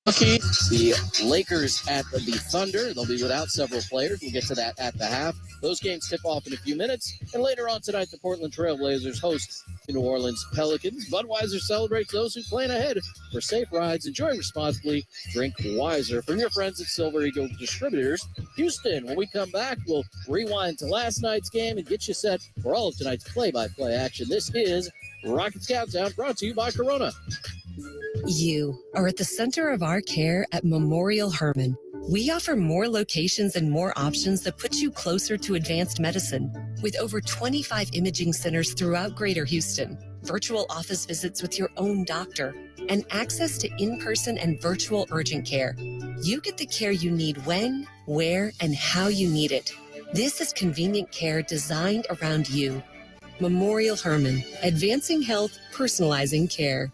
The Lakers at the Thunder. They'll be without several players. We'll get to that at the half. Those games tip off in a few minutes. And later on tonight, the Portland Trail Blazers host the New Orleans Pelicans. Budweiser celebrates those who plan ahead. For safe rides, enjoy responsibly, drink wiser. From your friends at Silver Eagle Distributors, Houston. When we come back, we'll rewind to last night's game and get you set for all of tonight's play-by-play action. This is Rockets Countdown, brought to you by Corona. You are at the center of our care at Memorial Hermann. We offer more locations and more options that put you closer to advanced medicine. With over 25 imaging centers throughout Greater Houston, virtual office visits with your own doctor, and access to in-person and virtual urgent care, you get the care you need when, where, and how you need it. This is convenient care designed around you. Memorial Hermann, advancing health, personalizing care.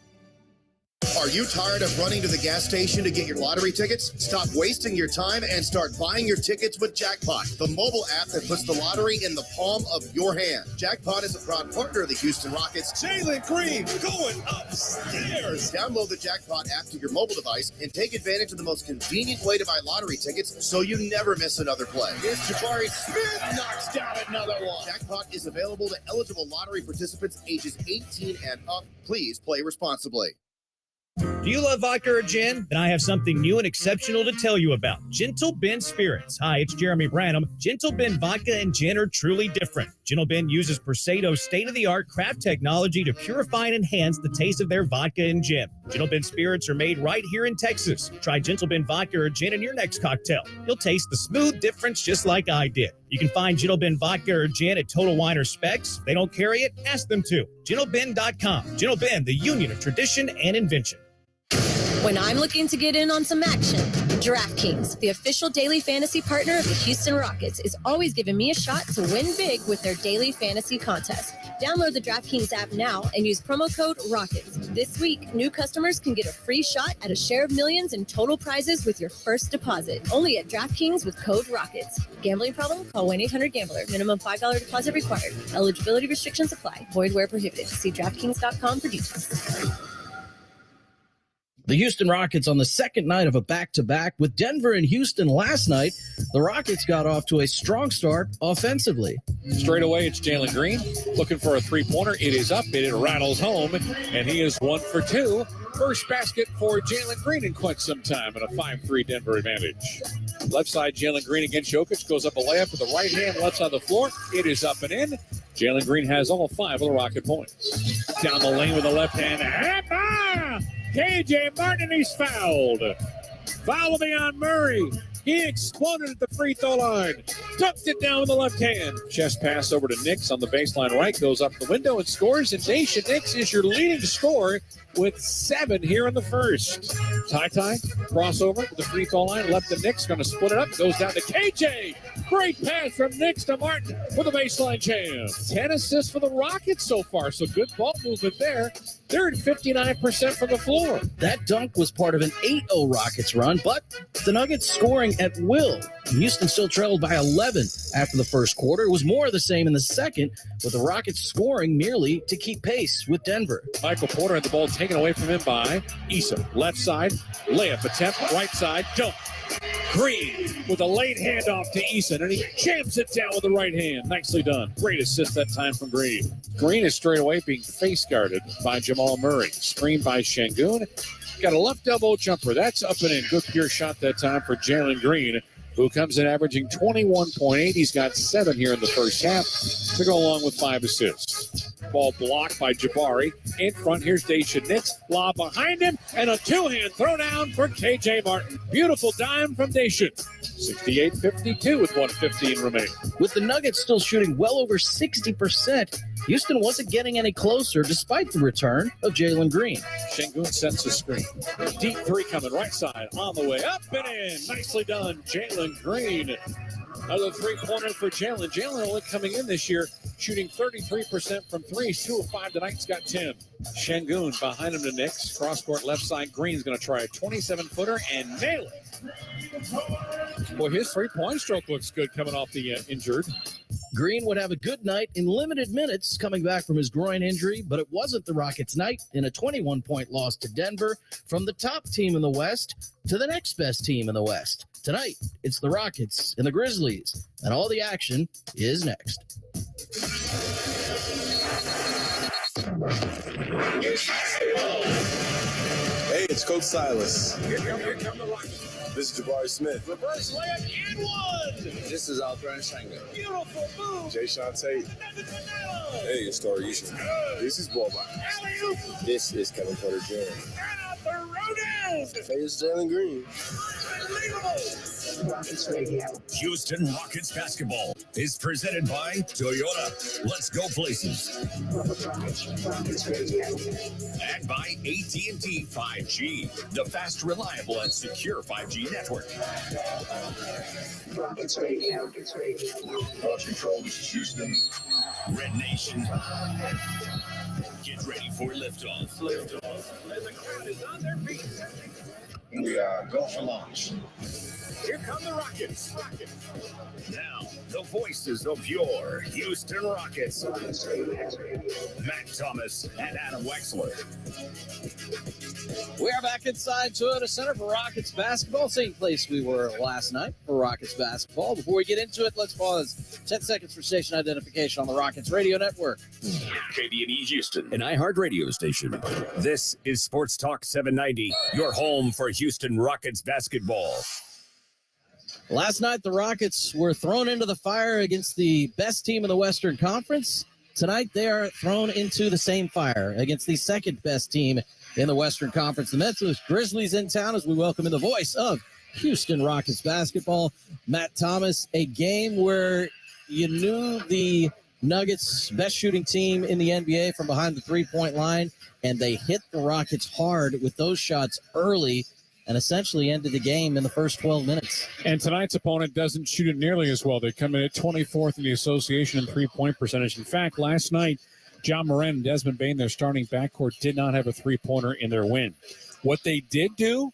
Are you tired of running to the gas station to get your lottery tickets? Stop wasting your time and start buying your tickets with Jackpot, the mobile app that puts the lottery in the palm of your hand. Jackpot is a proud partner of the Houston Rockets. Jalen Green going upstairs. Download the Jackpot app to your mobile device and take advantage of the most convenient way to buy lottery tickets so you never miss another play. Here's Jabari Smith knocks down another one. Jackpot is available to eligible lottery participants ages 18 and up. Please play responsibly. Do you love vodka or gin? Then I have something new and exceptional to tell you about. Gentle Ben Spirits. Hi, it's Jeremy Branham. Gentle Ben Vodka and Gin are truly different. Gentle Ben uses Persato's state-of-the-art craft technology to purify and enhance the taste of their vodka and gin. Gentle Ben Spirits are made right here in Texas. Try Gentle Ben Vodka or Gin in your next cocktail. You'll taste the smooth difference just like I did. You can find Gentle Ben Vodka or Gin at Total Wine or Specs. If they don't carry it, ask them to. GentleBen.com. Gentle Ben, the union of tradition and invention. When I'm looking to get in on some action, DraftKings, the official daily fantasy partner of the Houston Rockets, is always giving me a shot to win big with their daily fantasy contest. Download the DraftKings app now and use promo code ROCKETS. This week, new customers can get a free shot at a share of millions in total prizes with your first deposit. Only at DraftKings with code ROCKETS. Gambling problem? Call 1-800-GAMBLER. Minimum $5 deposit required. Eligibility restrictions apply. Void where prohibited. See DraftKings.com for details. The Houston Rockets on the second night of a back-to-back with Denver and Houston last night. The Rockets got off to a strong start offensively. Straight away, it's Jalen Green looking for a three-pointer. It is up. It rattles home, and he is 1 for 2. First basket for Jalen Green in quite some time, and a 5-3 Denver advantage. Left side, Jalen Green against Jokic. Goes up a layup with the right hand, left side of the floor. It is up and in. Jalen Green has all 5 of the Rocket points. Down the lane with the left hand. KJ Martin, and he's fouled. Foul on Murray. He exploded at the free throw line. Dunked it down with the left hand. Chest pass over to Nix on the baseline right. Goes up the window and scores. And Nation Nix is your leading scorer with 7 here in the first. Ty crossover to the free throw line. Left to Nix. Going to split it up. Goes down to KJ. Great pass from Nix to Martin for the baseline jam. 10 assists for the Rockets so far. So good ball movement there. They're at 59% from the floor. That dunk was part of an 8-0 Rockets run, but the Nuggets scoring at will. Houston still trailed by 11 after the first quarter. It was more of the same in the second, with the Rockets scoring merely to keep pace with Denver. Michael Porter had the ball taken away from him by Issa. Left side, layup attempt, right side, dunk. Green with a late handoff to Eason, and he jams it down with the right hand. Nicely done. Great assist that time from Green. Green is straight away being face guarded by Jamal Murray. Screened by Şengün. Got a left elbow jumper. That's up and in. Good pure shot that time for Jalen Green, who comes in averaging 21.8. He's got 7 here in the first half to go along with 5 assists. Ball blocked by Jabari. In front, here's Daisha Nix. Lob behind him, and a two-hand throwdown for KJ Martin. Beautiful dime from Daisha. 68-52 with 1:15 remaining. With the Nuggets still shooting well over 60%, Houston wasn't getting any closer despite the return of Jalen Green. Şengün sets a screen. Deep three coming right side. On the way up and in. Nicely done, Jalen Green. Another three-pointer for Jalen. Jalen only coming in this year, shooting 33% from threes. 2 of 5 tonight. He's got 10. Şengün behind him to Nix. Cross-court left side. Green's going to try a 27-footer and nail it. Boy, his three-point stroke looks good coming off the injured. Green would have a good night in limited minutes coming back from his groin injury, but it wasn't the Rockets' night in a 21-point loss to Denver from the top team in the West to the next best team in the West. Tonight, it's the Rockets and the Grizzlies, and all the action is next. Hey, it's Coach Silas. Here come the Rockets. This is Jabari Smith. Reverse layup and one. This is Alfred Schengen. Beautiful move. Jay Sean Tate. Hey, it's Tori Easton. This is Boba. Alley-oop. This is Kevin Porter Jr. And out the Ronan. Hey, it's Jalen Green. Unbelievable. Houston Rockets basketball is presented by Toyota. Let's go places. And by AT&T 5G, the fast, reliable, and secure 5G network. Rockets Radio. Launch control, this is Houston. Red Nation. Get ready for liftoff. And the crowd is on their feet. We go for launch. Here come the Rockets. Now, the voices of your Houston Rockets. Matt Thomas and Adam Wexler. We are back inside Toyota Center for Rockets basketball. Same place we were last night for Rockets basketball. Before we get into it, let's pause 10 seconds for station identification on the Rockets radio network. KBNE Houston, an iHeart radio station. This is Sports Talk 790, your home for Houston Rockets basketball. Last night, the Rockets were thrown into the fire against the best team in the Western Conference. Tonight, they are thrown into the same fire against the second best team in the Western Conference. The Memphis Grizzlies in town as we welcome in the voice of Houston Rockets basketball, Matt Thomas. A game where you knew the Nuggets' best shooting team in the NBA from behind the three-point line, and they hit the Rockets hard with those shots early and essentially ended the game in the first 12 minutes. And tonight's opponent doesn't shoot it nearly as well. They come in at 24th in the association in three-point percentage. In fact, last night, John Moran and Desmond Bane, their starting backcourt, did not have a three-pointer in their win. What they did do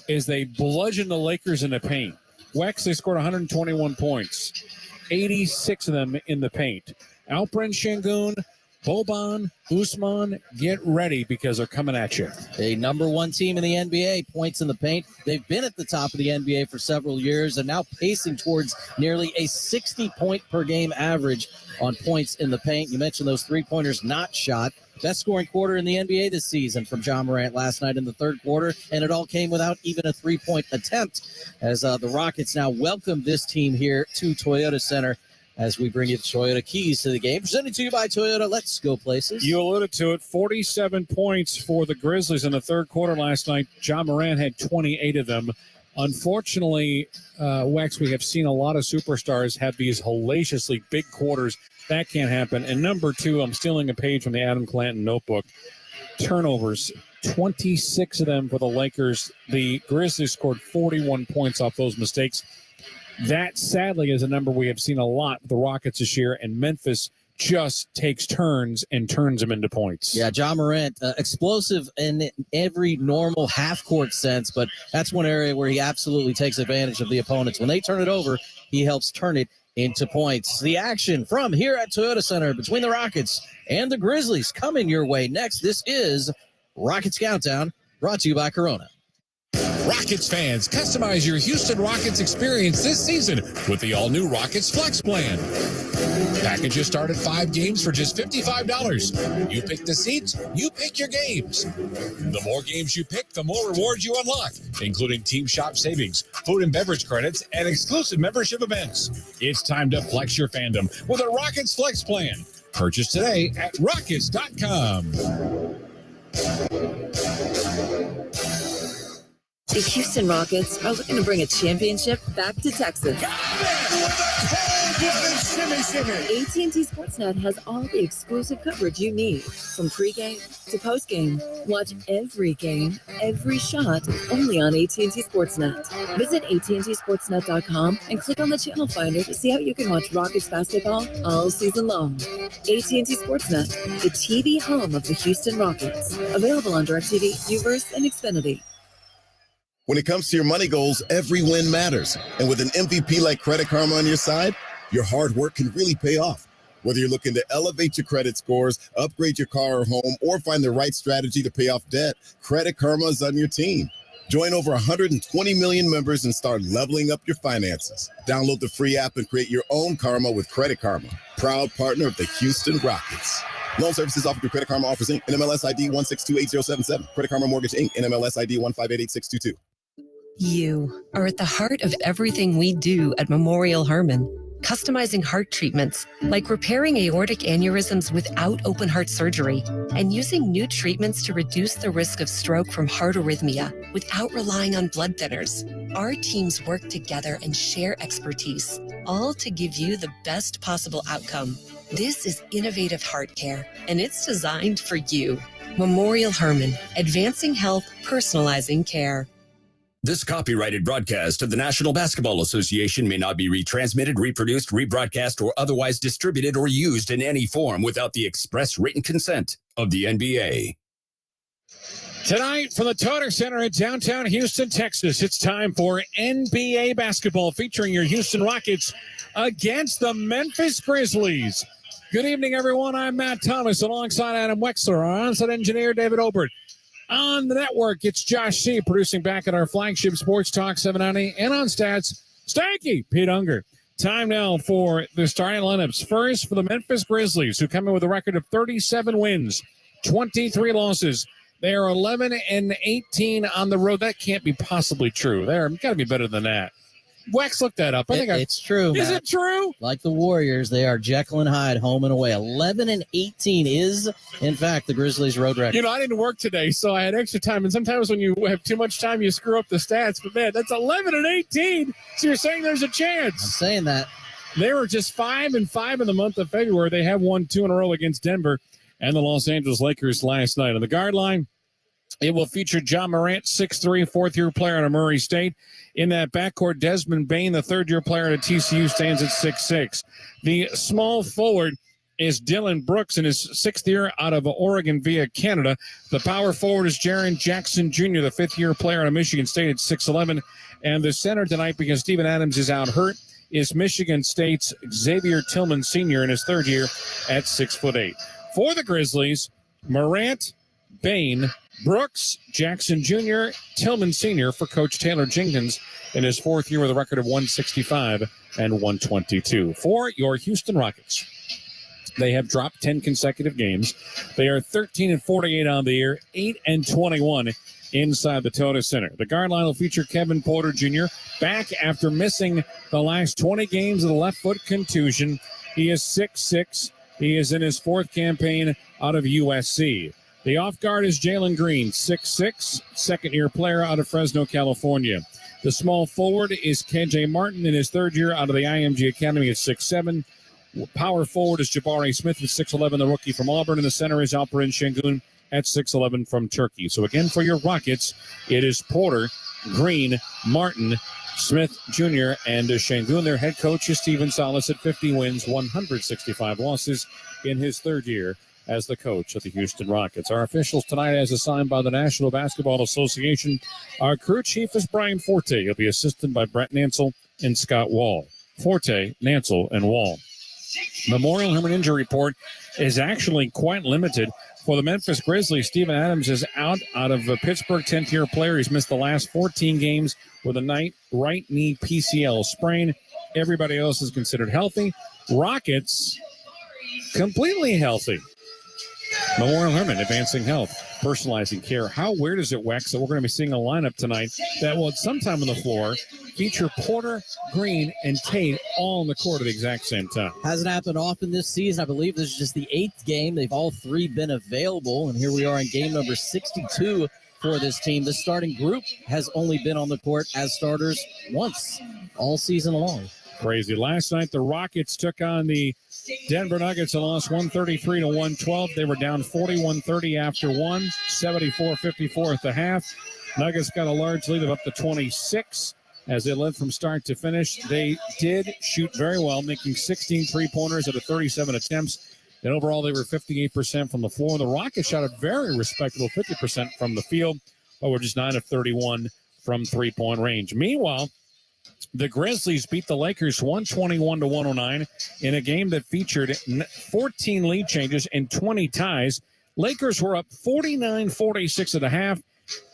is they bludgeoned the Lakers in the paint. Wex, they scored 121 points, 86 of them in the paint. Alperen Şengün, Boban, Usman, get ready because they're coming at you. A number one team in the NBA, points in the paint. They've been at the top of the NBA for several years and now pacing towards nearly a 60-point-per-game average on points in the paint. You mentioned those three-pointers not shot. Best scoring quarter in the NBA this season from John Morant last night in the third quarter, and it all came without even a three-point attempt as the Rockets now welcome this team here to Toyota Center as we bring you the Toyota keys to the game. Presented to you by Toyota. Let's go places. You alluded to it, 47 points for the Grizzlies in the third quarter last night. John Moran had 28 of them. Unfortunately, Wex, we have seen a lot of superstars have these hellaciously big quarters. That can't happen. And number two, I'm stealing a page from the Adam Clanton notebook. Turnovers, 26 of them for the Lakers. The Grizzlies scored 41 points off those mistakes. That, sadly, is a number we have seen a lot with the Rockets this year, and Memphis just takes turns and turns them into points. Yeah, John Morant, explosive in every normal half-court sense, but that's one area where he absolutely takes advantage of the opponents. When they turn it over, he helps turn it into points. The action from here at Toyota Center between the Rockets and the Grizzlies coming your way next. This is Rockets Countdown, brought to you by Corona. Rockets fans, customize your Houston Rockets experience this season with the all-new Rockets Flex Plan. Packages start at 5 games for just $55. You pick the seats, you pick your games. The more games you pick, the more rewards you unlock, including team shop savings, food and beverage credits, and exclusive membership events. It's time to flex your fandom with a Rockets Flex Plan. Purchase today at Rockets.com. The Houston Rockets are looking to bring a championship back to Texas. AT&T Sportsnet has all the exclusive coverage you need. From pregame to postgame, watch every game, every shot, only on AT&T Sportsnet. Visit AT&TSportsnet.com and click on the channel finder to see how you can watch Rockets basketball all season long. AT&T Sportsnet, the TV home of the Houston Rockets. Available on DirecTV, Uverse, and Xfinity. When it comes to your money goals, every win matters. And with an MVP like Credit Karma on your side, your hard work can really pay off. Whether you're looking to elevate your credit scores, upgrade your car or home, or find the right strategy to pay off debt, Credit Karma is on your team. Join over 120 million members and start leveling up your finances. Download the free app and create your own karma with Credit Karma, proud partner of the Houston Rockets. Loan services offered through Credit Karma Offers Inc. NMLS ID 1628077. Credit Karma Mortgage Inc. NMLS ID 1588622. You are at the heart of everything we do at Memorial Hermann. Customizing heart treatments, like repairing aortic aneurysms without open heart surgery, and using new treatments to reduce the risk of stroke from heart arrhythmia without relying on blood thinners. Our teams work together and share expertise, all to give you the best possible outcome. This is innovative heart care, and it's designed for you. Memorial Hermann, advancing health, personalizing care. This copyrighted broadcast of the National Basketball Association may not be retransmitted, reproduced, rebroadcast, or otherwise distributed or used in any form without the express written consent of the NBA. Tonight from the Toter Center in downtown Houston, Texas, it's time for NBA basketball featuring your Houston Rockets against the Memphis Grizzlies. Good evening, everyone. I'm Matt Thomas alongside Adam Wexler, our on-site engineer, David Obert. On the network, it's Josh C. producing back at our flagship Sports Talk 790. And on stats, Stanky Pete Unger. Time now for the starting lineups. First, for the Memphis Grizzlies, who come in with a record of 37 wins, 23 losses. They are 11-18 on the road. That can't be possibly true. They're got to be better than that. Wex, look that up. It's true. Is Matt. it true? Like the Warriors, they are Jekyll and Hyde, home and away. 11-18 is, in fact, the Grizzlies' road record. You know, I didn't work today, so I had extra time. And sometimes when you have too much time, you screw up the stats. But, man, that's 11-18. So you're saying there's a chance. I'm saying that. They were just 5-5 in the month of February. They have won 2 in a row against Denver and the Los Angeles Lakers last night. On the guard line, it will feature John Morant, 6'3", fourth-year player out of Murray State. In that backcourt, Desmond Bain, the third-year player at TCU, stands at 6'6". The small forward is Dylan Brooks in his sixth year out of Oregon via Canada. The power forward is Jaren Jackson Jr., the fifth-year player out of Michigan State at 6'11". And the center tonight, because Steven Adams is out hurt, is Michigan State's Xavier Tillman Sr. in his third year at 6'8". For the Grizzlies, Morant, Bain, Brooks, Jackson Jr., Tillman Sr. for Coach Taylor Jenkins in his fourth year with a record of 165 and 122. For your Houston Rockets, they have dropped 10 consecutive games. They are 13-48 on the year, 8-21 inside the Toyota Center. The guard line will feature Kevin Porter Jr. back after missing the last 20 games of the left foot contusion. He is 6'6". He is in his fourth campaign out of USC. The off guard is Jalen Green, 6'6", second-year player out of Fresno, California. The small forward is KJ Martin in his third year out of the IMG Academy at 6'7". Power forward is Jabari Smith at 6'11", the rookie from Auburn. And the center is Alperen Şengün at 6'11" from Turkey. So again, for your Rockets, it is Porter, Green, Martin, Smith Jr., and Şengün. Their head coach is Steven Salas at 50 wins, 165 losses in his third year as the coach of the Houston Rockets. Our officials tonight, as assigned by the National Basketball Association, our crew chief is Brian Forte. He'll be assisted by Brett Nansel and Scott Wall. Forte, Nansel, and Wall. Memorial Hermann injury report is actually quite limited. For the Memphis Grizzlies, Steven Adams is out of Pittsburgh, 10th-year player. He's missed the last 14 games with a right knee PCL sprain. Everybody else is considered healthy. Rockets, completely healthy. Memorial Hermann, advancing health, personalizing care. How weird is it, Wex, that we're going to be seeing a lineup tonight that will, at some time on the floor, feature Porter, Green, and Tate all on the court at the exact same time? Hasn't happened often this season. I believe this is just the 8th game. They've all three been available, and here we are in game number 62 for this team. The starting group has only been on the court as starters once all season long. Crazy. Last night, the Rockets took on the Denver Nuggets and lost 133-112. They were down 41-30 after one, 74-54 at the half. Nuggets got a large lead of up to 26 as they led from start to finish. They did shoot very well, making 16 three-pointers out of 37 attempts. And overall, they were 58% from the floor. The Rockets shot a very respectable 50% from the field, but were just 9 of 31 from three-point range. Meanwhile, The Grizzlies beat the Lakers 121-109 in a game that featured 14 lead changes and 20 ties. Lakers were up 49-46 at the half,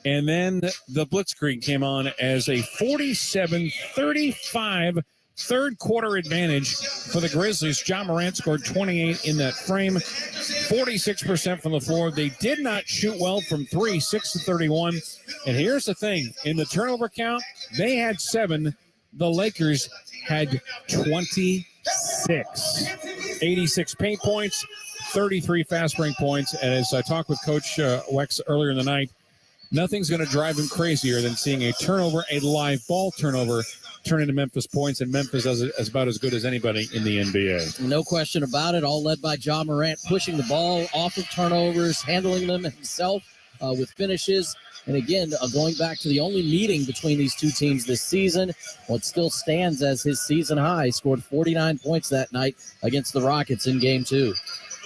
and then the blitzkrieg came on as a 47-35 third quarter advantage for the Grizzlies. Ja Morant scored 28 in that frame, 46% from the floor. They did not shoot well from three, 6-31. And here's the thing, in the turnover count, they had 7. The Lakers had 26. 86 paint points, 33 fast break points. And as I talked with Coach Wex earlier in the night, nothing's going to drive him crazier than seeing a turnover, a live ball turnover, turn into Memphis points. And Memphis is about as good as anybody in the NBA. No question about it. All led by Ja Morant, pushing the ball off of turnovers, handling them himself with finishes. And again, going back to the only meeting between these two teams this season, what still stands as his season high, scored 49 points that night against the Rockets in Game 2.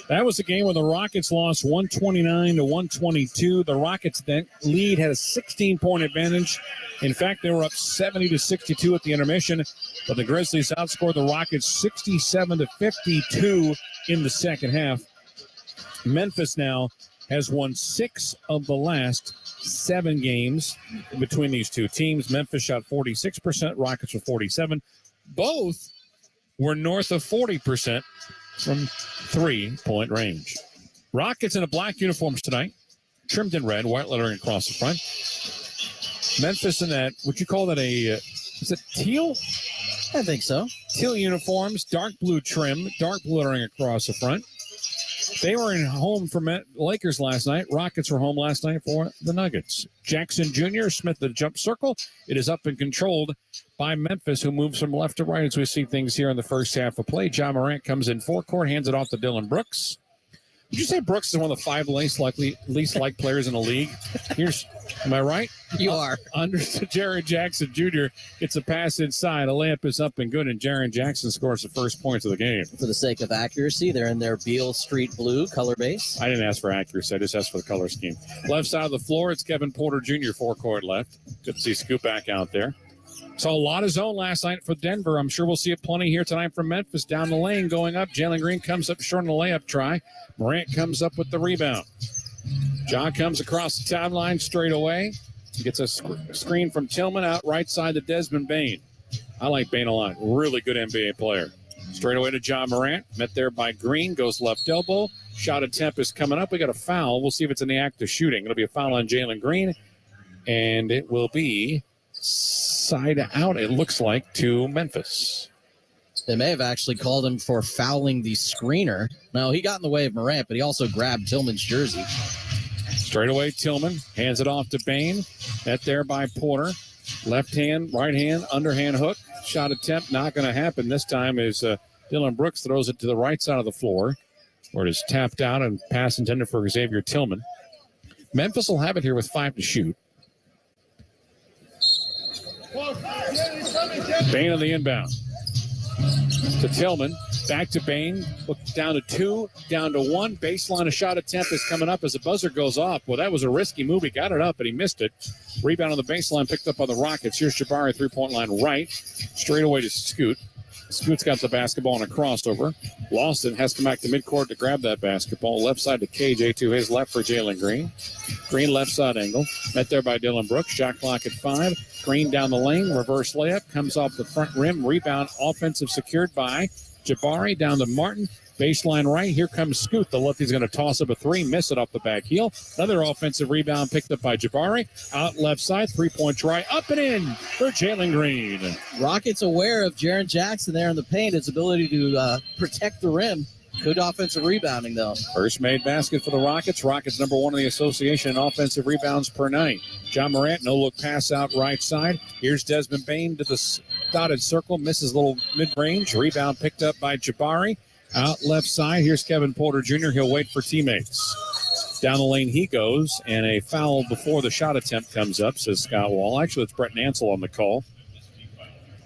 That was a game where the Rockets lost 129-122. The Rockets then lead had a 16-point advantage. In fact, they were up 70-62 at the intermission, but the Grizzlies outscored the Rockets 67-52 in the second half. Memphis now has won 6 of the last 7 games between these two teams. Memphis shot 46%, Rockets were 47%. Both were north of 40% from three-point range. Rockets in a black uniforms tonight, trimmed in red, white lettering across the front. Memphis in that, would you call that is it teal? I think so. Teal uniforms, dark blue trim, dark blue lettering across the front. They were in home for Lakers last night. Rockets were home last night for the Nuggets. Jackson Jr., Smith the jump circle. It is up and controlled by Memphis, who moves from left to right as we see things here in the first half of play. Ja Morant comes in forecourt, hands it off to Dillon Brooks. Would you say Brooks is one of the 5 least liked players in the league? Am I right? You are. Under to Jaren Jackson Jr. It's a pass inside. A layup is up and good, and Jaren Jackson scores the first points of the game. For the sake of accuracy, they're in their Beale Street blue color base. I didn't ask for accuracy. I just asked for the color scheme. Left side of the floor, it's Kevin Porter Jr. forecourt left. Good to see Scoop back out there. Saw a lot of zone last night for Denver. I'm sure we'll see it plenty here tonight from Memphis. Down the lane, going up. Jalen Green comes up short on the layup try. Morant comes up with the rebound. Ja comes across the timeline straight away. Gets a screen from Tillman out right side to Desmond Bane. I like Bane a lot. Really good NBA player. Straight away to Ja Morant. Met there by Green. Goes left elbow. Shot attempt is coming up. We got a foul. We'll see if it's in the act of shooting. It'll be a foul on Jalen Green. And it will be side out, it looks like, to Memphis. They may have actually called him for fouling the screener. No, he got in the way of Morant, but he also grabbed Tillman's jersey. Straight away, Tillman hands it off to Bane. Met there by Porter. Left hand, right hand, underhand hook. Shot attempt not going to happen this time as Dillon Brooks throws it to the right side of the floor, where it is tapped out and pass intended for Xavier Tillman. Memphis will have it here with 5 to shoot. Bane on the inbound. To Tillman. Back to Bane. Look down to 2, down to 1. Baseline, a shot attempt is coming up as the buzzer goes off. Well, that was a risky move. He got it up, but he missed it. Rebound on the baseline picked up by the Rockets. Here's Jabari, three-point line right. Straight away to Scoot. Scoot's got the basketball in a crossover. Lawson has to come back to midcourt to grab that basketball. Left side to KJ, to his left for Jalen Green. Green left side angle. Met there by Dillon Brooks. Shot clock at 5. Green down the lane. Reverse layup. Comes off the front rim. Rebound offensive secured by Jabari. Down to Martin. Baseline right. Here comes Scoot. The lefty's going to toss up a 3. Miss it off the back heel. Another offensive rebound picked up by Jabari. Out left side. 3-point try. Up and in for Jalen Green. Rockets aware of Jaren Jackson there in the paint. His ability to protect the rim. Good offensive rebounding, though. First made basket for the Rockets. Rockets number 1 in the association in offensive rebounds per night. Ja Morant, no-look pass out right side. Here's Desmond Bane to the dotted circle. Misses a little mid-range. Rebound picked up by Jabari. Out left side. Here's Kevin Porter Jr. He'll wait for teammates. Down the lane he goes, and a foul before the shot attempt comes up, says Scott Wall. Actually, it's Brett Nansel on the call.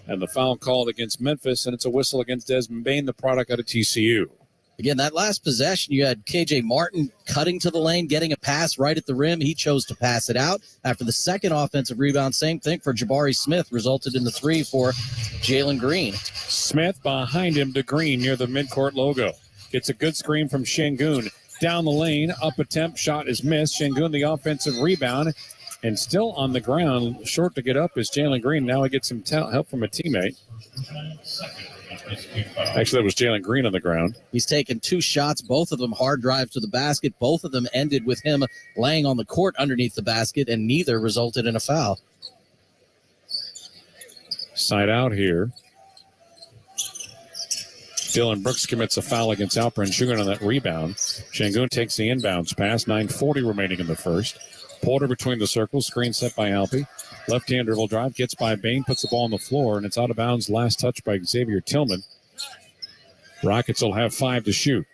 And the foul called against Memphis, and it's a whistle against Desmond Bane, the product out of TCU. Again, that last possession, you had KJ Martin cutting to the lane, getting a pass right at the rim. He chose to pass it out. After the second offensive rebound, same thing for Jabari Smith, resulted in the 3 for Jalen Green. Smith behind him to Green near the midcourt logo. Gets a good screen from Şengün. Down the lane, up attempt, shot is missed. Şengün the offensive rebound. And still on the ground, short to get up is Jalen Green. Now he gets some help from a teammate. Actually, that was Jalen Green on the ground. He's taken 2 shots, both of them hard drives to the basket. Both of them ended with him laying on the court underneath the basket, and neither resulted in a foul. Side out here. Dylan Brooks commits a foul against Alperen Şengün on that rebound. Şengün takes the inbounds pass. 9:40 remaining in the first. Porter between the circles. Screen set by Alpe. Left-hand dribble drive. Gets by Bain. Puts the ball on the floor. And it's out of bounds. Last touch by Xavier Tillman. Rockets will have 5 to shoot.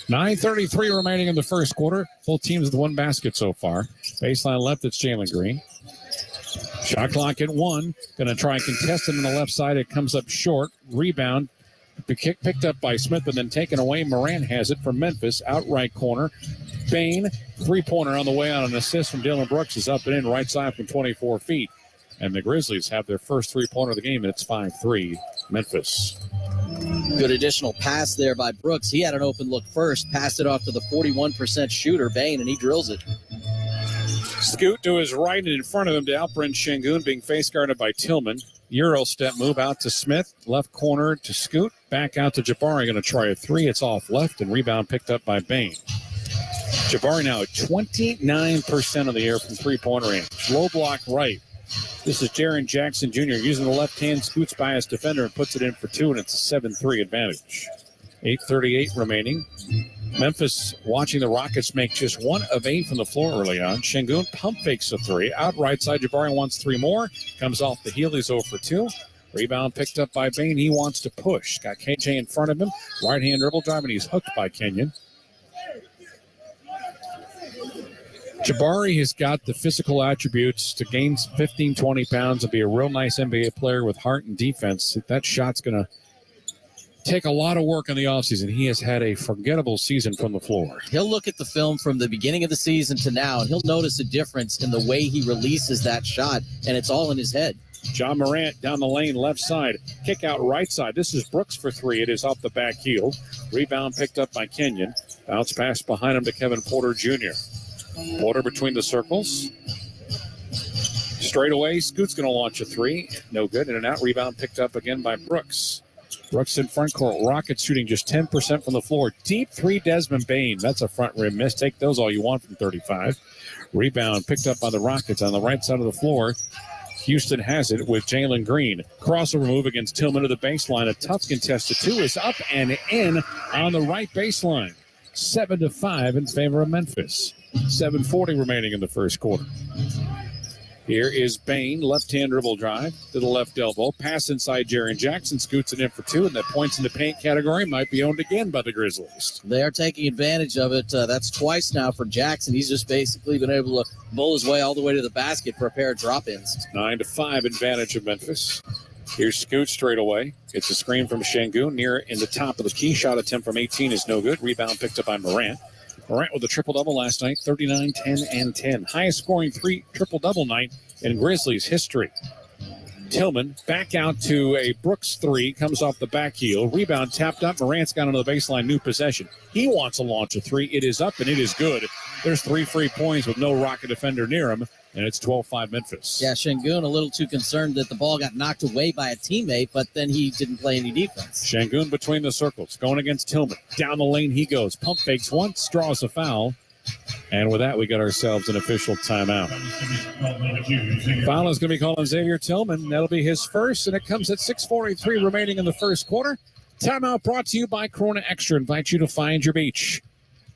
9:33 remaining in the first quarter. Both teams with 1 basket so far. Baseline left. It's Jalen Green. Shot clock at 1. Going to try and contest it on the left side. It comes up short. Rebound. Picked up by Smith, but then taken away. Morant has it from Memphis. Out right corner. Bain, 3-pointer on the way on an assist from Dylan Brooks, is up and in right side from 24 feet. And the Grizzlies have their first 3-pointer of the game, and it's 5-3 Memphis. Good additional pass there by Brooks. He had an open look first, passed it off to the 41% shooter, Bain, and he drills it. Scoot to his right and in front of him to Alperen Şengün, being face guarded by Tillman. Euro step move out to Smith. Left corner to Scoot. Back out to Jabari. Going to try a 3. It's off left, and rebound picked up by Bain. Jabari now at 29% of the air from 3-point range. Low block right. This is Jaren Jackson Jr. using the left hand, scoots by his defender and puts it in for 2, and it's a 7-3 advantage. 8:38 remaining. Memphis watching the Rockets make just 1 of 8 from the floor early on. Şengün pump fakes a 3. Out right side, Jabari wants 3 more. Comes off the heel, he's 0 for 2. Rebound picked up by Bain. He wants to push. Got KJ in front of him. Right hand dribble drive, and he's hooked by Kenyon. Jabari has got the physical attributes to gain 15, 20 pounds and be a real nice NBA player with heart and defense. That shot's going to take a lot of work in the offseason. He has had a forgettable season from the floor. He'll look at the film from the beginning of the season to now, and he'll notice a difference in the way he releases that shot, and it's all in his head. John Morant down the lane, left side. Kick out right side. This is Brooks for 3. It is off the back heel. Rebound picked up by Kenyon. Bounce pass behind him to Kevin Porter Jr. Porter between the circles. Straight away, Scoot's going to launch a 3. No good. In and out. Rebound picked up again by Brooks. Brooks in front court. Rockets shooting just 10% from the floor. Deep 3, Desmond Bain. That's a front rim miss. Take those all you want from 35. Rebound picked up by the Rockets on the right side of the floor. Houston has it with Jalen Green. Crossover move against Tillman to the baseline. A tough contested 2 is up and in on the right baseline. 7-5 in favor of Memphis. 7:40 remaining in the first quarter. Here is Bain, left-hand dribble drive to the left elbow. Pass inside Jaren Jackson, scoots it in for 2, and that points in the paint category might be owned again by the Grizzlies. They are taking advantage of it. That's twice now for Jackson. He's just basically been able to bowl his way all the way to the basket for a pair of drop-ins. 9-5 advantage of Memphis. Here's Scoot straight away. It's a screen from Şengün near in the top of the key. Shot attempt from 18 is no good. Rebound picked up by Morant. Morant with a triple-double last night, 39, 10, and 10. Highest scoring triple-double night in Grizzlies history. Tillman back out to a Brooks 3, comes off the back heel. Rebound tapped up. Morant's got onto the baseline, new possession. He wants to launch a 3. It is up, and it is good. There's 3 free points with no Rocket defender near him, and it's 12-5 Memphis. Yeah, Şengün a little too concerned that the ball got knocked away by a teammate, but then he didn't play any defense. Şengün between the circles, going against Tillman. Down the lane he goes. Pump fakes once, draws a foul. And with that, we got ourselves an official timeout. Foul is going to be called on Xavier Tillman. That'll be his first, and it comes at 6:43 remaining in the first quarter. Timeout brought to you by Corona Extra. Invite you to find your beach.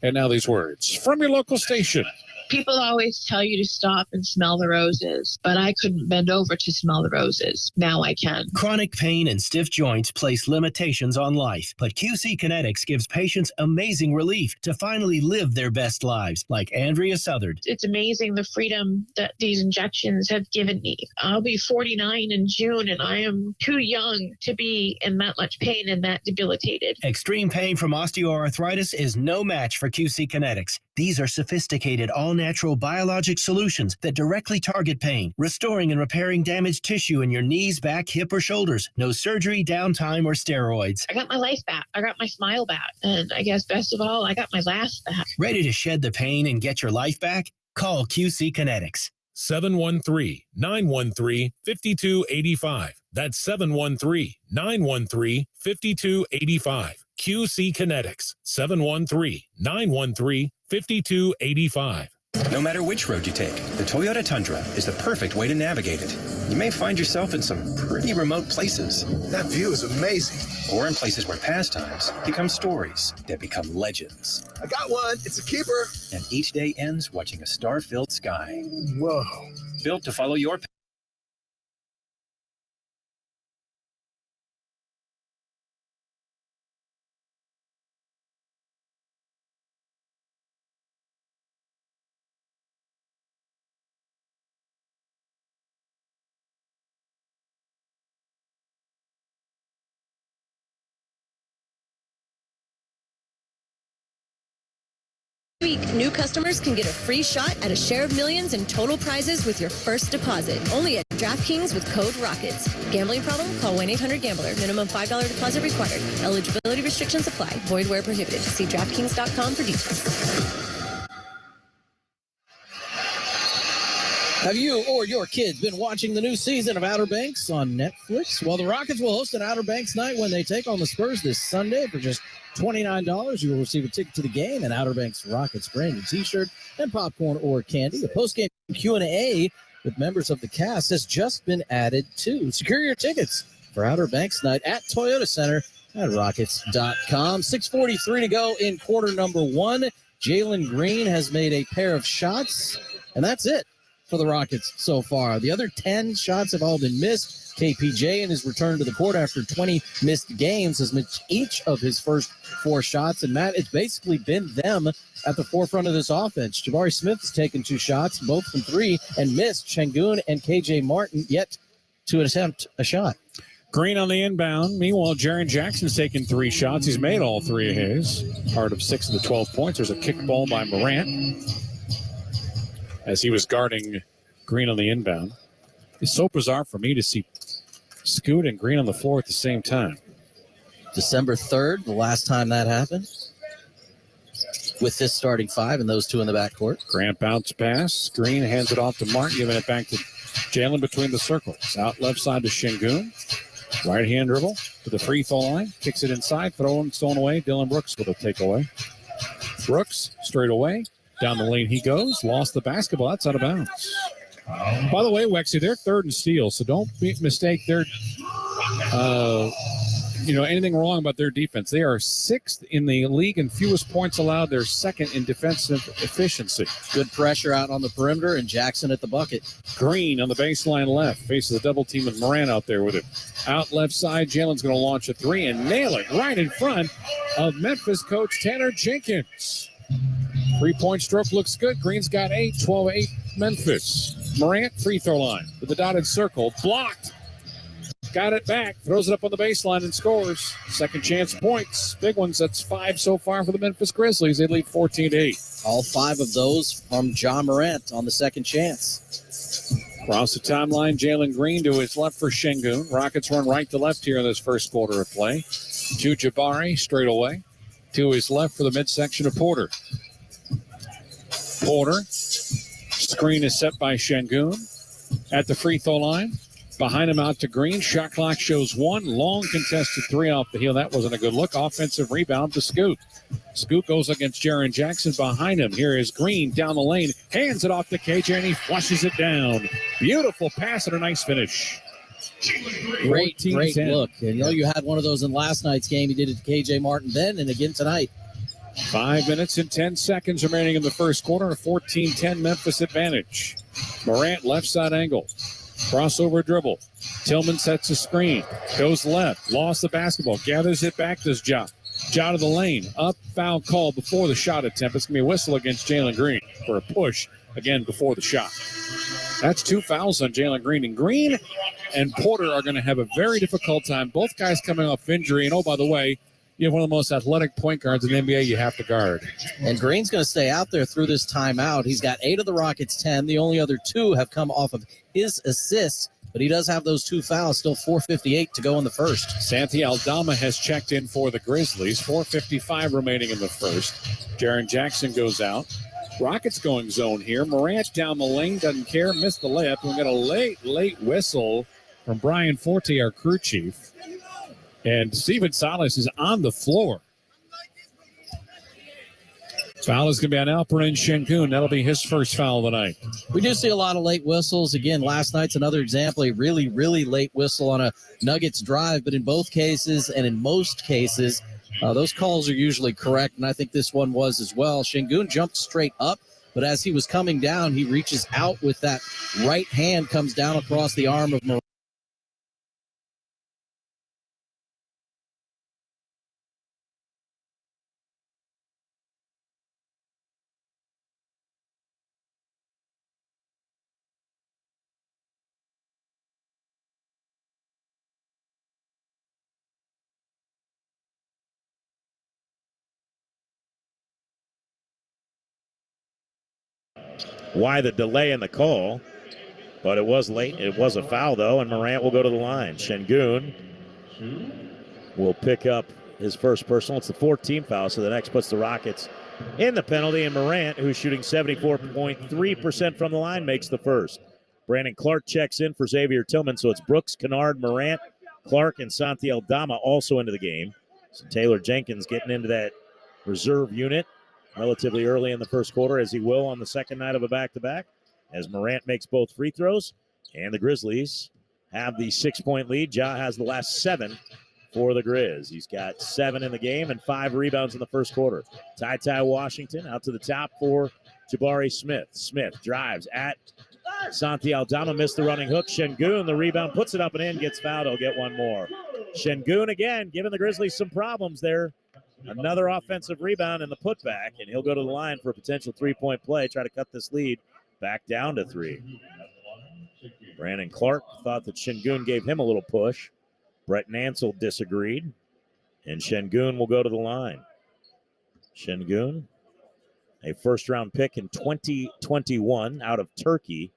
And now these words from your local station. People always tell you to stop and smell the roses, but I couldn't bend over to smell the roses. Now I can. Chronic pain and stiff joints place limitations on life, but QC Kinetics gives patients amazing relief to finally live their best lives, like Andrea Southard. It's amazing the freedom that these injections have given me. I'll be 49 in June, and I am too young to be in that much pain and that debilitated. Extreme pain from osteoarthritis is no match for QC Kinetics. These are sophisticated, all-natural biologic solutions that directly target pain, restoring and repairing damaged tissue in your knees, back, hip, or shoulders. No surgery, downtime, or steroids. I got my life back. I got my smile back. And I guess best of all, I got my laugh back. Ready to shed the pain and get your life back? Call QC Kinetics. 713-913-5285. That's 713-913-5285. QC Kinetics. 713-913-5285. No matter which road you take, the Toyota Tundra is the perfect way to navigate it. You may find yourself in some pretty remote places. That view is amazing. Or in places where pastimes become stories that become legends. I got one. It's a keeper. And each day ends watching a star-filled sky. Whoa. Built to follow your path. Week, new customers can get a free shot at a share of millions in total prizes with your first deposit. Only at DraftKings with code ROCKETS. Gambling problem? Call 1-800-GAMBLER. Minimum $5 deposit required. Eligibility restrictions apply. Void where prohibited. See DraftKings.com for details. Have you or your kids been watching the new season of Outer Banks on Netflix? Well, the Rockets will host an Outer Banks night when they take on the Spurs this Sunday. For just $29, you will receive a ticket to the game, an Outer Banks Rockets branded t-shirt, and popcorn or candy. A post-game Q&A with members of the cast has just been added too. Secure your tickets for Outer Banks night at Toyota Center at Rockets.com. 6:43 to go in quarter number one. Jalen Green has made a pair of shots, and that's it for the Rockets so far. The other 10 shots have all been missed. KPJ in his return to the court after 20 missed games has missed each of his first 4 shots. And Matt, it's basically been them at the forefront of this offense. Jabari Smith has taken 2 shots, both from 3, and missed. Şengün and KJ Martin yet to attempt a shot. Green on the inbound. Meanwhile, Jaren Jackson's taken 3 shots. He's made all 3 of his. Part of 6 of the 12 points. There's a kick ball by Morant as he was guarding Green on the inbound. It's so bizarre for me to see Scoot and Green on the floor at the same time. December 3rd, the last time that happened, with this starting 5 and those 2 in the backcourt. Grant bounce pass. Green hands it off to Martin, giving it back to Jalen between the circles. Out left side to Şengün. Right hand dribble to the free throw line. Kicks it inside. Stolen away. Dylan Brooks with a takeaway. Brooks straight away. Down the lane he goes. Lost the basketball. That's out of bounds. By the way, Wexy, they're 3rd in steals, so don't mistake their, anything wrong about their defense. They are 6th in the league in fewest points allowed. They're 2nd in defensive efficiency. Good pressure out on the perimeter, and Jackson at the bucket. Green on the baseline left. Faces a double team with Morant out there with it. Out left side, Jalen's going to launch a 3 and nail it right in front of Memphis coach Tanner Jenkins. 3-point stroke looks good. Green's got 8, 12-8 Memphis. Morant, free throw line with the dotted circle. Blocked. Got it back. Throws it up on the baseline and scores. Second chance points. Big ones. That's 5 so far for the Memphis Grizzlies. They lead 14-8. All 5 of those from Ja Morant on the second chance. Across the timeline, Jalen Green to his left for Şengün. Rockets run right to left here in this first quarter of play. To Jabari, straight away. To his left for the midsection of Porter. Porter. Screen is set by Şengün at the free throw line. Behind him out to Green. Shot clock shows 1. Long contested 3 off the heel. That wasn't a good look. Offensive rebound to Scoot. Scoot goes against Jaren Jackson behind him. Here is Green down the lane. Hands it off to KJ and he flushes it down. Beautiful pass and a nice finish. Great look. And you had one of those in last night's game. He did it to KJ Martin then and again tonight. 5 minutes and 10 seconds remaining in the first quarter. A 14-10 Memphis advantage. Morant left side angle. Crossover dribble. Tillman sets a screen. Goes left. Lost the basketball. Gathers it back. Does Ja. Ja to the lane. Up. Foul call before the shot attempt. It's going to be a whistle against Jalen Green for a push again before the shot. That's 2 fouls on Jalen Green. And Green and Porter are going to have a very difficult time. Both guys coming off injury. And oh, by the way, you have one of the most athletic point guards in the NBA you have to guard. And Green's going to stay out there through this timeout. He's got 8 of the Rockets' 10. The only other 2 have come off of his assists, but he does have those 2 fouls. Still 4:58 to go in the first. Santi Aldama has checked in for the Grizzlies. 4:55 remaining in the first. Jaren Jackson goes out. Rockets going zone here. Morant down the lane, doesn't care, missed the layup. We got a late whistle from Brian Forte, our crew chief. And Steven Silas is on the floor. Foul is going to be on Alperen Şengün. That'll be his first foul of the night. We do see a lot of late whistles. Again, last night's another example, a really, really late whistle on a Nuggets drive. But in both cases and in most cases, those calls are usually correct. And I think this one was as well. Şengün jumped straight up, but as he was coming down, he reaches out with that right hand, comes down across the arm of Morant. Why the delay in the call, but it was late. It was a foul, though, and Morant will go to the line. Şengün will pick up his first personal. It's the 14th foul, so the next puts the Rockets in the penalty, and Morant, who's shooting 74.3% from the line, makes the first. Brandon Clark checks in for Xavier Tillman, so it's Brooks, Kennard, Morant, Clark, and Santi Aldama also into the game. So Taylor Jenkins getting into that reserve unit relatively early in the first quarter, as he will on the second night of a back-to-back, as Morant makes both free throws, and the Grizzlies have the 6-point lead. Ja has the last 7 for the Grizz. He's got 7 in the game and 5 rebounds in the first quarter. Ty Washington out to the top for Jabari Smith. Smith drives at Santi Aldama, missed the running hook. Şengün, the rebound, puts it up and in, gets fouled. He'll get one more. Şengün again, giving the Grizzlies some problems there. Another offensive rebound in the putback, and he'll go to the line for a potential 3-point play, try to cut this lead back down to 3. Brandon Clark thought that Şengün gave him a little push. Brett Nansel disagreed, and Şengün will go to the line. Şengün, a first-round pick in 2021 out of Turkey.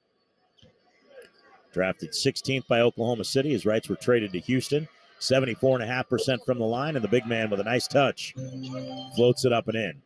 Drafted 16th by Oklahoma City. His rights were traded to Houston. 74.5% from the line, and the big man with a nice touch floats it up and in.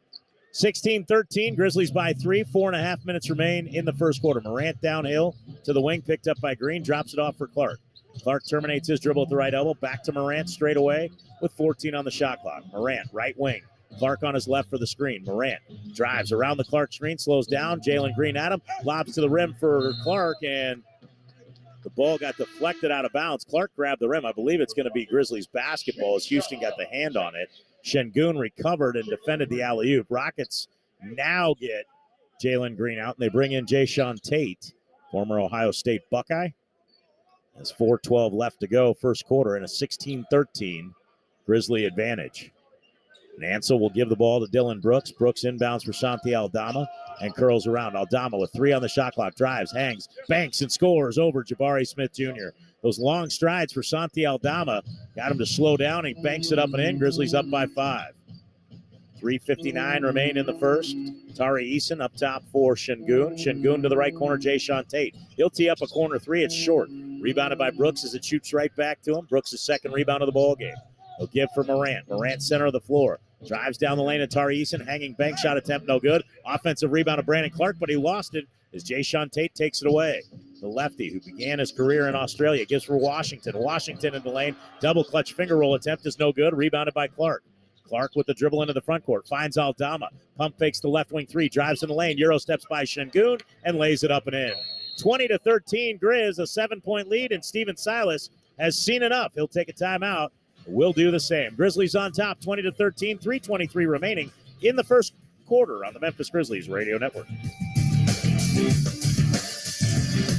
16-13, Grizzlies by 3. 4.5 minutes remain in the first quarter. Morant downhill to the wing, picked up by Green, drops it off for Clark. Clark terminates his dribble at the right elbow, back to Morant straight away with 14 on the shot clock. Morant, right wing. Clark on his left for the screen. Morant drives around the Clark screen, slows down. Jalen Green at him, lobs to the rim for Clark, and the ball got deflected out of bounds. Clark grabbed the rim. I believe it's going to be Grizzlies basketball as Houston got the hand on it. Şengün recovered and defended the alley-oop. Rockets now get Jalen Green out, and they bring in Jayshawn Tate, former Ohio State Buckeye. There's 4:12 left to go, first quarter, and a 16-13 Grizzly advantage. Nansel will give the ball to Dylan Brooks. Brooks inbounds for Santi Aldama and curls around. Aldama with 3 on the shot clock. Drives, hangs, banks, and scores over Jabari Smith Jr. Those long strides for Santi Aldama got him to slow down. He banks it up and in. Grizzlies up by 5. 3:59 remain in the first. Tari Eason up top for Şengün. Şengün to the right corner, Jayshawn Tate. He'll tee up a corner 3. It's short. Rebounded by Brooks as it shoots right back to him. Brooks' second rebound of the ball game. He'll give for Morant. Morant center of the floor. Drives down the lane at Tari Eason. Hanging bank shot attempt, no good. Offensive rebound of Brandon Clark, but he lost it as Jayshawn Tate takes it away. The lefty who began his career in Australia gives for Washington. Washington in the lane. Double clutch finger roll attempt is no good. Rebounded by Clark. Clark with the dribble into the front court. Finds Aldama. Pump fakes the left wing 3. Drives in the lane. Euro steps by Şengün and lays it up and in. 20-13 Grizz, a 7-point lead, and Steven Silas has seen enough. He'll take a timeout. We'll do the same. Grizzlies on top, 20-13, 3:23 remaining in the first quarter on the Memphis Grizzlies Radio Network.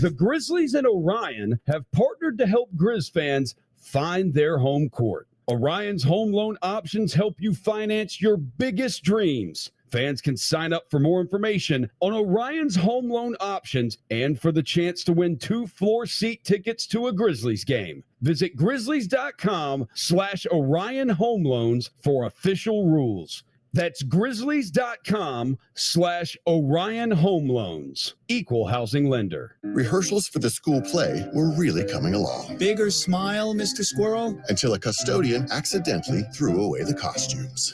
The Grizzlies and Orion have partnered to help Grizz fans find their home court. Orion's home loan options help you finance your biggest dreams. Fans can sign up for more information on Orion's home loan options and for the chance to win 2 floor seat tickets to a Grizzlies game. Visit grizzlies.com/Orion Home Loans for official rules. That's grizzlies.com/Orion Home Loans. Equal housing lender. Rehearsals for the school play were really coming along. Bigger smile, Mr. Squirrel? Until a custodian accidentally threw away the costumes.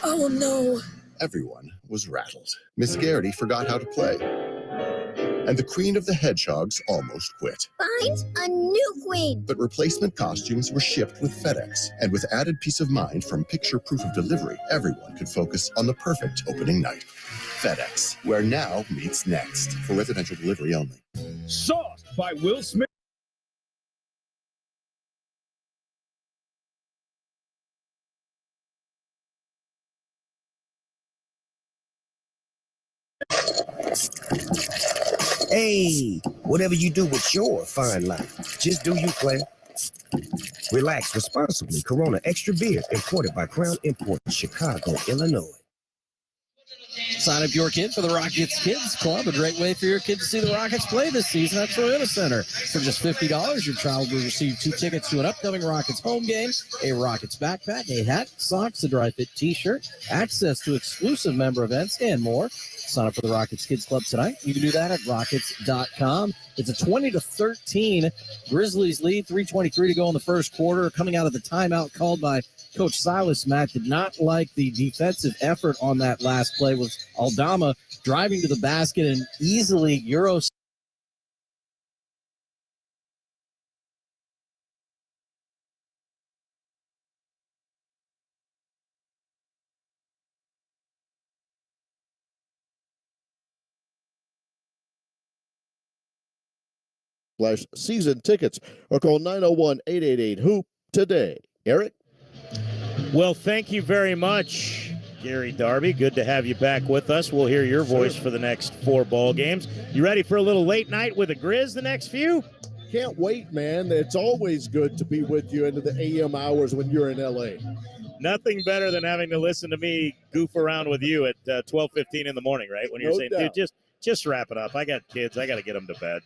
Oh, no. Everyone was rattled. Miss Garrity forgot how to play. And the Queen of the Hedgehogs almost quit. Find a new queen. But replacement costumes were shipped with FedEx. And with added peace of mind from picture proof of delivery, everyone could focus on the perfect opening night. FedEx, where now meets next. For residential delivery only. Sauced by Will Smith. Hey, whatever you do with your fine life, just do you, player. Relax responsibly. Corona Extra Beer, imported by Crown Imports, Chicago, Illinois. Sign up your kid for the Rockets Kids Club. A great way for your kid to see the Rockets play this season at Toyota Center. For just $50, your child will receive 2 tickets to an upcoming Rockets home game, a Rockets backpack, a hat, socks, a dry fit t-shirt, access to exclusive member events, and more. Sign up for the Rockets Kids Club tonight. You can do that at rockets.com. It's a 20-13 Grizzlies lead, 3:23 to go in the first quarter. Coming out of the timeout called by Coach Silas Mack, did not like the defensive effort on that last play with Aldama driving to the basket and easily Euro. /season tickets or call 901-888-HOOP today. Eric? Well, thank you very much, Gary Darby. Good to have you back with us. We'll hear your voice for the next 4 ball games. You ready for a little late night with the Grizz the next few? Can't wait, man. It's always good to be with you into the AM hours when you're in L.A. Nothing better than having to listen to me goof around with you at 12:15 in the morning, right? When you're saying, doubt. dude, just wrap it up. I got kids. I got to get them to bed.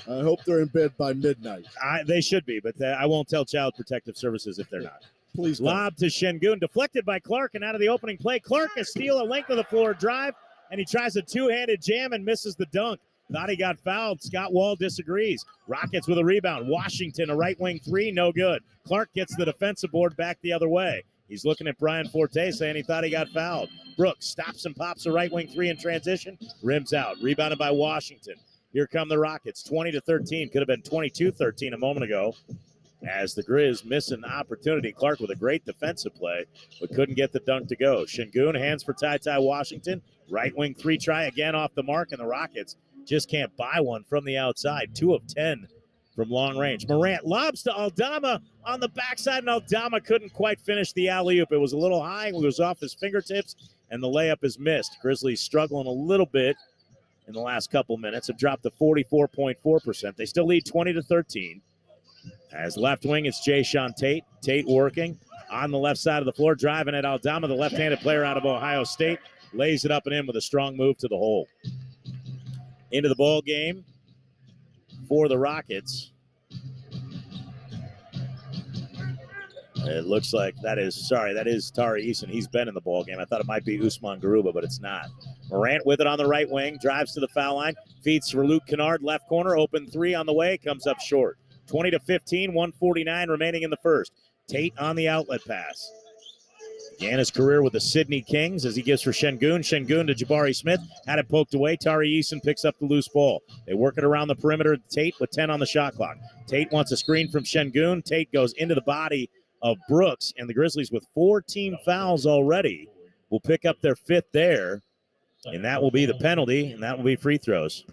I hope they're in bed by midnight. They should be, but I won't tell Child Protective Services if they're not. Please don't. Lob to Şengün, deflected by Clark, and out of the opening play. Clark a steal, a length of the floor drive, and he tries a two-handed jam and misses the dunk. Thought he got fouled. Scott Wall disagrees. Rockets with a rebound. Washington, a right wing 3, no good. Clark gets the defensive board back the other way. He's looking at Brian Forte saying he thought he got fouled. Brooks stops and pops a right wing 3 in transition. Rims out. Rebounded by Washington. Here come the Rockets, 20-13. Could have been 22-13 a moment ago as the Grizz miss an opportunity. Clark with a great defensive play, but couldn't get the dunk to go. Şengün, hands for Ty Washington. Right wing 3 try again off the mark, and the Rockets just can't buy one from the outside. 2 of 10 from long range. Morant lobs to Aldama on the backside, and Aldama couldn't quite finish the alley-oop. It was a little high. It was off his fingertips, and the layup is missed. Grizzlies struggling a little bit in the last couple minutes, have dropped to 44.4%. They still lead 20-13. As left wing, it's Jayshawn Tate. Tate working on the left side of the floor, driving at Aldama, the left-handed player out of Ohio State. Lays it up and in with a strong move to the hole. Into the ball game for the Rockets. It looks like that is Tari Eason. He's been in the ball game. I thought it might be Usman Garuba, but it's not. Morant with it on the right wing, drives to the foul line, feeds for Luke Kennard, left corner, open 3 on the way, comes up short. 20-15, 1:49 remaining in the first. Tate on the outlet pass. Began his career with the Sydney Kings as he gives for Şengün. Şengün to Jabari Smith. Had it poked away. Tari Eason picks up the loose ball. They work it around the perimeter. Tate with 10 on the shot clock. Tate wants a screen from Şengün. Tate goes into the body of Brooks, and the Grizzlies with 4 team fouls already will pick up their 5th there, and that will be the penalty, and that will be free throws.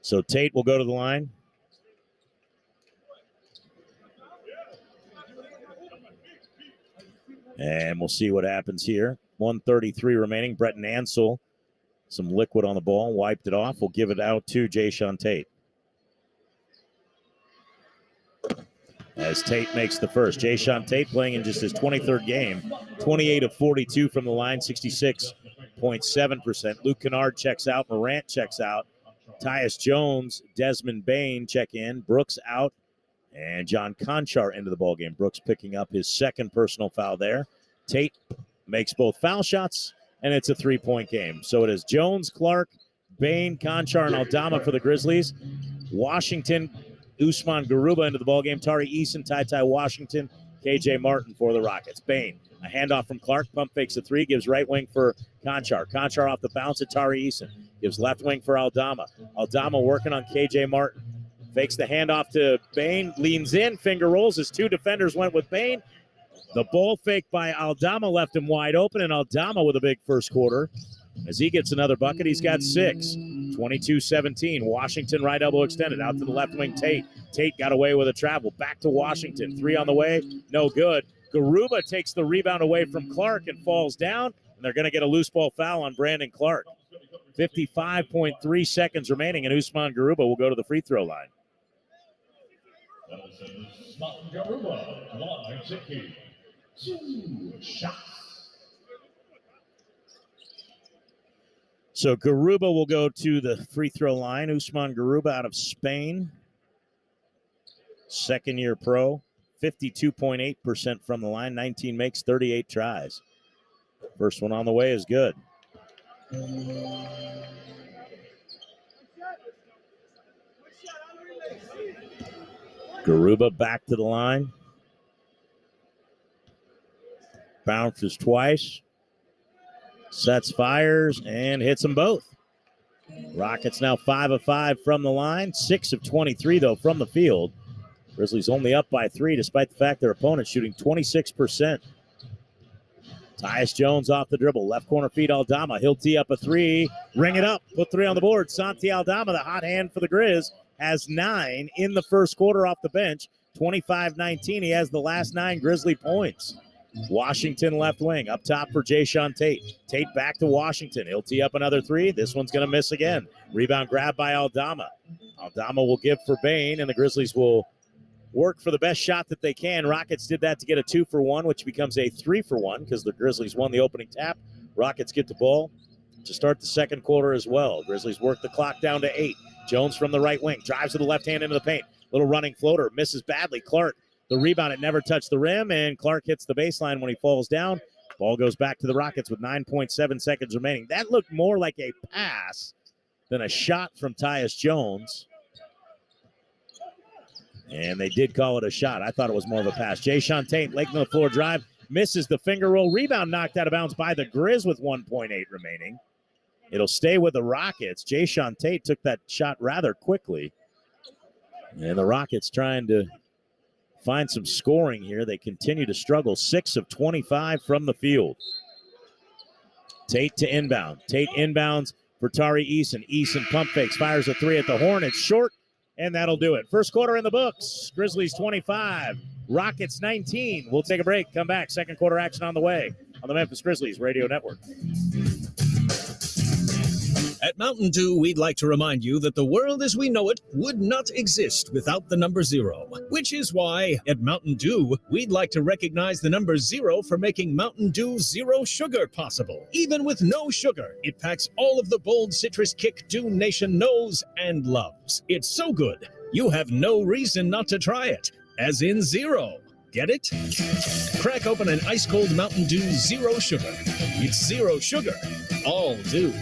So Tate will go to the line. And we'll see what happens here. 1:33 remaining. Bretton Ansel, some liquid on the ball, wiped it off. We'll give it out to Jayshawn Tate. As Tate makes the first. Jayshawn Tate playing in just his 23rd game. 28 of 42 from the line, 66.7%. Luke Kennard checks out. Morant checks out. Tyus Jones, Desmond Bain check in. Brooks out. And John Conchar into the ballgame. Brooks picking up his second personal foul there. Tate makes both foul shots, and it's a three-point game. So it is Jones, Clark, Bain, Conchar, and Aldama for the Grizzlies. Washington, Usman Garuba into the ballgame. Tari Eason, Ty Washington, KJ Martin for the Rockets. Bain, a handoff from Clark. Pump fakes a three, gives right wing for Conchar. Conchar off the bounce at Tari Eason. Gives left wing for Aldama. Aldama working on KJ Martin. Fakes the handoff to Bain, leans in, finger rolls as two defenders went with Bain. The ball fake by Aldama left him wide open, and Aldama with a big first quarter. As he gets another bucket, he's got 6. 22-17. Washington right elbow extended out to the left wing. Tate got away with a travel. Back to Washington. 3 on the way. No good. Garuba takes the rebound away from Clark and falls down, and they're going to get a loose ball foul on Brandon Clark. 55.3 seconds remaining, and Usman Garuba will go to the free throw line. So Garuba will go to the free throw line. Usman Garuba out of Spain. Second-year pro. 52.8% from the line. 19 makes, 38 tries. First one on the way is good. Garuba back to the line. Bounces twice. Sets, fires, and hits them both. Rockets now 5 of 5 from the line. 6 of 23, though, from the field. Grizzlies only up by 3, despite the fact their opponent's shooting 26%. Tyus Jones off the dribble. Left corner feed Aldama. He'll tee up a 3. Ring it up. Put 3 on the board. Santi Aldama, the hot hand for the Grizz, has 9 in the first quarter off the bench. 25-19. He has the last 9 Grizzly points. Washington left wing. Up top for Jayshawn Tate. Tate back to Washington. He'll tee up another 3. This one's going to miss again. Rebound grab by Aldama. Aldama will give for Bain, and the Grizzlies will work for the best shot that they can. Rockets did that to get a 2-for-1, which becomes a 3-for-1 because the Grizzlies won the opening tap. Rockets get the ball to start the second quarter as well. Grizzlies work the clock down to 8. Jones from the right wing. Drives with the left hand into the paint. Little running floater. Misses badly. Clark, the rebound. It never touched the rim, and Clark hits the baseline when he falls down. Ball goes back to the Rockets with 9.7 seconds remaining. That looked more like a pass than a shot from Tyus Jones. And they did call it a shot. I thought it was more of a pass. Jayshawn Tate, late in the floor drive, misses the finger roll. Rebound knocked out of bounds by the Grizz with 1.8 remaining. It'll stay with the Rockets. Jayshawn Tate took that shot rather quickly. And the Rockets trying to find some scoring here. They continue to struggle. 6 of 25 from the field. Tate to inbound. Tate inbounds for Tari Eason. Eason pump fakes, fires a 3 at the horn. It's short. And that'll do it. First quarter in the books. Grizzlies 25, Rockets 19. We'll take a break, come back. Second quarter action on the way on the Memphis Grizzlies Radio Network. At Mountain Dew, we'd like to remind you that the world as we know it would not exist without the number 0. Which is why, at Mountain Dew, we'd like to recognize the number 0 for making Mountain Dew Zero Sugar possible. Even with no sugar, it packs all of the bold citrus kick Dew Nation knows and loves. It's so good, you have no reason not to try it. As in 0. Get it? Crack open an ice-cold Mountain Dew Zero Sugar. It's 0 sugar, all dew.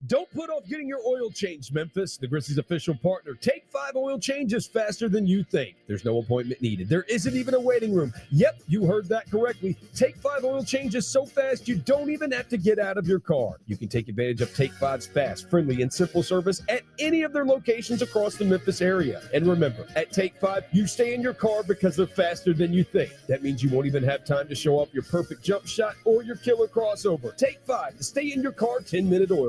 Don't put off getting your oil changed, Memphis. The Grizzlies' official partner. Take 5 oil changes faster than you think. There's no appointment needed. There isn't even a waiting room. Yep, you heard that correctly. Take 5 oil changes so fast you don't even have to get out of your car. You can take advantage of Take 5's fast, friendly, and simple service at any of their locations across the Memphis area. And remember, at Take 5, you stay in your car because they're faster than you think. That means you won't even have time to show off your perfect jump shot or your killer crossover. Take 5 to stay in your car 10-minute oil.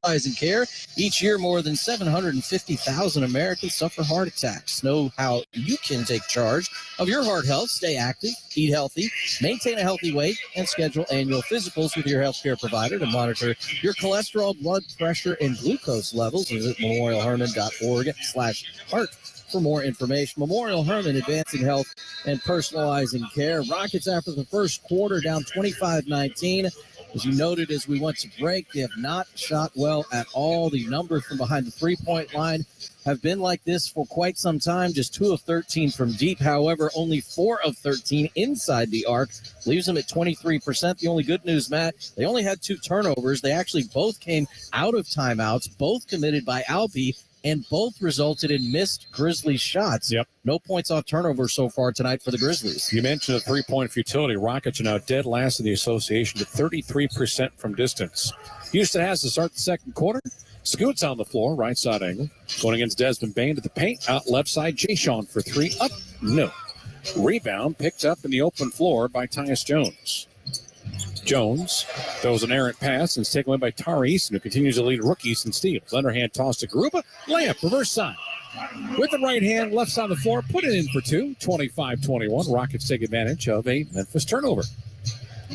personalizing care. Each year, more than 750,000 Americans suffer heart attacks. Know how you can take charge of your heart health, stay active, eat healthy, maintain a healtty weight, and schedule annual physicals with your healthcare provider to monitor your cholesterol, blood pressure, and glucose levels. Visit memorialhermann.org/heart for more information. Memorial Hermann, advancing health and personalizing care. Rockets after the first quarter down 25-19. As you noted as we went to break, they have not shot well at all. The numbers from behind the three-point line have been like this for quite some time, just 2 of 13 from deep. However, only 4 of 13 inside the arc, leaves them at 23%. The only good news, Matt, they only had 2 turnovers. They actually both came out of timeouts, both committed by Alpi, and both resulted in missed Grizzlies shots. Yep. No points off turnover so far tonight for the Grizzlies. You mentioned the three-point futility. Rockets are now dead last in the association at 33% from distance. Houston has to start the second quarter. Scoot's on the floor, right side angle. Going against Desmond Bain to the paint. Out left side, Jay-Sean for 3. Up, no. Rebound picked up in the open floor by Tyus Jones. Jones throws an errant pass and it's taken away by Tari Easton, who continues to lead rookies in steals. Underhand toss to Garuba. Layup, reverse side. With the right hand, left side of the floor, put it in for 2. 25-21. Rockets take advantage of a Memphis turnover.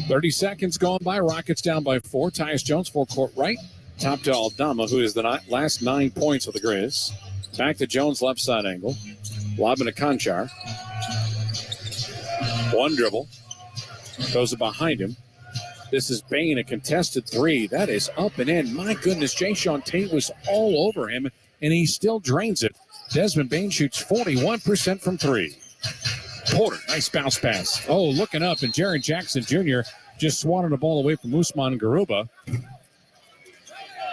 30 seconds gone by. Rockets down by 4. Tyus Jones, forecourt right. Top to Aldama, who is the last 9 points of the Grizz. Back to Jones, left side angle. Lobbing to Conchar. One dribble. Throws it behind him. This is Bain, a contested 3. That is up and in. My goodness, Jay-Sean Tate was all over him, and he still drains it. Desmond Bain shoots 41% from 3. Porter, nice bounce pass. Oh, looking up, and Jaren Jackson Jr. just swatted the ball away from Usman Garuba.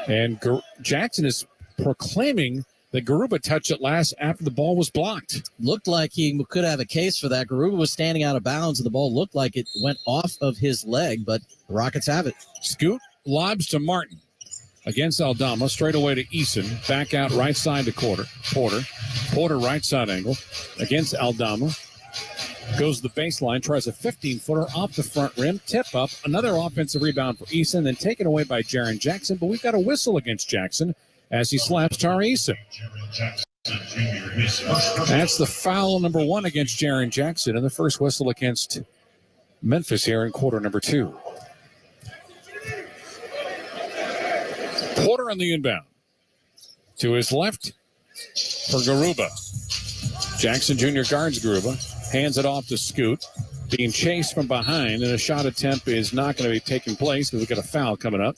And Jackson is proclaiming that Garuba touched it last after the ball was blocked. Looked like he could have a case for that. Garuba was standing out of bounds, and the ball looked like it went off of his leg, but the Rockets have it. Scoot lobs to Martin against Aldama, straight away to Eason, back out right side to Porter. Right side angle against Aldama. Goes to the baseline, tries a 15-footer off the front rim, tip up, another offensive rebound for Eason, then taken away by Jaren Jackson, but we've got a whistle against Jackson as he slaps Tari Eason. That's the foul number 1 against Jaren Jackson, and the first whistle against Memphis here in quarter number 2. Porter on the inbound. To his left for Garuba. Jackson Jr. guards Garuba, hands it off to Scoot, being chased from behind, and a shot attempt is not going to be taking place because we've got a foul coming up.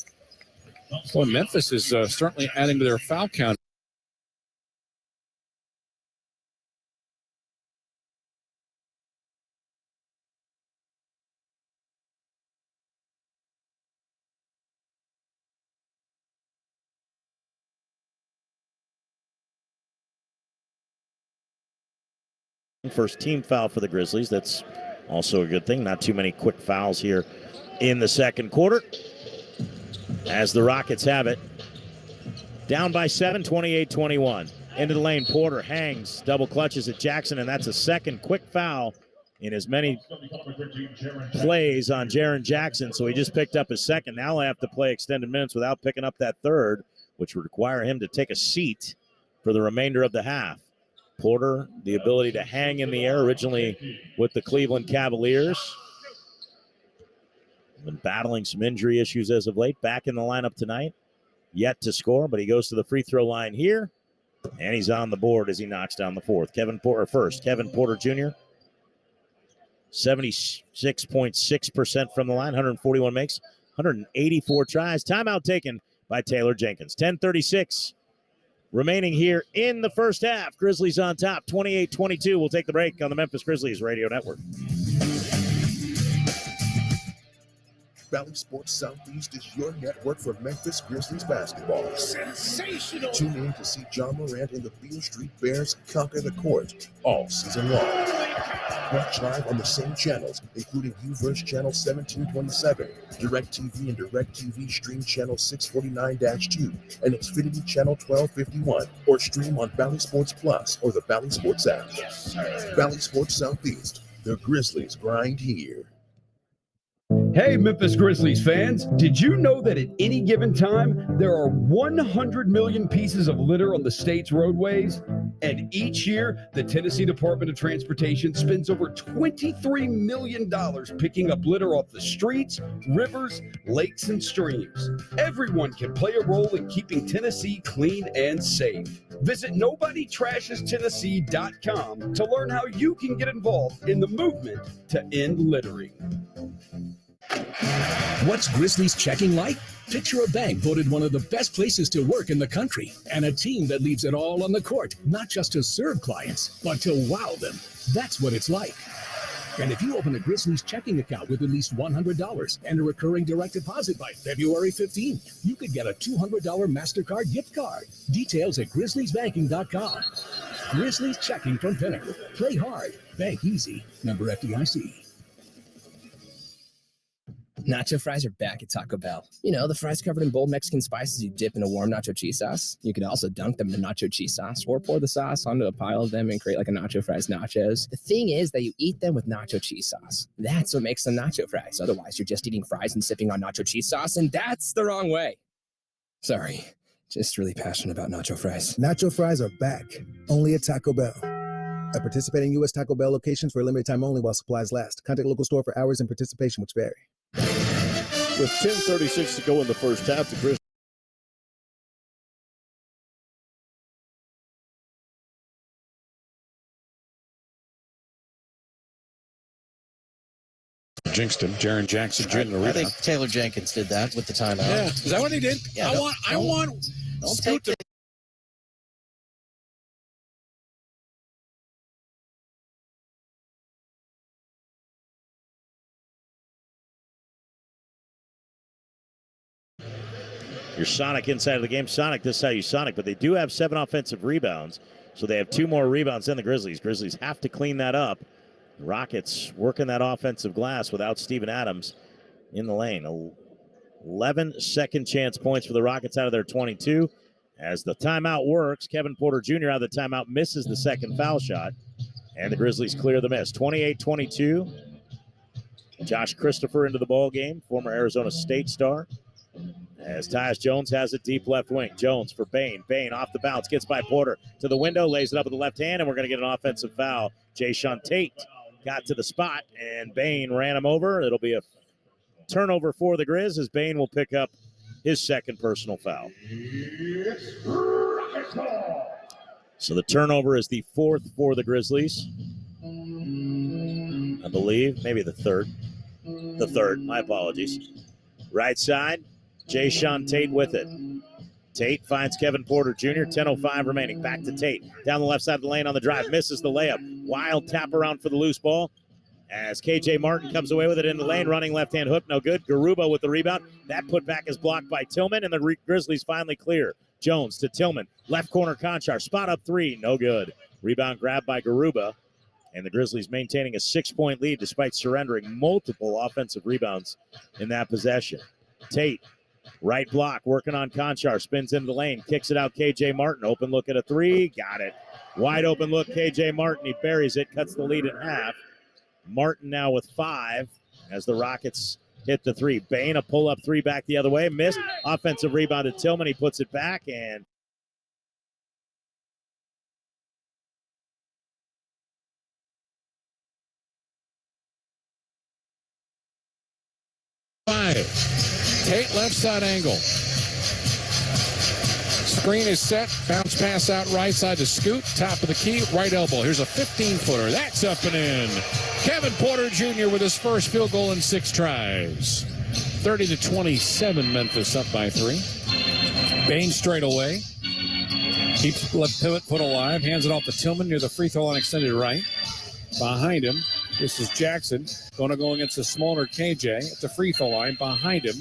Well, Memphis is certainly adding to their foul count. First team foul for the Grizzlies. That's also a good thing. Not too many quick fouls here in the second quarter. As the Rockets have it. Down by 7, 28-21. Into the lane, Porter hangs, double clutches at Jackson, and that's a second quick foul in as many plays on Jaren Jackson. So he just picked up his second. Now he'll have to play extended minutes without picking up that third, which would require him to take a seat for the remainder of the half. Porter, the ability to hang in the air, originally with the Cleveland Cavaliers. Been battling some injury issues as of late. Back in the lineup tonight. Yet to score, but he goes to the free throw line here. And he's on the board as he knocks down the Kevin Porter Jr. 76.6% from the line. 141 makes. 184 tries. Timeout taken by Taylor Jenkins. 10:36 remaining here in the first half. Grizzlies on top, 28-22. We'll take the break on the Memphis Grizzlies Radio Network. Valley Sports Southeast is your network for Memphis Grizzlies basketball. Sensational! Tune in to see John Morant and the Beale Street Bears conquer the court all season long. Watch live on the same channels, including UVerse Channel 1727, DirecTV and DirecTV Stream Channel 649-2, and Xfinity Channel 1251, or stream on Valley Sports Plus or the Valley Sports app. Valley Sports Southeast, the Grizzlies grind here. Hey, Memphis Grizzlies fans, did you know that at any given time, there are 100 million pieces of litter on the state's roadways? And each year, the Tennessee Department of Transportation spends over $23 million picking up litter off the streets, rivers, lakes, and streams. Everyone can play a role in keeping Tennessee clean and safe. Visit NobodyTrashesTennessee.com to learn how you can get involved in the movement to end littering. What's Grizzlies checking like? Picture a bank voted one of the best places to work in the country, and a team that leaves it all on the court, not just to serve clients, but to wow them. That's what it's like. And if you open a Grizzlies checking account with at least $100 and a recurring direct deposit by February 15, you could get a $200 MasterCard gift card. Details at grizzliesbanking.com. Grizzlies checking from Pinnacle. Play hard. Bank easy. Member FDIC. Nacho fries are back at Taco Bell. You know, the fries covered in bold Mexican spices you dip in a warm nacho cheese sauce. You could also dunk them in nacho cheese sauce or pour the sauce onto a pile of them and create like a nacho fries nachos. The thing is that you eat them with nacho cheese sauce. That's what makes them nacho fries. Otherwise, you're just eating fries and sipping on nacho cheese sauce, and that's the wrong way. Sorry, just really passionate about nacho fries. Nacho fries are back, only at Taco Bell. At participating U.S. Taco Bell locations for a limited time only while supplies last. Contact local store for hours and participation which vary. With 10:36 to go in the first half, the Grizzlies. Jinxed him. Jaren Jackson Jr. I think Taylor Jenkins did that with the timeout. Yeah, is that what he did? Yeah, I want Scoot to. Your Sonic inside of the game. Sonic, this is how you Sonic, but they do have 7 offensive rebounds, so they have 2 more rebounds than the Grizzlies. Grizzlies have to clean that up. Rockets working that offensive glass without Steven Adams in the lane. 11 second chance points for the Rockets out of their 22. As the timeout works, Kevin Porter Jr. out of the timeout misses the second foul shot, and the Grizzlies clear the miss. 28-22. Josh Christopher into the ball game, former Arizona State star. As Tyus Jones has it deep left wing. Jones for Bain. Bain off the bounce, gets by Porter to the window, lays it up with the left hand, and we're going to get an offensive foul. Jayshawn Tate got to the spot, and Bain ran him over. It'll be a turnover for the Grizz as Bain will pick up his second personal foul. So the turnover is the 4th for the Grizzlies. I believe, maybe the 3rd. The 3rd, my apologies. Right side, Jayshawn Tate with it. Tate finds Kevin Porter Jr. 10:05 remaining. Back to Tate. Down the left side of the lane on the drive. Misses the layup. Wild tap around for the loose ball. As KJ Martin comes away with it in the lane. Running left-hand hook. No good. Garuba with the rebound. That putback is blocked by Tillman, and the Grizzlies finally clear. Jones to Tillman. Left corner Conchar. Spot up 3. No good. Rebound grab by Garuba. And the Grizzlies maintaining a 6-point lead despite surrendering multiple offensive rebounds in that possession. Tate, right block, working on Conchar, spins into the lane, kicks it out, KJ Martin, open look at a 3, got it. Wide open look, KJ Martin, he buries it, cuts the lead in half. Martin now with 5 as the Rockets hit the 3. Bain, a pull-up 3 back the other way, missed, offensive rebound to Tillman, he puts it back, and Tate left side angle. Screen is set. Bounce pass out right side to Scoot. Top of the key. Right elbow. Here's a 15-footer. That's up and in. Kevin Porter Jr. with his first field goal in 6 tries. 30-27. Memphis up by 3. Bain straight away. Keeps left pivot foot alive. Hands it off to Tillman near the free throw line extended right. Behind him, this is Jackson. Going to go against the smaller KJ at the free throw line. Behind him,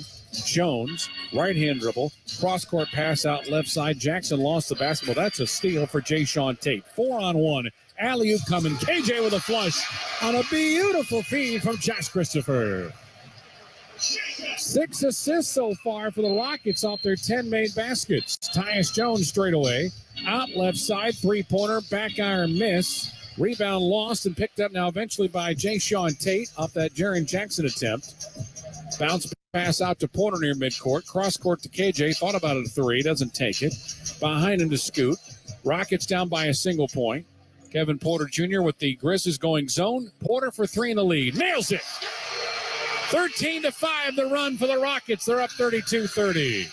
Jones, right-hand dribble, cross-court pass out left side. Jackson lost the basketball. That's a steal for Jayshawn Tate. 4-on-1. Alley-oop coming. KJ with a flush on a beautiful feed from Josh Christopher. 6 assists so far for the Rockets off their 10 made baskets. Tyus Jones straight away. Out left side, 3-pointer, back iron miss. Rebound lost and picked up now eventually by Jay-Sean Tate off that Jaren Jackson attempt. Bounce pass out to Porter near midcourt. Cross court to KJ. Thought about a three. Doesn't take it. Behind him to Scoot. Rockets down by a single point. Kevin Porter Jr. with the Grizzlies going zone. Porter for three in the lead. Nails it. 13-5 the run for the Rockets. They're up 32-30.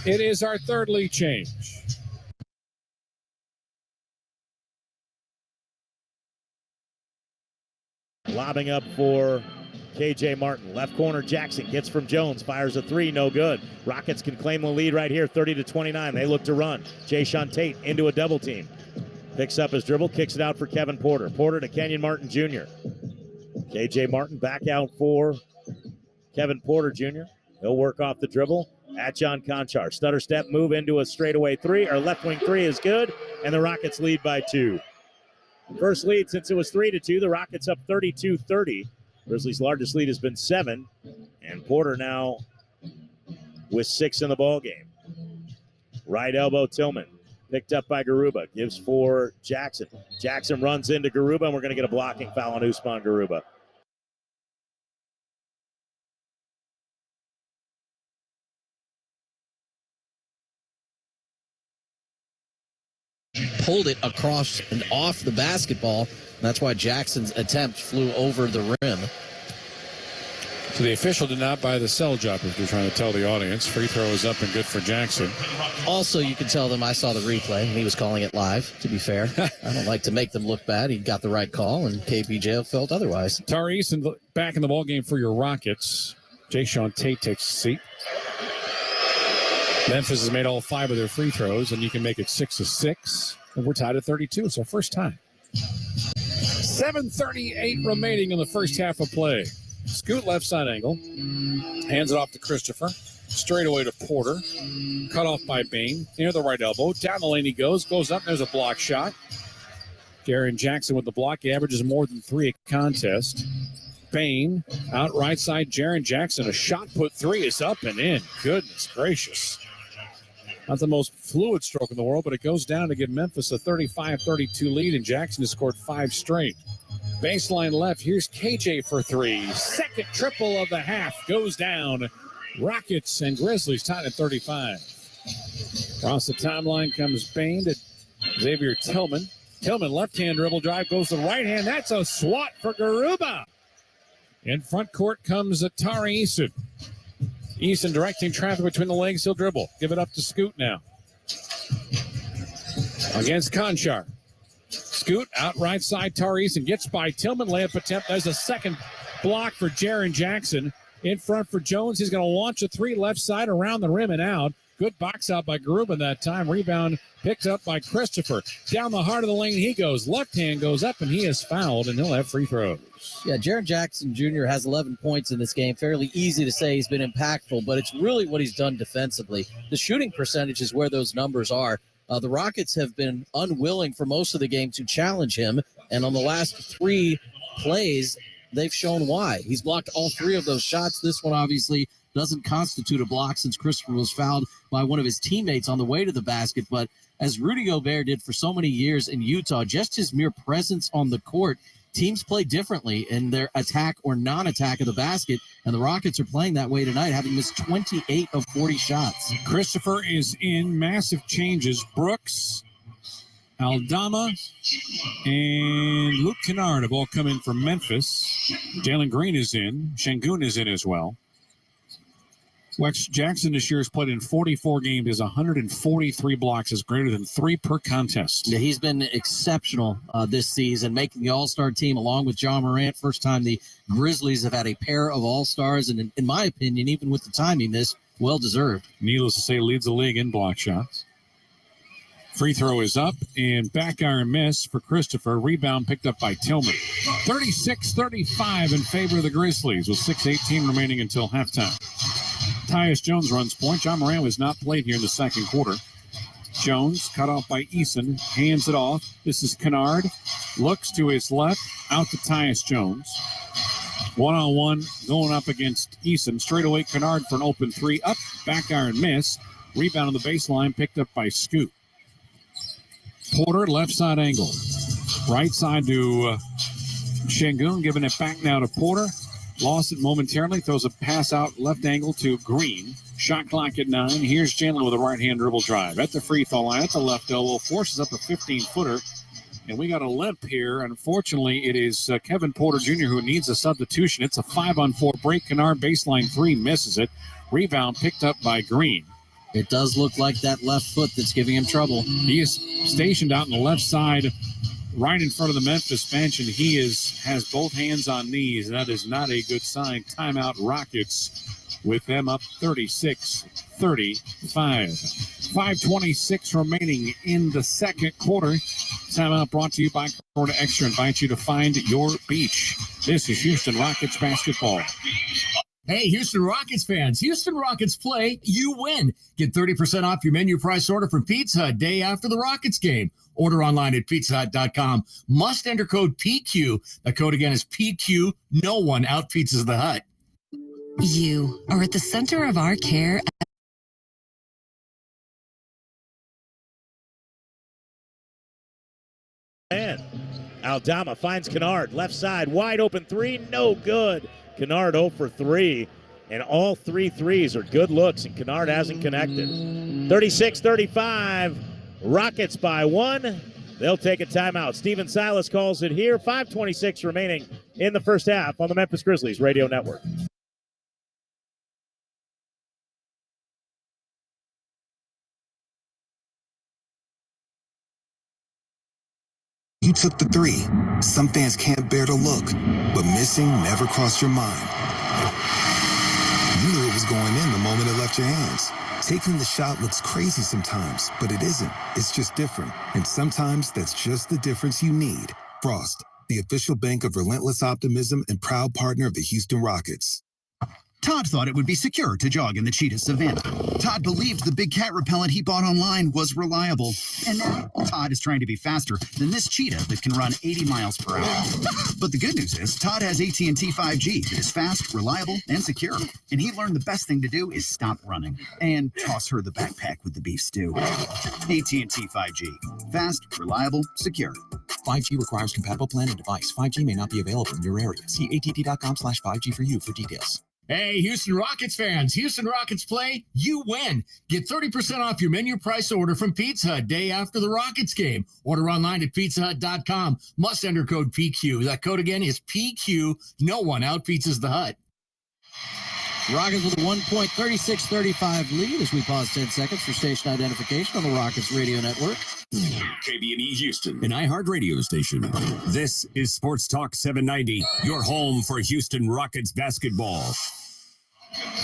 It is our third lead change. Lobbing up for KJ Martin. Left corner, Jackson gets from Jones. Fires a three, no good. Rockets can claim the lead right here, 30-29. They look to run. Jay-Sean Tate into a double team. Picks up his dribble, kicks it out for Kevin Porter. Porter to Kenyon Martin Jr. KJ Martin back out for Kevin Porter Jr. He'll work off the dribble at John Conchar. Stutter step move into a straightaway three, or left wing three is good, and the Rockets lead by 2. First lead since it was 3-2. The Rockets up 32-30. Grizzlies' largest lead has been 7, and Porter now with 6 in the ball game. Right elbow Tillman, picked up by Garuba, gives for Jackson. Jackson runs into Garuba, and we're going to get a blocking foul on Usman Garuba. Pulled it across and off the basketball. That's why Jackson's attempt flew over the rim. So the official did not buy the sell job, if you're trying to tell the audience. Free throw is up and good for Jackson. Also, you can tell them I saw the replay, and he was calling it live, to be fair. I don't like to make them look bad. He got the right call, and KPJ felt otherwise. Tari Eason back in the ballgame for your Rockets. Jay-Sean Tate takes a seat. Memphis has made all 5 of their free throws, and you can make it 6-6. And we're tied at 32. It's our first time. 7:38 remaining in the first half of play. Scoot left side angle. Hands it off to Christopher. Straight away to Porter. Cut off by Bain. Near the right elbow. Down the lane he goes. Goes up. There's a block shot. Jaren Jackson with the block. He averages more than 3 a contest. Bain out right side. Jaren Jackson. A shot put 3 is up and in. Goodness gracious. Not the most fluid stroke in the world, but it goes down to give Memphis a 35-32 lead, and Jackson has scored 5 straight. Baseline left. Here's KJ for 3. Second triple of the half goes down. Rockets and Grizzlies tied at 35. Across the timeline comes Bain to Xavier Tillman. Tillman left-hand dribble drive goes to the right hand. That's a swat for Garuba. In front court comes Tari Eason. Eason directing traffic between the legs. He'll dribble. Give it up to Scoot now. Against Conchar. Scoot out right side. Tari Eason gets by Tillman. Layup attempt. There's a second block for Jaren Jackson. In front for Jones. He's going to launch a 3 left side around the rim and out. Good box out by Garuba that time. Rebound picked up by Christopher. Down the heart of the lane he goes. Left hand goes up, and he is fouled, and he'll have free throws. Yeah, Jaren Jackson Jr. has 11 points in this game. Fairly easy to say he's been impactful, but it's really what he's done defensively. The shooting percentage is where those numbers are. The Rockets have been unwilling for most of the game to challenge him, and on the last 3 plays, they've shown why. He's blocked all 3 of those shots. This one obviously doesn't constitute a block since Christopher was fouled by one of his teammates on the way to the basket. But as Rudy Gobert did for so many years in Utah, just his mere presence on the court, teams play differently in their attack or non-attack of the basket, and the Rockets are playing that way tonight, having missed 28 of 40 shots. Christopher is in. Massive changes. Brooks, Aldama, and Luke Kennard have all come in from Memphis. Jalen Green is in. Şengün is in as well. Wex Jackson this year has played in 44 games, has 143 blocks, is greater than 3 per contest. Yeah, he's been exceptional this season, making the All-Star team along with John Morant. First time the Grizzlies have had a pair of All-Stars, and in my opinion, even with the time he missed, well-deserved. Needless to say, leads the league in block shots. Free throw is up, and back iron miss for Christopher. Rebound picked up by Tillman. 36-35 in favor of the Grizzlies with 6:18 remaining until halftime. Tyus Jones runs point. John Morant was not played here in the second quarter. Jones cut off by Eason, hands it off. This is Kennard. Looks to his left, out to Tyus Jones. One-on-one going up against Eason. Straight away, Kennard for an open 3. Up, back iron miss. Rebound on the baseline, picked up by Scoot. Porter, left side angle. Right side to Şengün, giving it back now to Porter. Lost it momentarily. Throws a pass out left angle to Green. Shot clock at 9. Here's Chandler with a right-hand dribble drive. At the free throw line, at the left elbow. Forces up a 15-footer. And we got a limp here. Unfortunately, it is Kevin Porter Jr. who needs a substitution. It's a 5-on-4 break. Kennard baseline 3 misses it. Rebound picked up by Green. It does look like that left foot that's giving him trouble. He is stationed out on the left side, right in front of the Memphis bench, and he has both hands on knees, and that is not a good sign. Timeout Rockets with them up 36-35. 5:26 remaining in the second quarter. Timeout brought to you by Florida Extra. Invite you to find your beach. This is Houston Rockets basketball. Hey, Houston Rockets fans. Houston Rockets play, you win. Get 30% off your menu price order from Pizza Hut day after the Rockets game. Order online at pizzahut.com. Must enter code PQ. The code again is PQ. No one out pizzas the Hut. You are at the center of our care. And Aldama finds Kennard. Left side, wide open 3, no good. Kennard 0 for 3, and all 3 threes are good looks, and Kennard hasn't connected. 36-35, Rockets by 1. They'll take a timeout. Steven Silas calls it here. 5:26 remaining in the first half on the Memphis Grizzlies Radio Network. You took the 3. Some fans can't bear to look, but missing never crossed your mind. You knew it was going in the moment it left your hands. Taking the shot looks crazy sometimes, but it isn't. It's just different. And sometimes that's just the difference you need. Frost, the official bank of relentless optimism and proud partner of the Houston Rockets. Todd thought it would be secure to jog in the cheetah savanna. Todd believed the big cat repellent he bought online was reliable. And now Todd is trying to be faster than this cheetah that can run 80 miles per hour. But the good news is Todd has AT&T 5G that is fast, reliable, and secure. And he learned the best thing to do is stop running and toss her the backpack with the beef stew. AT&T 5G. Fast, reliable, secure. 5G requires compatible plan and device. 5G may not be available in your area. See att.com/5G for you for details. Hey, Houston Rockets fans. Houston Rockets play, you win. Get 30% off your menu price order from Pizza Hut day after the Rockets game. Order online at pizzahut.com. Must enter code PQ. That code again is PQ. No one out pizzas the Hut. Rockets with a 1-point 36-35 lead as we pause 10 seconds for station identification on the Rockets Radio Network. KBNE Houston, an iHeart radio station. This is Sports Talk 790, your home for Houston Rockets basketball.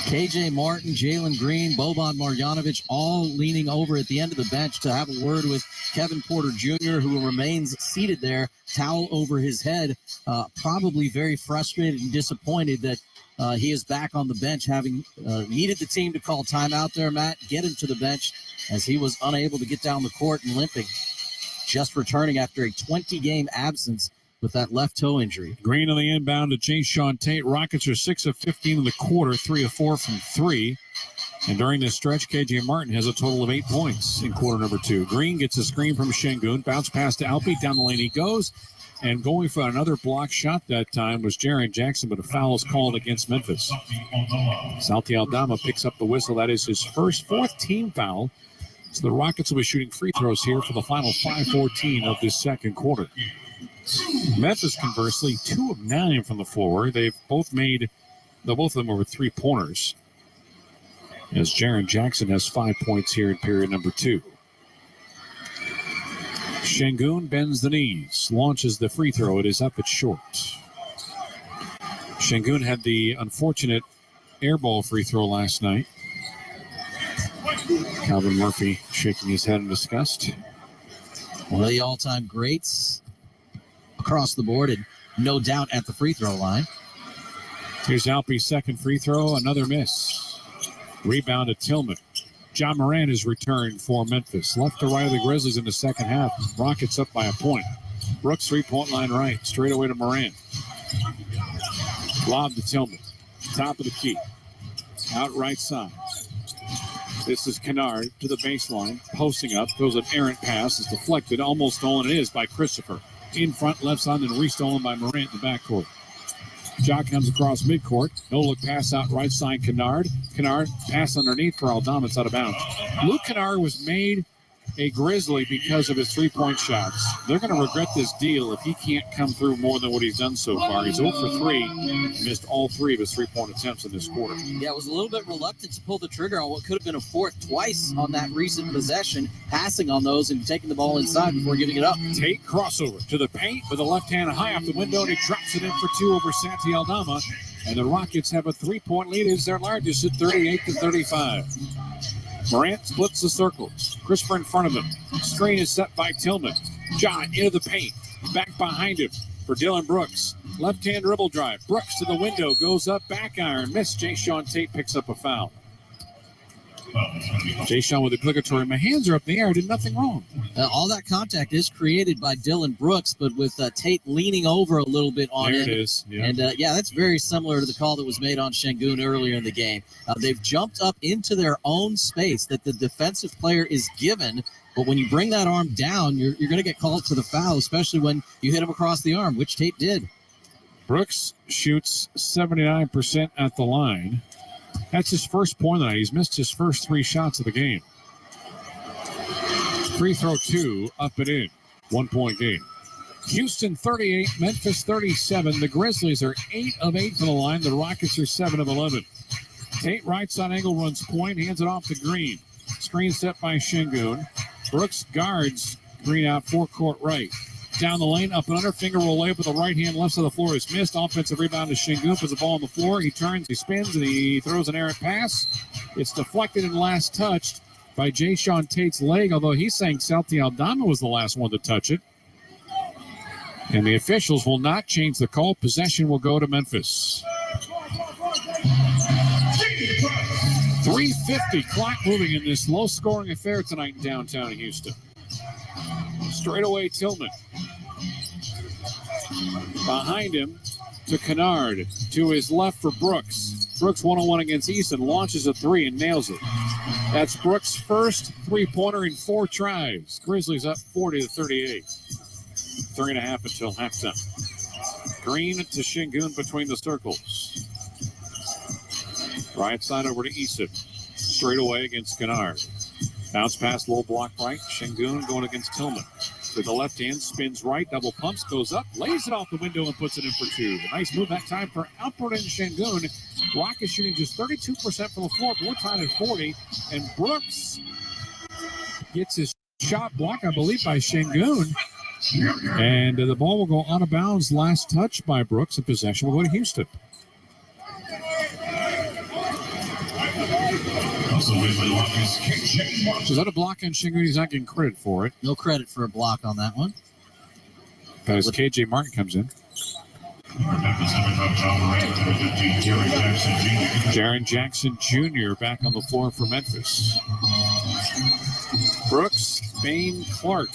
KJ Martin, Jalen Green, Boban Marjanovic, all leaning over at the end of the bench to have a word with Kevin Porter Jr., who remains seated there, towel over his head, probably very frustrated and disappointed that he is back on the bench, having needed the team to call timeout there, Matt, get him to the bench as he was unable to get down the court and limping, just returning after a 20-game absence with that left toe injury. Green on the inbound to chase Sean Tate. Rockets are 6 of 15 in the quarter, 3 of 4 from 3. And during this stretch, KJ Martin has a total of 8 points in quarter number 2. Green gets a screen from Şengün. Bounce pass to Alpe. Down the lane he goes. And going for another block shot that time was Jaren Jackson, but a foul is called against Memphis. Salty Aldama picks up the whistle. That is his fourth team foul. So the Rockets will be shooting free throws here for the final 5:14 of this second quarter. Memphis, conversely, 2 of 9 from the floor. They've both of them were with 3-pointers. As Jaren Jackson has 5 points here in period number 2. Şengün bends the knees, launches the free throw. It is up, it's short. Şengün had the unfortunate airball free throw last night. Calvin Murphy shaking his head in disgust. One of the all-time greats across the board, and no doubt at the free throw line. Here's Alpe's second free throw, another miss. Rebound to Tillman. John Moran is returned for Memphis. Left to right of the Grizzlies in the second half. Rockets up by a point. Brooks 3-point line right. Straight away to Moran. Lob to Tillman. Top of the key. Out right side. This is Kennard to the baseline. Posting up. Goes an errant pass. It's deflected. Almost stolen. It is by Christopher. in front, left side, and restolen by Morant in the backcourt. Ja comes across midcourt. No look pass out right side, Kennard. Kennard pass underneath for Aldama. It's out of bounds. Luke Kennard was made a Grizzly because of his three-point shots. They're going to regret this deal if he can't come through more than what he's done so far. He's 0 for 3, missed all 3 of his three-point attempts in this quarter. Yeah, was a little bit reluctant to pull the trigger on what could have been a fourth twice on that recent possession, passing on those and taking the ball inside before giving it up. Tate crossover to the paint with a left hand high off the window, and he drops it in for 2 over Santi Aldama. And the Rockets have a 3-point lead. It's their largest at 38-35. Morant splits the circle. Crisper in front of him. Screen is set by Tillman. Ja into the paint. Back behind him for Dylan Brooks. Left-hand dribble drive. Brooks to the window. Goes up. Back iron. Missed. Jay-Sean Tate picks up a foul. Jay-Sean with obligatory. My hands are up in the air. I did nothing wrong. All that contact is created by Dylan Brooks, but with Tate leaning over a little bit on there him. It is. Yeah. And, that's very similar to the call that was made on Şengün earlier in the game. They've jumped up into their own space that the defensive player is given, but when you bring that arm down, you're going to get called for the foul, especially when you hit him across the arm, which Tate did. Brooks shoots 79% at the line. That's his first point tonight. He's missed his first 3 shots of the game. Free throw 2, up and in. 1-point game. Houston 38, Memphis 37. The Grizzlies are 8 of 8 from the line. The Rockets are 7 of 11. Tate right side angle runs point, hands it off to Green. Screen set by Şengün. Brooks guards Green out forecourt right. Down the lane, up and under, finger roll layup with the right hand, left side of the floor is missed. Offensive rebound to Şengün, puts the ball on the floor. He turns, he spins, and he throws an errant pass. It's deflected and last touched by Jay-Sean Tate's leg, although he's saying Santi Aldama was the last one to touch it. And the officials will not change the call. Possession will go to Memphis. 3:50 clock moving in this low-scoring affair tonight in downtown Houston. Straight away, Tillman. Behind him to Kennard. To his left for Brooks. Brooks 1-on-1 against Easton. Launches a 3 and nails it. That's Brooks' first three-pointer in 4 tries. Grizzlies up 40-38. 3.5 until halftime. Green to Şengün between the circles. Right side over to Easton. Straight away against Kennard. Bounce pass, low block right. Şengün going against Tillman. With the left hand, spins right, double pumps, goes up, lays it off the window and puts it in for 2. A nice move that time for Alpert and Şengün. Rockets shooting just 32% from the floor, but we're tied at 40. And Brooks gets his shot blocked, I believe, by Şengün. And the ball will go out of bounds. Last touch by Brooks. And possession will go to Houston. So is that a block on Şengün? He's not getting credit for it. No credit for a block on that one. As KJ Martin comes in. Jaren Jackson Jr. back on the floor for Memphis. Brooks, Bain, Clark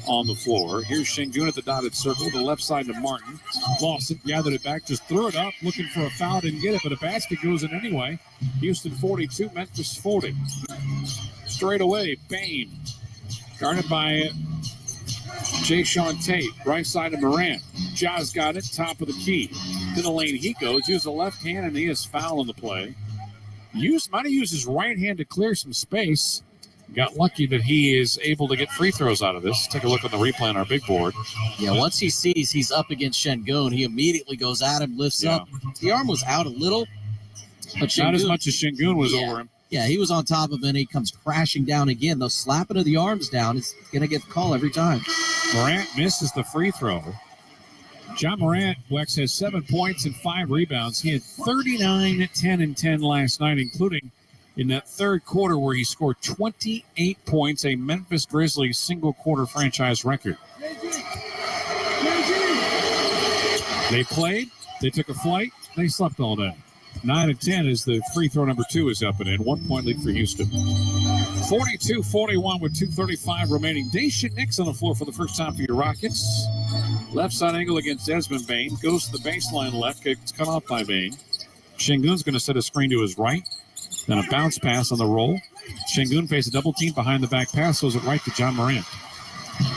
on the floor. Here's Şengün at the dotted circle. The left side to Martin. Lost it, gathered it back, just threw it up, looking for a foul, didn't get it, but a basket goes in anyway. Houston 42, Memphis 40. Straight away, Bain. Guarded by Jay-Sean Tate. Right side of Morant. Ja's got it, top of the key. To the lane he goes. Uses the left hand, and he is foul on the play. Might have used his right hand to clear some space. Got lucky that he is able to get free throws out of this. Take a look on the replay on our big board. Yeah, once he sees he's up against Şengün, he immediately goes at him, lifts up. The arm was out a little, but Şengün, not as much as Şengün was over him. Yeah, he was on top of him, and he comes crashing down again. The slapping of the arms down is going to get the call every time. Morant misses the free throw. John Morant, Wex, has 7 points and 5 rebounds. He had 39, 10, and 10 last night, including in that third quarter where he scored 28 points, a Memphis Grizzlies single-quarter franchise record. They played, they took a flight, they slept all day. 9 and 10 as the free throw number 2 is up and in. 1 point lead for Houston. 42-41 with 2:35 remaining. Daishen Nix on the floor for the first time for your Rockets. Left side angle against Desmond Bain. Goes to the baseline left. It's cut off by Bain. Şengün's going to set a screen to his right. Then a bounce pass on the roll. Şengün faced a double team behind the back pass. Throws it right to John Morant.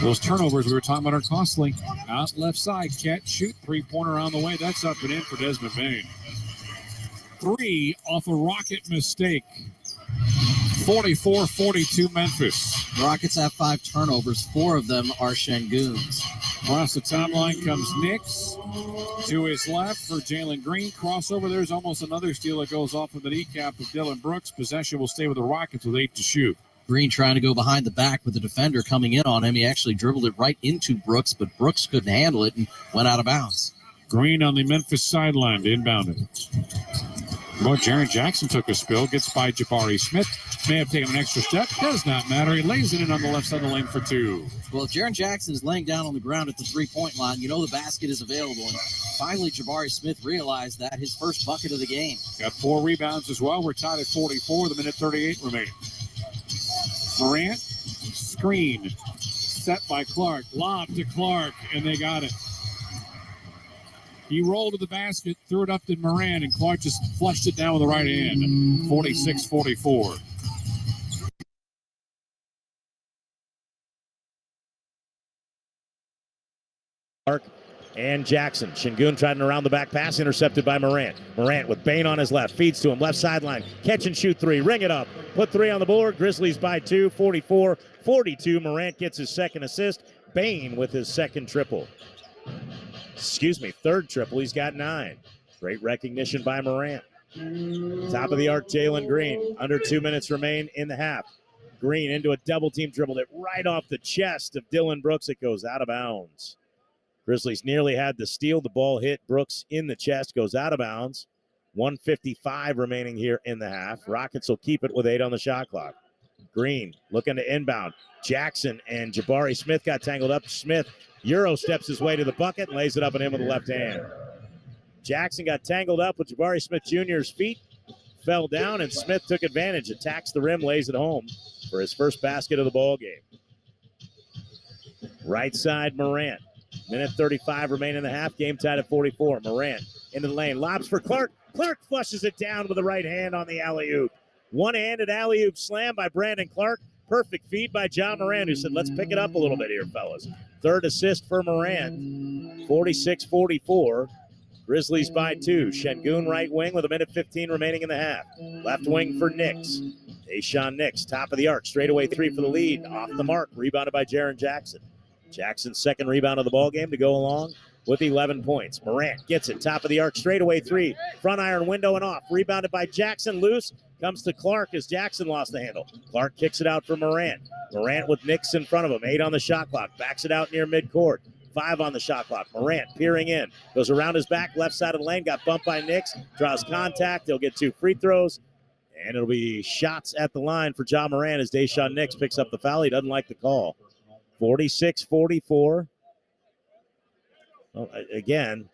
Those turnovers we were talking about are costly. Out left side, catch, shoot, three-pointer on the way. That's up and in for Desmond Bain. 3 off a Rocket mistake. 44-42 Memphis. The Rockets have 5 turnovers. 4 of them are Şengün's. Across the timeline comes Nix. To his left for Jalen Green. Crossover. There's almost another steal that goes off of the kneecap of Dylan Brooks. Possession will stay with the Rockets with 8 to shoot. Green trying to go behind the back with the defender coming in on him. He actually dribbled it right into Brooks, but Brooks couldn't handle it and went out of bounds. Green on the Memphis sideline to inbound it. Well, Jaren Jackson took a spill, gets by Jabari Smith. May have taken an extra step. Does not matter. He lays it in on the left side of the lane for 2. Well, if Jaren Jackson is laying down on the ground at the three-point line, you know the basket is available. And finally, Jabari Smith realized that, his first bucket of the game. Got 4 rebounds as well. We're tied at 44, the minute 38 remaining. Morant, screen, set by Clark, lob to Clark, and they got it. He rolled to the basket, threw it up to Morant, and Clark just flushed it down with the right hand. 46-44. Clark and Jackson. Şengün trying around the back pass, intercepted by Morant. Morant with Bain on his left, feeds to him, left sideline, catch and shoot 3, ring it up, put 3 on the board. Grizzlies by 2, 44-42. Morant gets his second assist. Bain with his third triple. He's got 9. Great recognition by Morant. Top of the arc, Jalen Green. Under 2 minutes remain in the half. Green into a double team, dribbled it right off the chest of Dylan Brooks. It goes out of bounds. Grizzlies nearly had the steal. The ball hit Brooks in the chest, goes out of bounds. 1:55 remaining here in the half. Rockets will keep it with 8 on the shot clock. Green looking to inbound. Jackson and Jabari Smith got tangled up. Smith Euro steps his way to the bucket and lays it up and in with the left hand. Jackson got tangled up with Jabari Smith Jr.'s feet, fell down, and Smith took advantage, attacks the rim, lays it home for his first basket of the ball game. Right side, Morant. Minute 35 remaining in the half. Game tied at 44. Morant into the lane. Lobs for Clark. Clark flushes it down with the right hand on the alley-oop. One-handed alley-oop slam by Brandon Clark. Perfect feed by John Morant, who said, let's pick it up a little bit here, fellas. Third assist for Morant. 46-44. Grizzlies by 2. Şengün right wing with a minute 15 remaining in the half. Left wing for Nix. Daishawn Nix, top of the arc. Straightaway 3 for the lead. Off the mark. Rebounded by Jaren Jackson. Jackson's second rebound of the ball game to go along with 11 points. Morant gets it. Top of the arc. Straightaway 3. Front iron window and off. Rebounded by Jackson. Loose. Comes to Clark as Jackson lost the handle. Clark kicks it out for Morant. Morant with Nix in front of him. 8 on the shot clock. Backs it out near midcourt. 5 on the shot clock. Morant peering in. Goes around his back. Left side of the lane. Got bumped by Nix. Draws contact. He'll get 2 free throws. And it'll be shots at the line for John Morant as Daishawn Nix picks up the foul. He doesn't like the call. 46-44. Well, again,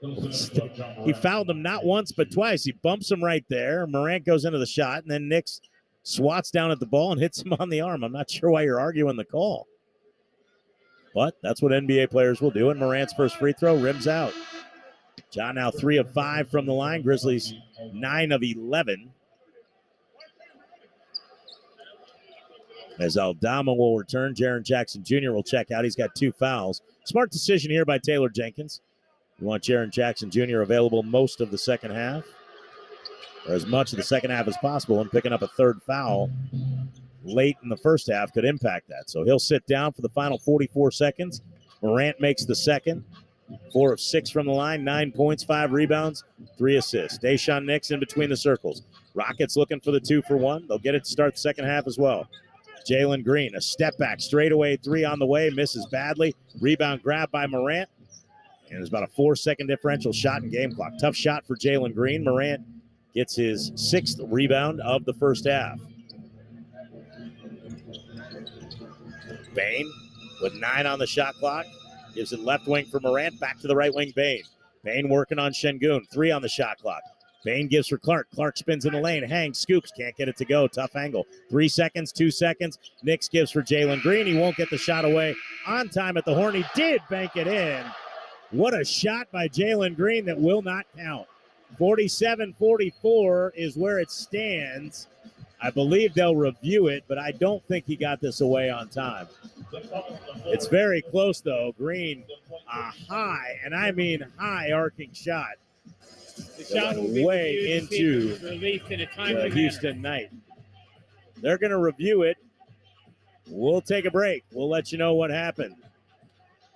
he fouled him not once but twice. He bumps him right there. Morant goes into the shot, and then Nix swats down at the ball and hits him on the arm. I'm not sure why you're arguing the call. But that's what NBA players will do. And Morant's first free throw rims out. John now 3 of 5 from the line. Grizzlies 9 of 11. As Aldama will return, Jaren Jackson Jr. will check out. He's got 2 fouls. Smart decision here by Taylor Jenkins. You want Jaren Jackson Jr. available most of the second half, or as much of the second half as possible, and picking up a 3rd foul late in the first half could impact that. So he'll sit down for the final 44 seconds. Morant makes the second. 4 of 6 from the line, 9 points, 5 rebounds, 3 assists. Daishawn Nix in between the circles. Rockets looking for the 2 for 1. They'll get it to start the second half as well. Jalen Green, a step back, straightaway 3 on the way, misses badly. Rebound grab by Morant. And there's about a 4-second differential shot in game clock. Tough shot for Jalen Green. Morant gets his 6th rebound of the first half. Bain with 9 on the shot clock. Gives it left wing for Morant. Back to the right wing, Bain. Bain working on Şengün. 3 on the shot clock. Bain gives for Clark. Clark spins in the lane. Hangs, scoops. Can't get it to go. Tough angle. 3 seconds, 2 seconds. Nix gives for Jalen Green. He won't get the shot away on time at the horn. He did bank it in. What a shot by Jalen Green that will not count. 47-44 is where it stands. I believe they'll review it, but I don't think he got this away on time. It's very close, though. Green, a high, and I mean high arcing shot. The shot will be way into released in a the timely Houston Knight. They're going to review it. We'll take a break. We'll let you know what happened.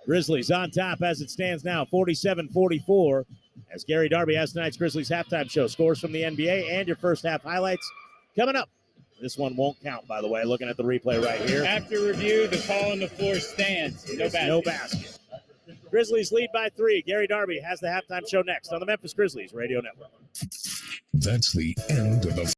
Grizzlies on top as it stands now, 47-44. As Gary Darby has tonight's Grizzlies halftime show. Scores from the NBA and your first half highlights coming up. This one won't count, by the way, looking at the replay right here. After review, the call on the floor stands. No basket. No basket. Grizzlies lead by 3. Gary Darby has the halftime show next on the Memphis Grizzlies Radio Network. That's the end of the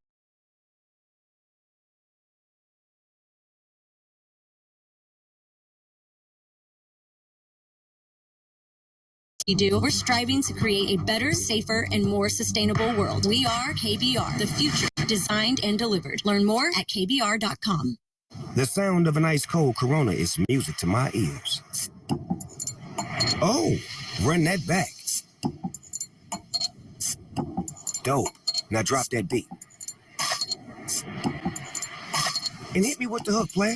We're striving to create a better, safer, and more sustainable world. We are KBR, the future, designed and delivered. Learn more at kbr.com. The sound of an ice cold Corona is music to my ears. Oh, run that back. Dope. Now drop that beat. And hit me with the hook, player.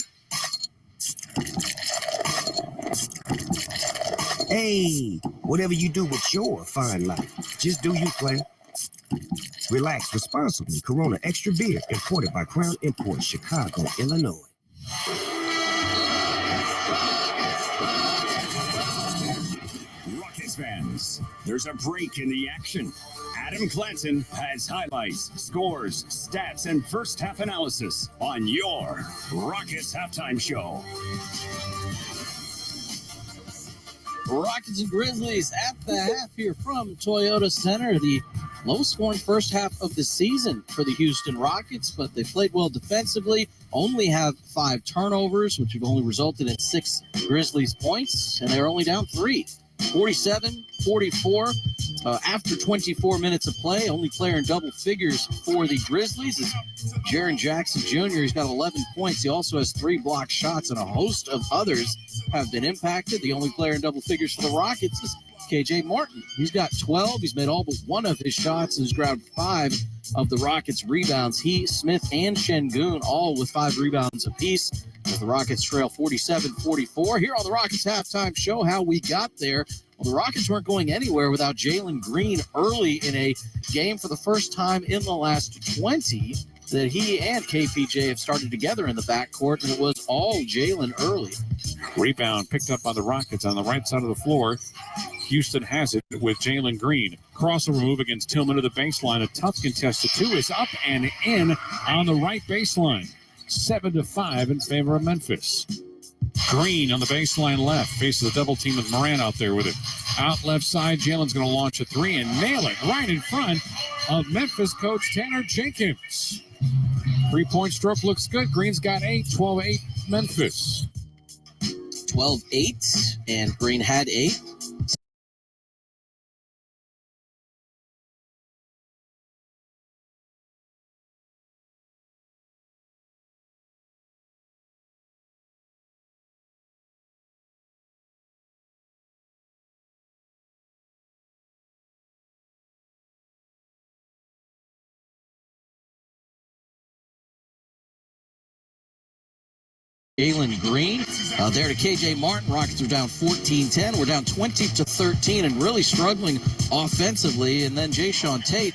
Hey, whatever you do with your fine life, just do you, player. Relax responsibly. Corona Extra Beer, imported by Crown Imports, Chicago, Illinois. Rockets fans, there's a break in the action. Adam Clanton has highlights, scores, stats, and first half analysis on your Rockets halftime show. Rockets and Grizzlies at the half here from Toyota Center. The lowest scoring first half of the season for the Houston Rockets, but they played well defensively, only have 5 turnovers, which have only resulted in 6 Grizzlies points, and they're only down 3. 47-44 after 24 minutes of play. Only player in double figures for the Grizzlies is Jaren Jackson Jr. He's got 11 points. He also has 3 blocked shots, and a host of others have been impacted. The only player in double figures for the Rockets is KJ Martin. He's got 12. He's made all but one of his shots and has grabbed 5 of the Rockets' rebounds. He, Smith, and Şengün all with 5 rebounds apiece. As the Rockets trail 47-44. Here on the Rockets halftime show, how we got there. Well, the Rockets weren't going anywhere without Jalen Green early in a game for the first time in the last 20 that he and KPJ have started together in the backcourt, and it was all Jalen early. Rebound picked up by the Rockets on the right side of the floor. Houston has it with Jalen Green. Crossover move against Tillman to the baseline. A tough contested 2 is up and in on the right baseline. 7-5 in favor of Memphis. Green on the baseline left. Faces a double team with Moran out there with it. Out left side, Jalen's going to launch a 3 and nail it right in front of Memphis coach Tanner Jenkins. 3-point stroke looks good. Green's got 8, 12-8 Memphis. 12-8, and Green had 8. Jalen Green there to KJ Martin. Rockets are down 14-10. We're down 20-13 and really struggling offensively. And then Jae'Sean Tate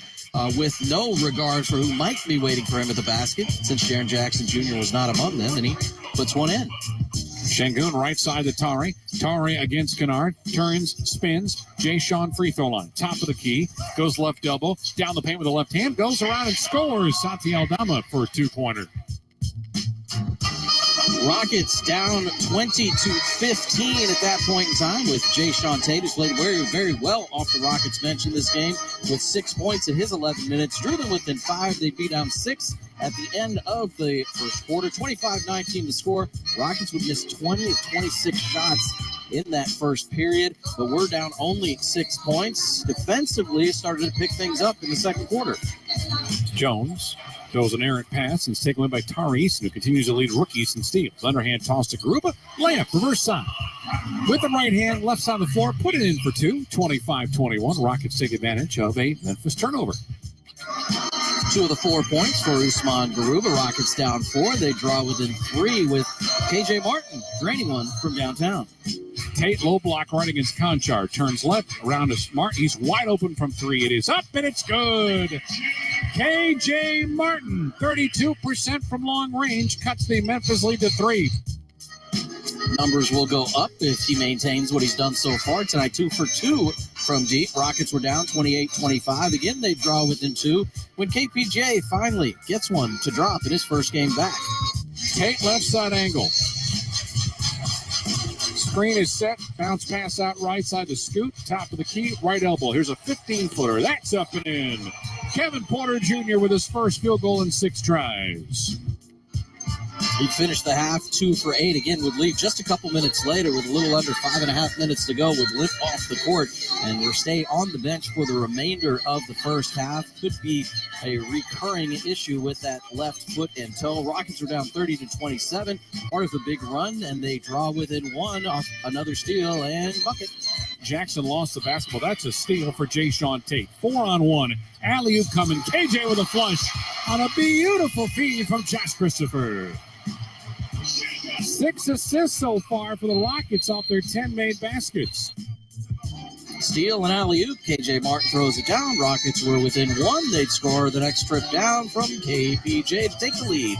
with no regard for who might be waiting for him at the basket, since Jaren Jackson Jr. was not among them, and he puts one in. Şengün right side to Tari. Tari against Kennard. Turns, spins. Jae'Sean free throw line. Top of the key. Goes left double. Down the paint with the left hand. Goes around and scores. Santi Aldama for a 2-pointer. Rockets down 20-15 at that point in time with Jae'Sean Tate, who's played very, very well off the Rockets bench in this game with 6 points in his 11 minutes. Drew them within 5. They'd be down 6 at the end of the first quarter. 25-19 to score. Rockets would miss 20 of 26 shots in that first period, but we're down only 6 points. Defensively, started to pick things up in the second quarter. Jones throws an errant pass and it's taken away by Tari Eason, who continues to lead rookies in steals. Underhand toss to Garuba. Layup, reverse side. With the right hand, left side of the floor, put it in for 2. 25-21. Rockets take advantage of a Memphis turnover. 2 of the 4 points for Usman Garuba. Rockets down 4. They draw within 3 with KJ Martin draining one from downtown. Tate low block right against Conchar. Turns left around to Smart. He's wide open from 3. It is up and it's good. KJ Martin, 32% from long range, cuts the Memphis lead to 3. Numbers will go up if he maintains what he's done so far tonight. 2 for 2 from deep. Rockets were down 28-25. Again, they draw within 2 when KPJ finally gets one to drop in his first game back. Tate left side angle. Screen is set. Bounce pass out right side to Scoot. Top of the key, right elbow. Here's a 15-footer. That's up and in. Kevin Porter Jr. with his first field goal in 6 tries. He finished the half 2 for 8. Again, would leave just a couple minutes later with a little under 5.5 minutes to go. Would limp off the court and will stay on the bench for the remainder of the first half. Could be a recurring issue with that left foot and toe. Rockets are down 30-27. Part of the big run, and they draw within 1 off another steal and bucket. Jackson lost the basketball. That's a steal for Jayshawn Tate. 4-on-1. Alley-oop coming. KJ with a flush on a beautiful feed from Josh Christopher. 6 assists so far for the Rockets off their 10 made baskets. Steal and alley-oop. KJ Martin throws it down. Rockets were within 1. They'd score the next trip down from KPJ to take the lead.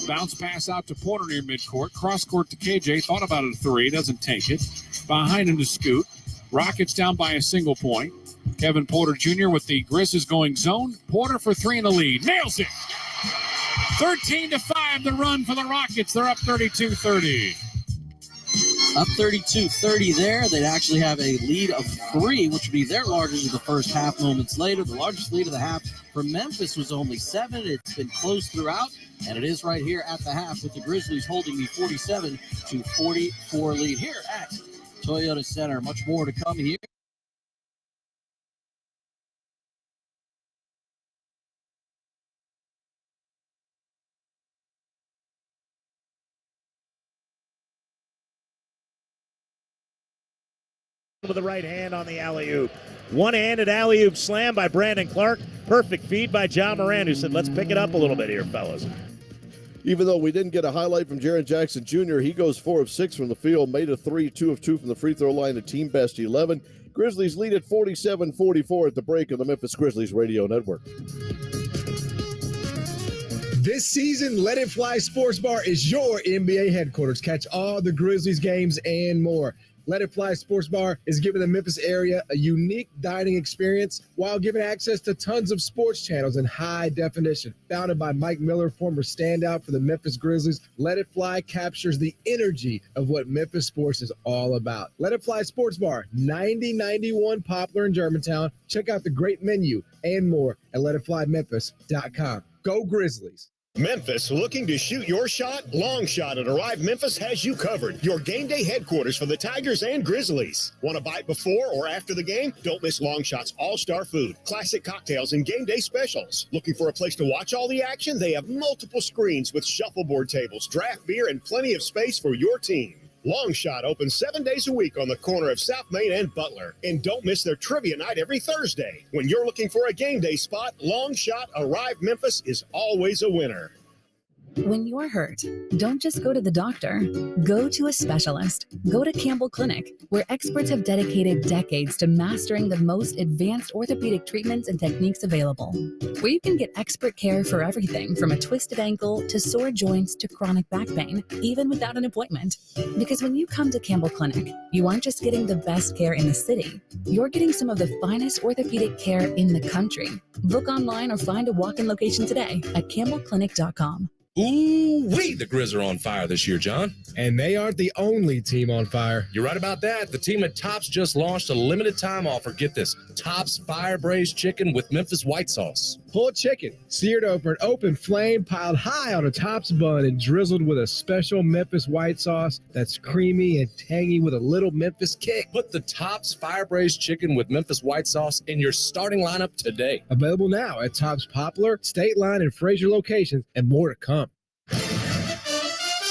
Bounce pass out to Porter near midcourt. Cross court to KJ. Thought about a 3. Doesn't take it. Behind him to Scoot. Rockets down by a single point. Kevin Porter Jr. with the Grizzlies going zone. Porter for 3 in the lead. Nails it. 13-5 the run for the Rockets. They're up 32-30. Up 32-30 there. They'd actually have a lead of 3, which would be their largest of the first half moments later. The largest lead of the half for Memphis was only 7. It's been close throughout, and it is right here at the half with the Grizzlies holding the 47-44 lead here at Toyota Center. Much more to come here. With the right hand on the alley-oop. One-handed alley-oop slam by Brandon Clark. Perfect feed by John Moran, who said, let's pick it up a little bit here, fellas. Even though we didn't get a highlight from Jaren Jackson Jr., he goes 4 of 6 from the field, made a 3, 2 of 2 from the free throw line, a team best 11. Grizzlies lead at 47-44 at the break of the Memphis Grizzlies Radio Network. This season, Let It Fly Sports Bar is your NBA headquarters. Catch all the Grizzlies games and more. Let It Fly Sports Bar is giving the Memphis area a unique dining experience while giving access to tons of sports channels in high definition. Founded by Mike Miller, former standout for the Memphis Grizzlies, Let It Fly captures the energy of what Memphis sports is all about. Let It Fly Sports Bar, 9091 Poplar in Germantown. Check out the great menu and more at letitflymemphis.com. Go Grizzlies. Memphis, looking to shoot your shot? Long Shot at Arrive Memphis has you covered. Your game day headquarters for the Tigers and Grizzlies. Want to bite before or after the game? Don't miss Long Shot's all-star food, classic cocktails, and game day specials. Looking for a place to watch all the action? They have multiple screens with shuffleboard tables, draft beer, and plenty of space for your team. Long Shot opens 7 days a week on the corner of South Main and Butler. And don't miss their trivia night every Thursday. When you're looking for a game day spot, Long Shot Arrive Memphis is always a winner. When you're hurt, don't just go to the doctor. Go to a specialist. Go to Campbell Clinic, where experts have dedicated decades to mastering the most advanced orthopedic treatments and techniques available. Where you can get expert care for everything from a twisted ankle to sore joints to chronic back pain, even without an appointment. Because when you come to Campbell Clinic, you aren't just getting the best care in the city. You're getting some of the finest orthopedic care in the country. Book online or find a walk-in location today at campbellclinic.com. Ooh-wee, the Grizz are on fire this year, John. And they aren't the only team on fire. You're right about that. The team at Tops just launched a limited time offer. Get this, Tops Fire Braised Chicken with Memphis White Sauce. Pulled chicken, seared over an open flame, piled high on a Tops bun, and drizzled with a special Memphis White Sauce that's creamy and tangy with a little Memphis kick. Put the Tops Fire Braised Chicken with Memphis White Sauce in your starting lineup today. Available now at Tops Poplar, State Line, and Fraser locations, and more to come.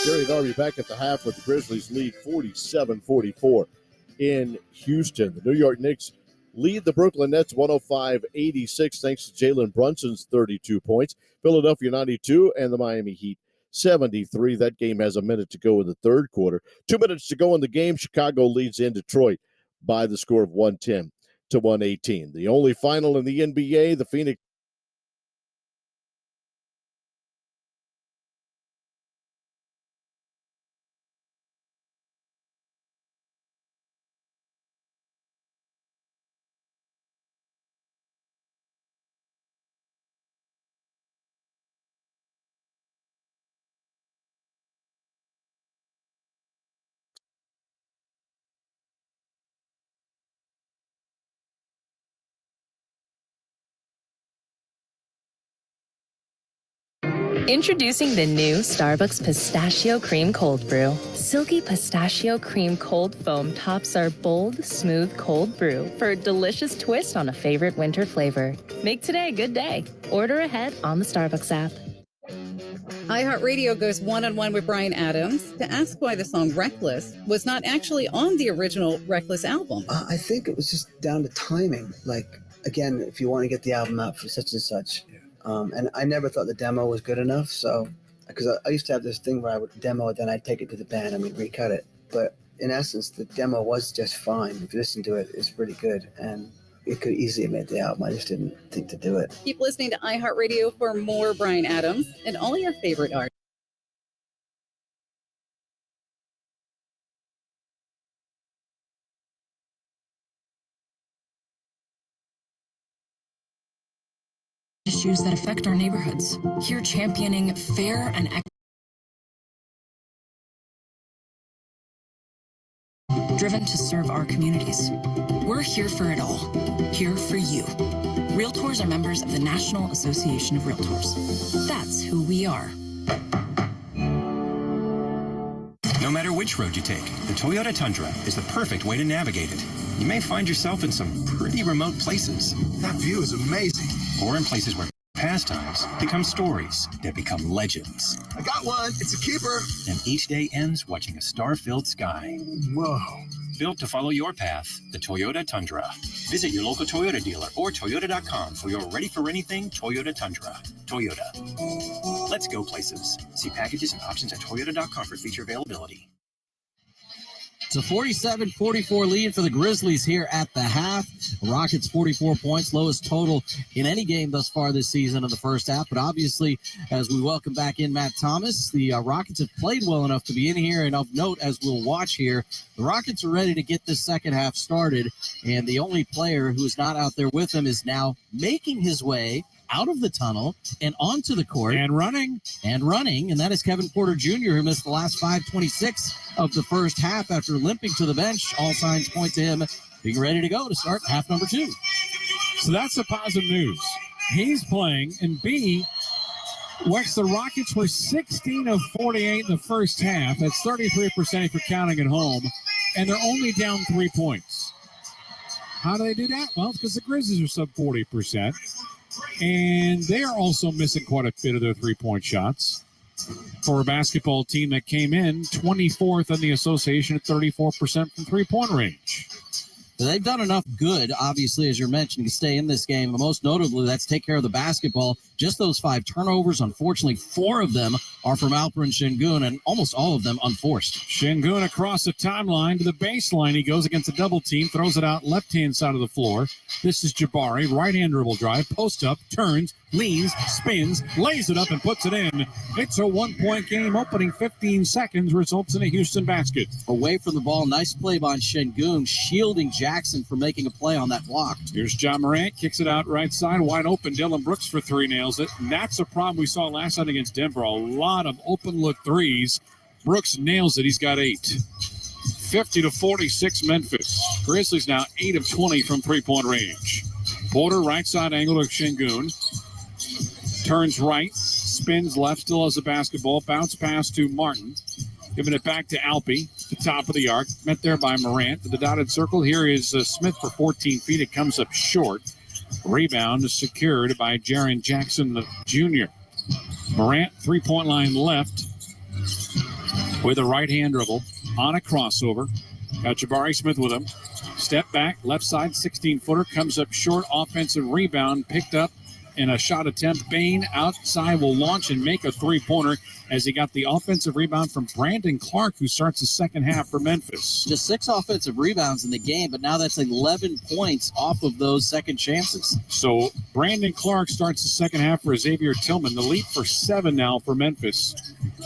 Gary Darby back at the half with the Grizzlies lead 47-44 in Houston. The New York Knicks lead the Brooklyn Nets 105-86 thanks to Jalen Brunson's 32 points. Philadelphia 92 and the Miami Heat 73. That game has a minute to go in the third quarter. 2 minutes to go in the game. Chicago leads in Detroit by the score of 110-118. The only final in the NBA, the Phoenix Introducing the new Starbucks Pistachio Cream Cold Brew. Silky pistachio cream cold foam tops our bold, smooth cold brew for a delicious twist on a favorite winter flavor. Make today a good day. Order ahead on the Starbucks app. iHeartRadio goes one-on-one with Bryan Adams to ask why the song Reckless was not actually on the original Reckless album. I think it was just down to timing. Like, again, if you want to get the album out for such and such. And I never thought the demo was good enough. So, because I used to have this thing where I would demo it, then I'd take it to the band and we'd recut it. But in essence, the demo was just fine. If you listen to it, it's pretty good. And it could easily have made the album. I just didn't think to do it. Keep listening to iHeartRadio for more Bryan Adams and all your favorite artists. Issues that affect our neighborhoods. Here championing fair and driven to serve our communities. We're here for it all. Here for you. Realtors are members of the National Association of Realtors. That's who we are. No matter which road you take, the Toyota Tundra is the perfect way to navigate it. You may find yourself in some pretty remote places. That view is amazing. Or in places where pastimes become stories that become legends. I got one. It's a keeper. And each day ends watching a star-filled sky. Whoa. Built to follow your path, the Toyota Tundra. Visit your local Toyota dealer or Toyota.com for your ready-for-anything Toyota Tundra. Toyota. Let's go places. See packages and options at Toyota.com for feature availability. It's a 47-44 lead for the Grizzlies here at the half. The Rockets 44 points, lowest total in any game thus far this season in the first half. But obviously, as we welcome back in Matt Thomas, the Rockets have played well enough to be in here. And of note, as we'll watch here, the Rockets are ready to get this second half started. And the only player who is not out there with them is now making his way out of the tunnel and onto the court. And running. And that is Kevin Porter Jr., who missed the last 5:26 of the first half after limping to the bench. All signs point to him being ready to go to start half number 2. So that's the positive news. He's playing, and B, Wex, the Rockets were 16 of 48 in the first half. That's 33% if you're counting at home, and they're only down 3 points. How do they do that? Well, it's because the Grizzlies are sub 40%. And they are also missing quite a bit of their three-point shots for a basketball team that came in 24th in the association at 34% from three-point range. So they've done enough good, obviously, as you're mentioning, to stay in this game. But most notably, that's take care of the basketball. Just those 5 turnovers. Unfortunately, 4 of them are from Alperen Şengün, and almost all of them unforced. Şengün across the timeline to the baseline. He goes against a double team, throws it out left-hand side of the floor. This is Jabari, right-hand dribble drive, post up, turns, leans, spins, lays it up, and puts it in. It's a 1-point game. Opening 15 seconds results in a Houston basket. Away from the ball, nice play by Şengün, shielding Jackson from making a play on that block. Here's John Morant, kicks it out right side, wide open. Dylan Brooks for 3, nails it. And that's a problem we saw last night against Denver. A lot of open look threes. Brooks nails it. He's got 8. 50-46 Memphis. Grizzlies now 8 of 20 from three-point range. Porter, right side angle to Şengün. Turns right, spins left, still has the basketball. Bounce pass to Martin. Giving it back to Alpe, the top of the arc. Met there by Morant. To the dotted circle, here is Smith for 14 feet. It comes up short. Rebound is secured by Jaren Jackson Jr. Morant, three-point line left with a right-hand dribble on a crossover. Got Jabari Smith with him. Step back, left side, 16-footer, comes up short, offensive rebound, picked up in a shot attempt. Bain outside will launch and make a three-pointer as he got the offensive rebound from Brandon Clark, who starts the second half for Memphis. Just 6 offensive rebounds in the game, but now that's 11 points off of those second chances. So Brandon Clark starts the second half for Xavier Tillman. The lead for 7 now for Memphis,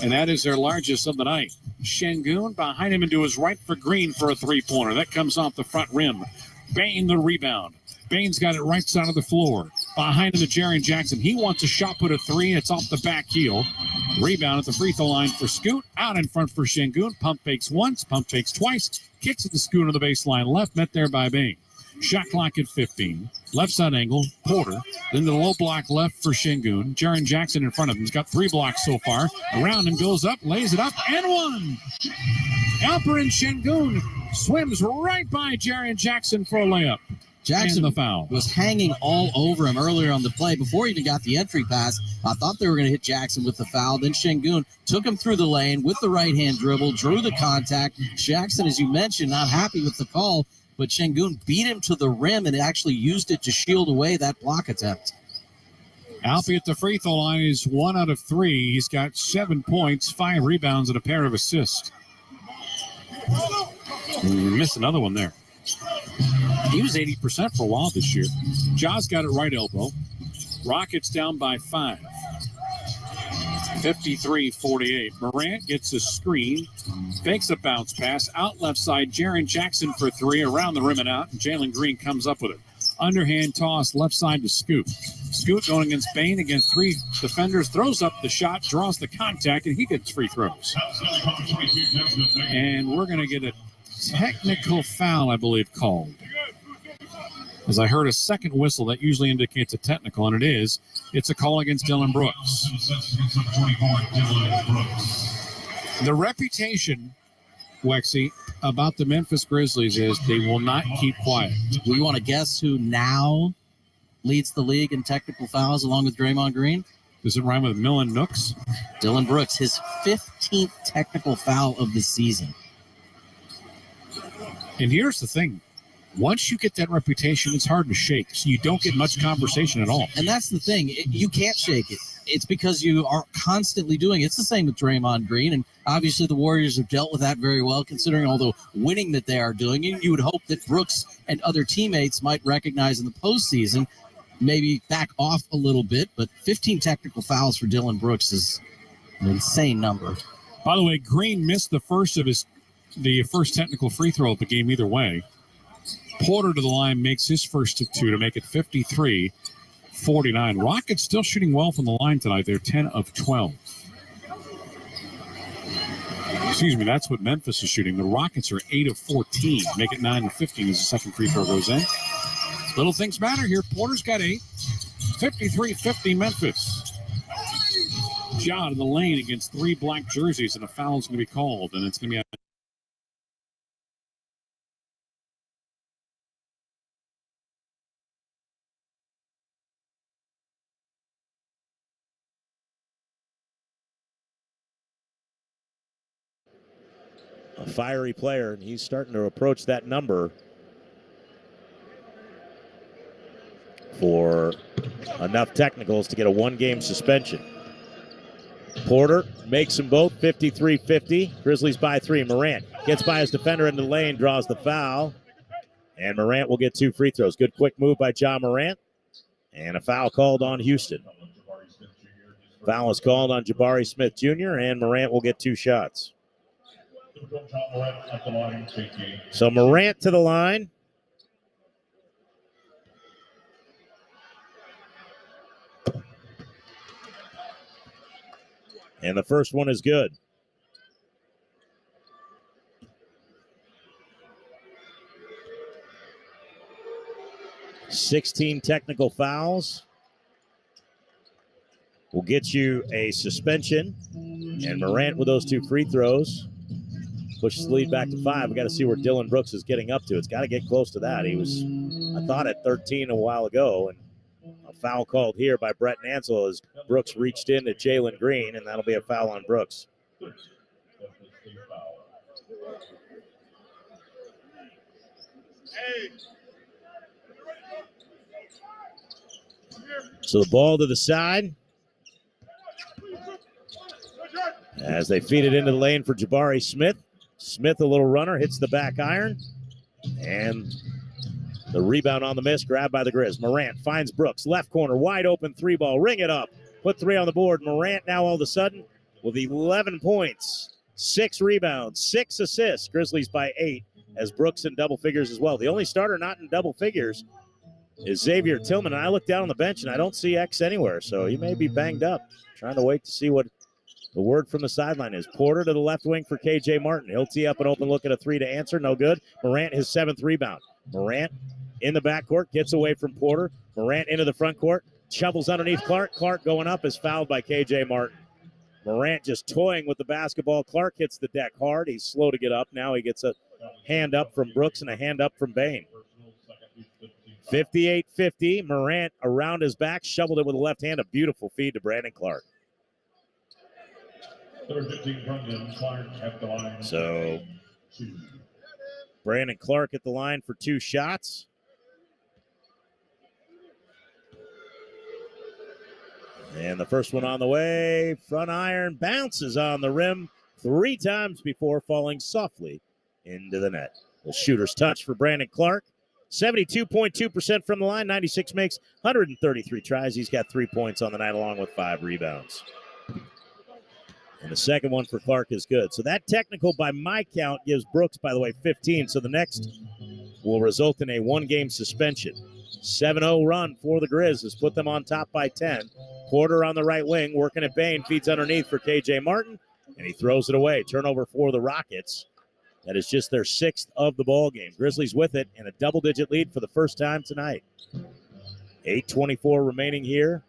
and that is their largest of the night. Şengün behind him into his right for Green for a three-pointer. That comes off the front rim. Bain the rebound. Bain's got it right side of the floor. Behind him to Jaren Jackson. He wants a shot put a three. It's off the back heel. Rebound at the free throw line for Scoot. Out in front for Şengün. Pump fakes once, pump fakes twice. Kicks at the Scoot on the baseline left. Met there by Bain. Shot clock at 15. Left side angle, Porter. Then the low block left for Şengün. Jaren Jackson in front of him. He's got 3 blocks so far. Around him, goes up, lays it up, and one. Alperen Şengün swims right by Jaren Jackson for a layup. Jackson the foul was hanging all over him earlier on the play before he even got the entry pass. I thought they were going to hit Jackson with the foul. Then Şengün took him through the lane with the right-hand dribble, drew the contact. Jackson, as you mentioned, not happy with the call, but Şengün beat him to the rim and actually used it to shield away that block attempt. Alfie at the free throw line is 1 out of 3. He's got 7 points, 5 rebounds, and a pair of assists. Missed another one there. He was 80% for a while this year. Ja's got it right elbow. Rockets down by 5. 53-48. Morant gets a screen, fakes a bounce pass, out left side. Jaren Jackson for 3, around the rim and out, and Jalen Green comes up with it. Underhand toss, left side to Scoot. Scoot going against Bain, against 3 defenders, throws up the shot, draws the contact, and he gets free throws. And we're going to get a technical foul, I believe, called. As I heard a second whistle, that usually indicates a technical, and it is. It's a call against Dylan Brooks. The reputation, Wexy, about the Memphis Grizzlies is they will not keep quiet. Do you want to guess who now leads the league in technical fouls along with Draymond Green? Does it rhyme with Millen Nooks? Dylan Brooks, his 15th technical foul of the season. And here's the thing. Once you get that reputation, it's hard to shake. So you don't get much conversation at all. And that's the thing. You can't shake it. It's because you are constantly doing it. It's the same with Draymond Green. And obviously the Warriors have dealt with that very well, considering all the winning that they are doing. And you would hope that Brooks and other teammates might recognize in the postseason, maybe back off a little bit. But 15 technical fouls for Dylan Brooks is an insane number. By the way, Green missed the first technical free throw of the game either way. Porter to the line makes his first of 2 to make it 53-49. Rockets still shooting well from the line tonight. They're 10 of 12. Excuse me, that's what Memphis is shooting. The Rockets are 8 of 14. Make it 9 of 15 as the second free throw goes in. Little things matter here. Porter's got 8. 53-50 Memphis. Ja in the lane against 3 black jerseys, and a foul is going to be called, and it's going to be a fiery player, and he's starting to approach that number for enough technicals to get a 1-game suspension. Porter makes them both 53-50. Grizzlies by 3. Morant gets by his defender in the lane, draws the foul, and Morant will get 2 free throws. Good quick move by Ja Morant, and a foul called on Houston. Foul is called on Jabari Smith Jr., and Morant will get 2 shots. So Morant to the line. And the first one is good. $16 technical fouls will get you a suspension. And Morant with those 2 free throws pushes the lead back to 5. We got to see where Dylan Brooks is getting up to. It's got to get close to that. He was, I thought, at 13 a while ago. And a foul called here by Brett Nansel as Brooks reached in to Jalen Green, and that'll be a foul on Brooks. So the ball to the side. As they feed it into the lane for Jabari Smith. Smith, a little runner, hits the back iron. And the rebound on the miss, grabbed by the Grizz. Morant finds Brooks, left corner, wide open three ball. Ring it up. Put 3 on the board. Morant now all of a sudden with 11 points, 6 rebounds, 6 assists. Grizzlies by 8 as Brooks in double figures as well. The only starter not in double figures is Xavier Tillman. And I look down on the bench and I don't see X anywhere, so he may be banged up. Trying to wait to see what the word from the sideline is. Porter to the left wing for KJ Martin. He'll tee up an open look at a 3 to answer. No good. Morant, his 7th rebound. Morant in the backcourt, gets away from Porter. Morant into the front court, shovels underneath Clark. Clark going up is fouled by KJ Martin. Morant just toying with the basketball. Clark hits the deck hard. He's slow to get up. Now he gets a hand up from Brooks and a hand up from Bain. 58-50. Morant around his back, shoveled it with the left hand. A beautiful feed to Brandon Clark. So Brandon Clark at the line for 2 shots. And the first one on the way. Front iron bounces on the rim 3 times before falling softly into the net. The shooter's touch for Brandon Clark. 72.2% from the line. 96 makes, 133 tries. He's got 3 points on the night along with 5 rebounds. And the second one for Clark is good. So that technical by my count gives Brooks, by the way, 15. So the next will result in a 1-game suspension. 7-0 run for the Grizz has put them on top by 10. Porter on the right wing, working at Bain, feeds underneath for KJ Martin, and he throws it away. Turnover for the Rockets. That is just their 6th of the ball game. Grizzlies with it and a double-digit lead for the first time tonight. 8:24 remaining here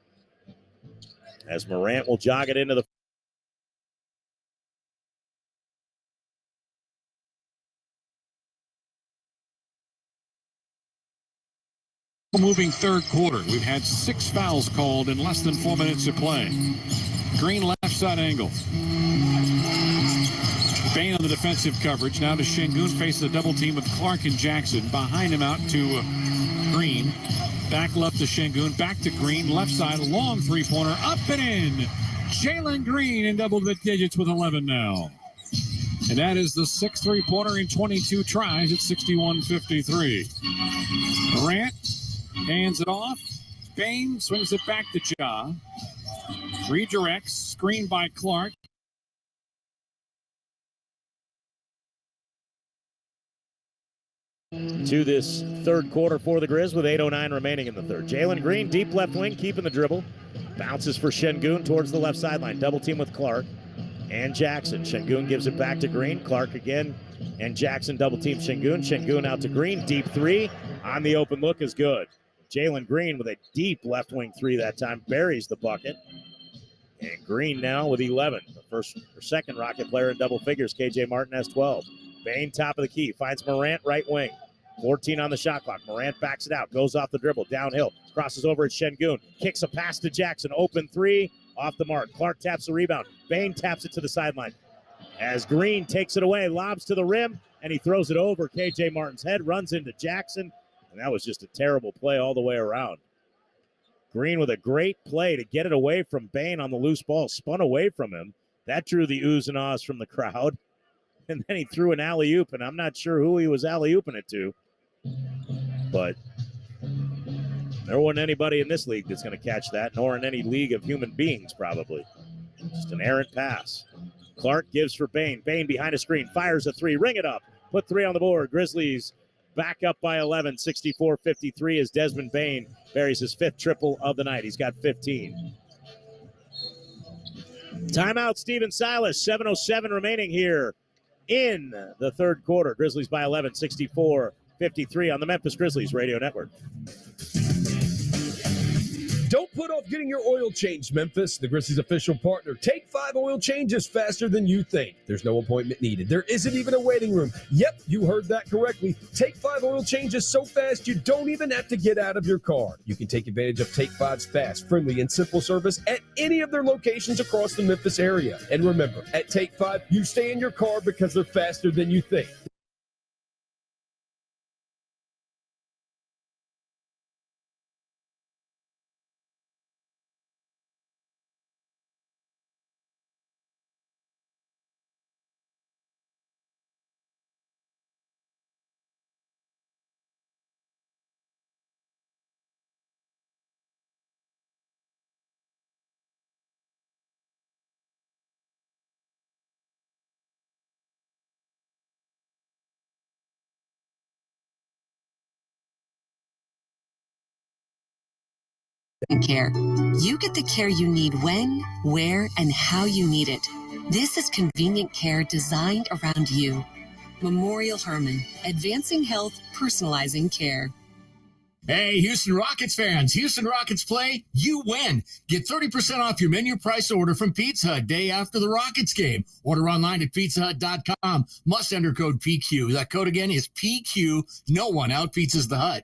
as Morant will jog it into the moving third quarter. We've had 6 fouls called in less than 4 minutes of play. Green left side angle. Bain on the defensive coverage. Now to Şengün, faces a double team with Clark and Jackson. Behind him out to Green. Back left to Şengün. Back to Green. Left side, long three-pointer. Up and in. Jalen Green in double digits with 11 now. And that is the 6th three-pointer in 22 tries at 61-53. Morant hands it off. Bain swings it back to Ja. Redirects. Screen by Clark. To this third quarter for the Grizz with 8:09 remaining in the third. Jalen Green, deep left wing, keeping the dribble. Bounces for Şengün towards the left sideline. Double team with Clark and Jackson. Şengün gives it back to Green. Clark again and Jackson double team Şengün. Şengün out to Green. Deep 3 on the open look is good. Jalen Green with a deep left wing 3 that time. Buries the bucket. And Green now with 11. The first or second Rocket player in double figures. KJ Martin has 12. Bain top of the key. Finds Morant right wing. 14 on the shot clock. Morant backs it out. Goes off the dribble. Downhill. Crosses over at Şengün. Kicks a pass to Jackson. Open 3. Off the mark. Clark taps the rebound. Bain taps it to the sideline. As Green takes it away. Lobs to the rim. And he throws it over KJ Martin's head. Runs into Jackson. And that was just a terrible play all the way around. Green with a great play to get it away from Bain on the loose ball. Spun away from him. That drew the oohs and ahs from the crowd. And then he threw an alley-oop, and I'm not sure who he was alley-ooping it to. But there wasn't anybody in this league that's going to catch that, nor in any league of human beings, probably. Just an errant pass. Clark gives for Bain. Bain behind a screen. Fires a 3. Ring it up. Put 3 on the board. Grizzlies back up by 11. 64-53 as Desmond Bain buries his 5th triple of the night. He's got 15. Timeout, Stephen Silas. 7:07 remaining here in the third quarter. Grizzlies by 11, 64-53 on the Memphis Grizzlies Radio Network. Don't put off getting your oil changed, Memphis. The Grizzlies' official partner. Take 5 oil changes faster than you think. There's no appointment needed. There isn't even a waiting room. Yep, you heard that correctly. Take 5 oil changes so fast you don't even have to get out of your car. You can take advantage of Take 5's fast, friendly, and simple service at any of their locations across the Memphis area. And remember, at Take 5, you stay in your car because they're faster than you think. Care. You get the care you need when, where, and how you need it. This is convenient care designed around you. Memorial Hermann, advancing health, personalizing care. Hey, Houston Rockets fans, Houston Rockets play, you win. Get 30% off your menu price order from Pizza Hut day after the Rockets game. Order online at pizzahut.com. Must enter code PQ. That code again is PQ. No one out-pizzas the Hut.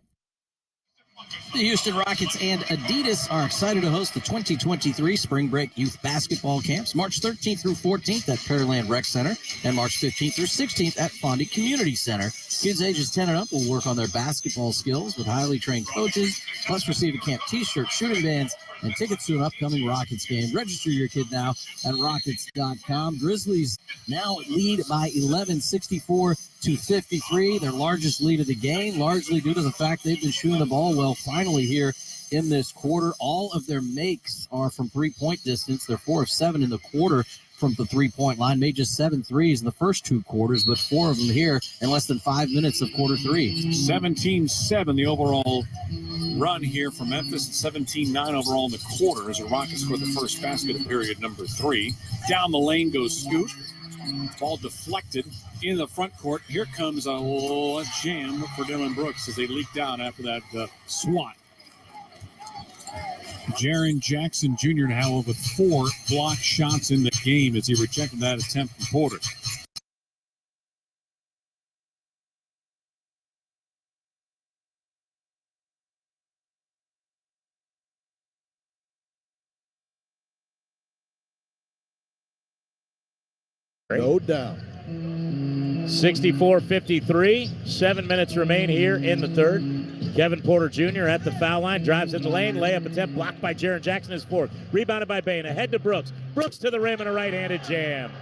The Houston Rockets and Adidas are excited to host the 2023 Spring Break Youth Basketball Camps, March 13th through 14th at Pearland Rec Center and March 15th through 16th at Fondy Community Center. Kids ages 10 and up will work on their basketball skills with highly trained coaches, plus receive a camp t-shirt, shooting bands, and tickets to an upcoming Rockets game. Register your kid now at Rockets.com. Grizzlies now lead by 11, 64-53, their largest lead of the game, largely due to the fact they've been shooting the ball well finally here in this quarter. All of their makes are from three-point distance. They're 4 of 7 in the quarter from the three-point line. Made just 7 threes in the first 2 quarters, but 4 of them here in less than 5 minutes of quarter 3. 17-7 the overall run here for Memphis, and 17-9 overall in the quarter as the Rockets score the first basket of period number 3. Down the lane goes Scoot. Ball deflected in the front court. Here comes a jam for Dylan Brooks as they leaked out after that swat. Jaren Jackson Jr. now with 4 blocked shots in the game as he rejected that attempt from Porter. No doubt. 64-53, 7 minutes remain here in the third. Kevin Porter Jr. at the foul line, drives in the lane, layup attempt blocked by Jaren Jackson, his fourth. Rebounded by Bain, ahead to Brooks. Brooks to the rim and a right-handed jam.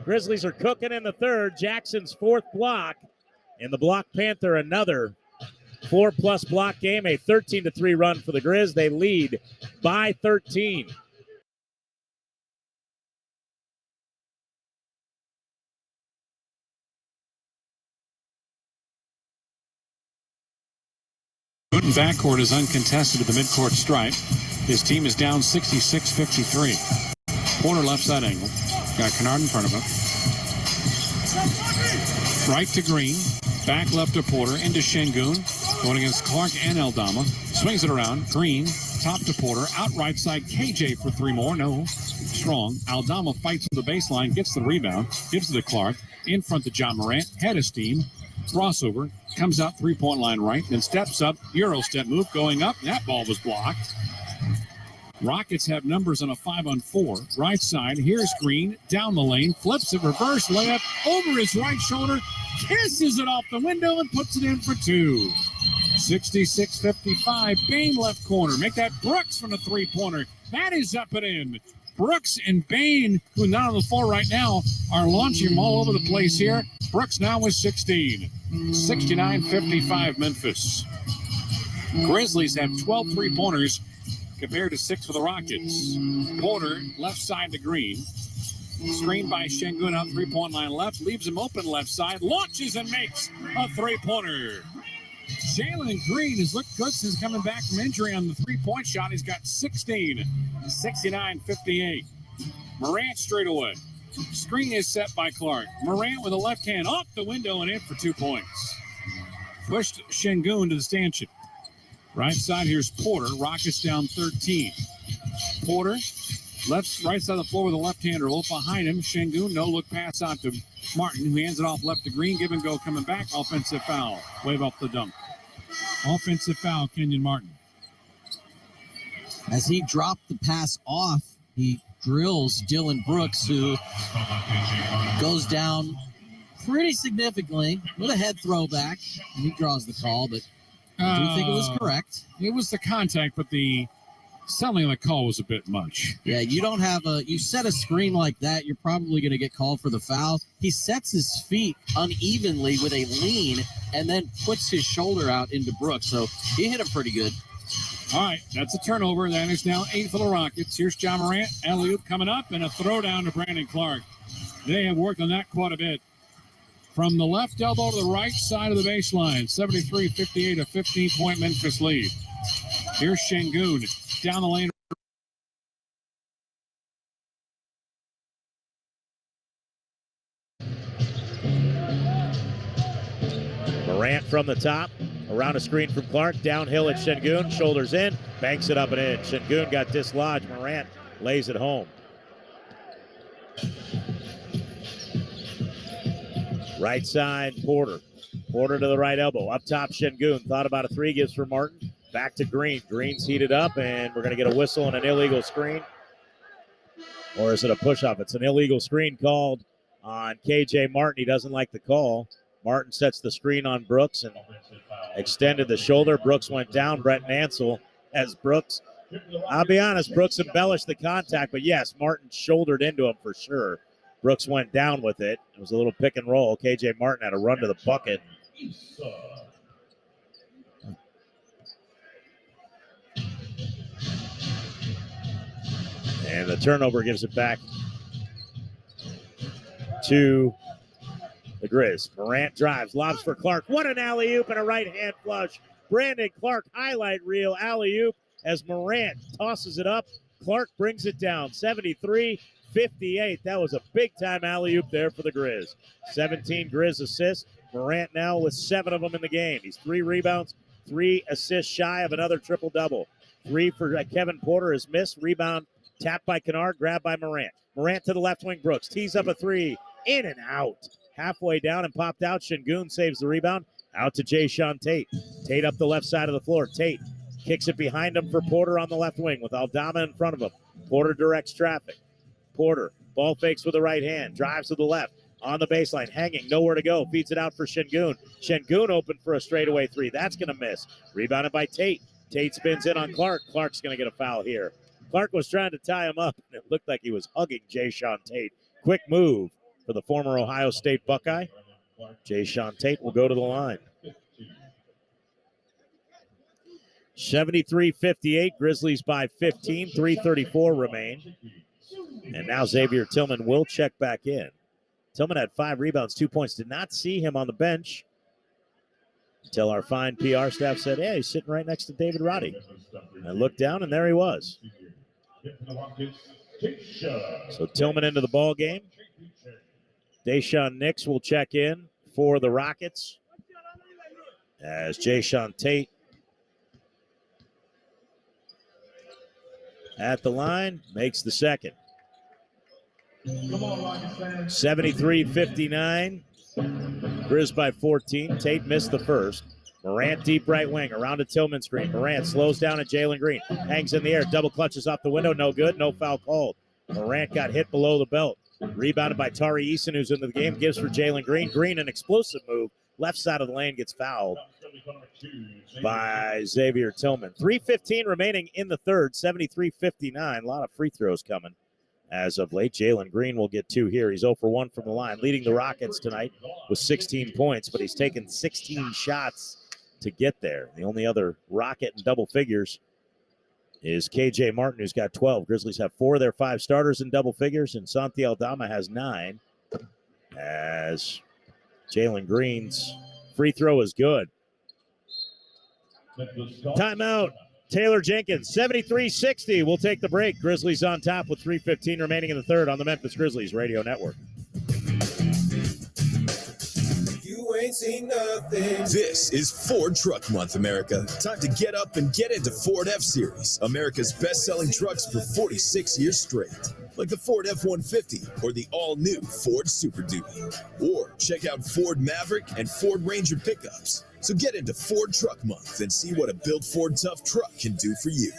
Grizzlies are cooking in the third. Jackson's 4th block. And the block Panther, another 4+ block game, a 13-3 run for the Grizz. They lead by 13. Newton backcourt is uncontested at the midcourt stripe. His team is down 66-53. Porter left side angle. Got Kennard in front of him. Right to Green. Back left to Porter. Into Şengün. Going against Clark and Aldama. Swings it around. Green. Top to Porter. Out right side. KJ for 3 more. No. Strong. Aldama fights for the baseline. Gets the rebound. Gives it to Clark. In front to John Morant. Head of steam. Crossover. Comes out 3-point line right. Then steps up. Euro step move. Going up. That ball was blocked. Rockets have numbers on a 5-on-4. Right side. Here's Green. Down the lane. Flips it. Reverse layup. Over his right shoulder. Kisses it off the window and puts it in for 2. 66-55. Bain left corner. Make that Brooks from the 3-pointer. That is up and in. Brooks and Bain, who are not on the floor right now, are launching them all over the place here. Brooks now with 16. 69-55 Memphis. Grizzlies have 12 3-pointers compared to 6 for the Rockets. Porter, left side to Green. Screened by Şengün out 3-point line left. Leaves him open left side. Launches and makes a 3-pointer. Jalen Green has looked good since coming back from injury on the 3-point shot. He's got 16. 69-58. Morant straight away. Screen is set by Clark. Morant with a left hand off the window and in for 2 points. Pushed Şengün to the stanchion. Right side, here's Porter. Rockets down 13. Porter, right side of the floor with a left-hander. Low behind him. Şengün, no-look pass out to Martin, who hands it off left to Green. Give and go coming back. Offensive foul. Wave off the dunk. Offensive foul, Kenyon Martin. As he dropped the pass off, he drills Dylan Brooks, who goes down pretty significantly with a head throwback. And he draws the call, but I do think it was correct. It was the contact, but the selling of the call was a bit much. Yeah, you set a screen like that, you're probably going to get called for the foul. He sets his feet unevenly with a lean and then puts his shoulder out into Brooks. So he hit him pretty good. All right, that's a turnover. That is now 8 for the Rockets. Here's John Morant. Alley-oop coming up and a throwdown to Brandon Clark. They have worked on that quite a bit. From the left elbow to the right side of the baseline. 73-58, a 15-point Memphis lead. Here's Şengün. down the lane. Morant from the top, around a screen from Clark, downhill at Şengün, shoulders in, banks it up and in. Şengün got dislodged. Morant lays it home. Right side, Porter. Porter to the right elbow. Up top, Şengün. Thought about a three, gives for Martin. Back to Green. Green's heated up, and we're going to get a whistle and an illegal screen. Or is it a push-off? It's an illegal screen called on KJ Martin. He doesn't like the call. Martin sets the screen on Brooks and extended the shoulder. Brooks went down. Brett Nansel as Brooks. I'll be honest, Brooks embellished the contact, but yes, Martin shouldered into him for sure. Brooks went down with it. It was a little pick and roll. KJ Martin had a run to the bucket. And the turnover gives it back to the Grizz. Morant drives, lobs for Clark. What an alley-oop and a right-hand flush. Brandon Clark highlight reel alley-oop as Morant tosses it up. Clark brings it down, 73-58. That was a big-time alley-oop there for the Grizz. 17 Grizz assists. Morant now with 7 of them in the game. He's 3 rebounds, 3 assists shy of another triple-double. 3 for Kevin Porter is missed. Rebound tapped by Kennard, grabbed by Morant. Morant to the left wing, Brooks. Tees up a 3, in and out. Halfway down and popped out. Şengün saves the rebound. Out to Jae'Sean Tate. Tate up the left side of the floor. Tate kicks it behind him for Porter on the left wing with Aldama in front of him. Porter directs traffic. Porter, ball fakes with the right hand. Drives to the left. On the baseline, hanging, nowhere to go. Feeds it out for Şengün. Şengün open for a straightaway 3. That's going to miss. Rebounded by Tate. Tate spins in on Clark. Clark's going to get a foul here. Clark was trying to tie him up, and it looked like he was hugging Jae'Sean Tate. Quick move for the former Ohio State Buckeye. Jae'Sean Tate will go to the line. 73-58, Grizzlies by 15, 3:34 remain. And now Xavier Tillman will check back in. Tillman had 5 rebounds, 2 points. Did not see him on the bench until our fine PR staff said, hey, he's sitting right next to David Roddy. I looked down, and there he was. So Tillman into the ball game. Daishawn Nix will check in for the Rockets as Jae'Sean Tate at the line makes the second. 73-59. Grizz by 14. Tate missed the first. Morant deep right wing around a Tillman screen. Morant slows down at Jalen Green. Hangs in the air. Double clutches off the window. No good. No foul called. Morant got hit below the belt. Rebounded by Tari Eason, who's into the game. Gives for Jalen Green. Green, an explosive move. Left side of the lane gets fouled by Xavier Tillman. 3:15 remaining in the third. 73-59. A lot of free throws coming as of late. Jalen Green will get 2 here. He's 0 for 1 from the line. Leading the Rockets tonight with 16 points, but he's taken 16 shots to get there. The only other Rocket in double figures is KJ Martin, who's got 12. Grizzlies have 4 of their 5 starters in double figures, and Santi Aldama has 9. As Jalen Green's free throw is good. Timeout. Taylor Jenkins, 73-60. We'll take the break. Grizzlies on top with 3:15 remaining in the third on the Memphis Grizzlies Radio Network. You ain't seen nothing. This is Ford Truck Month, America. Time to get up and get into Ford F-Series, America's best-selling trucks for 46 years straight. Like the Ford F-150 or the all-new Ford Super Duty. Or check out Ford Maverick and Ford Ranger pickups. So get into Ford Truck Month and see what a built Ford Tough truck can do for you.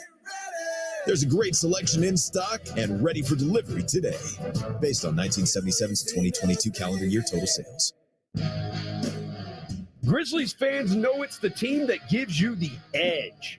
There's a great selection in stock and ready for delivery today. Based on 1977's 2022 calendar year total sales. Grizzlies fans know it's the team that gives you the edge.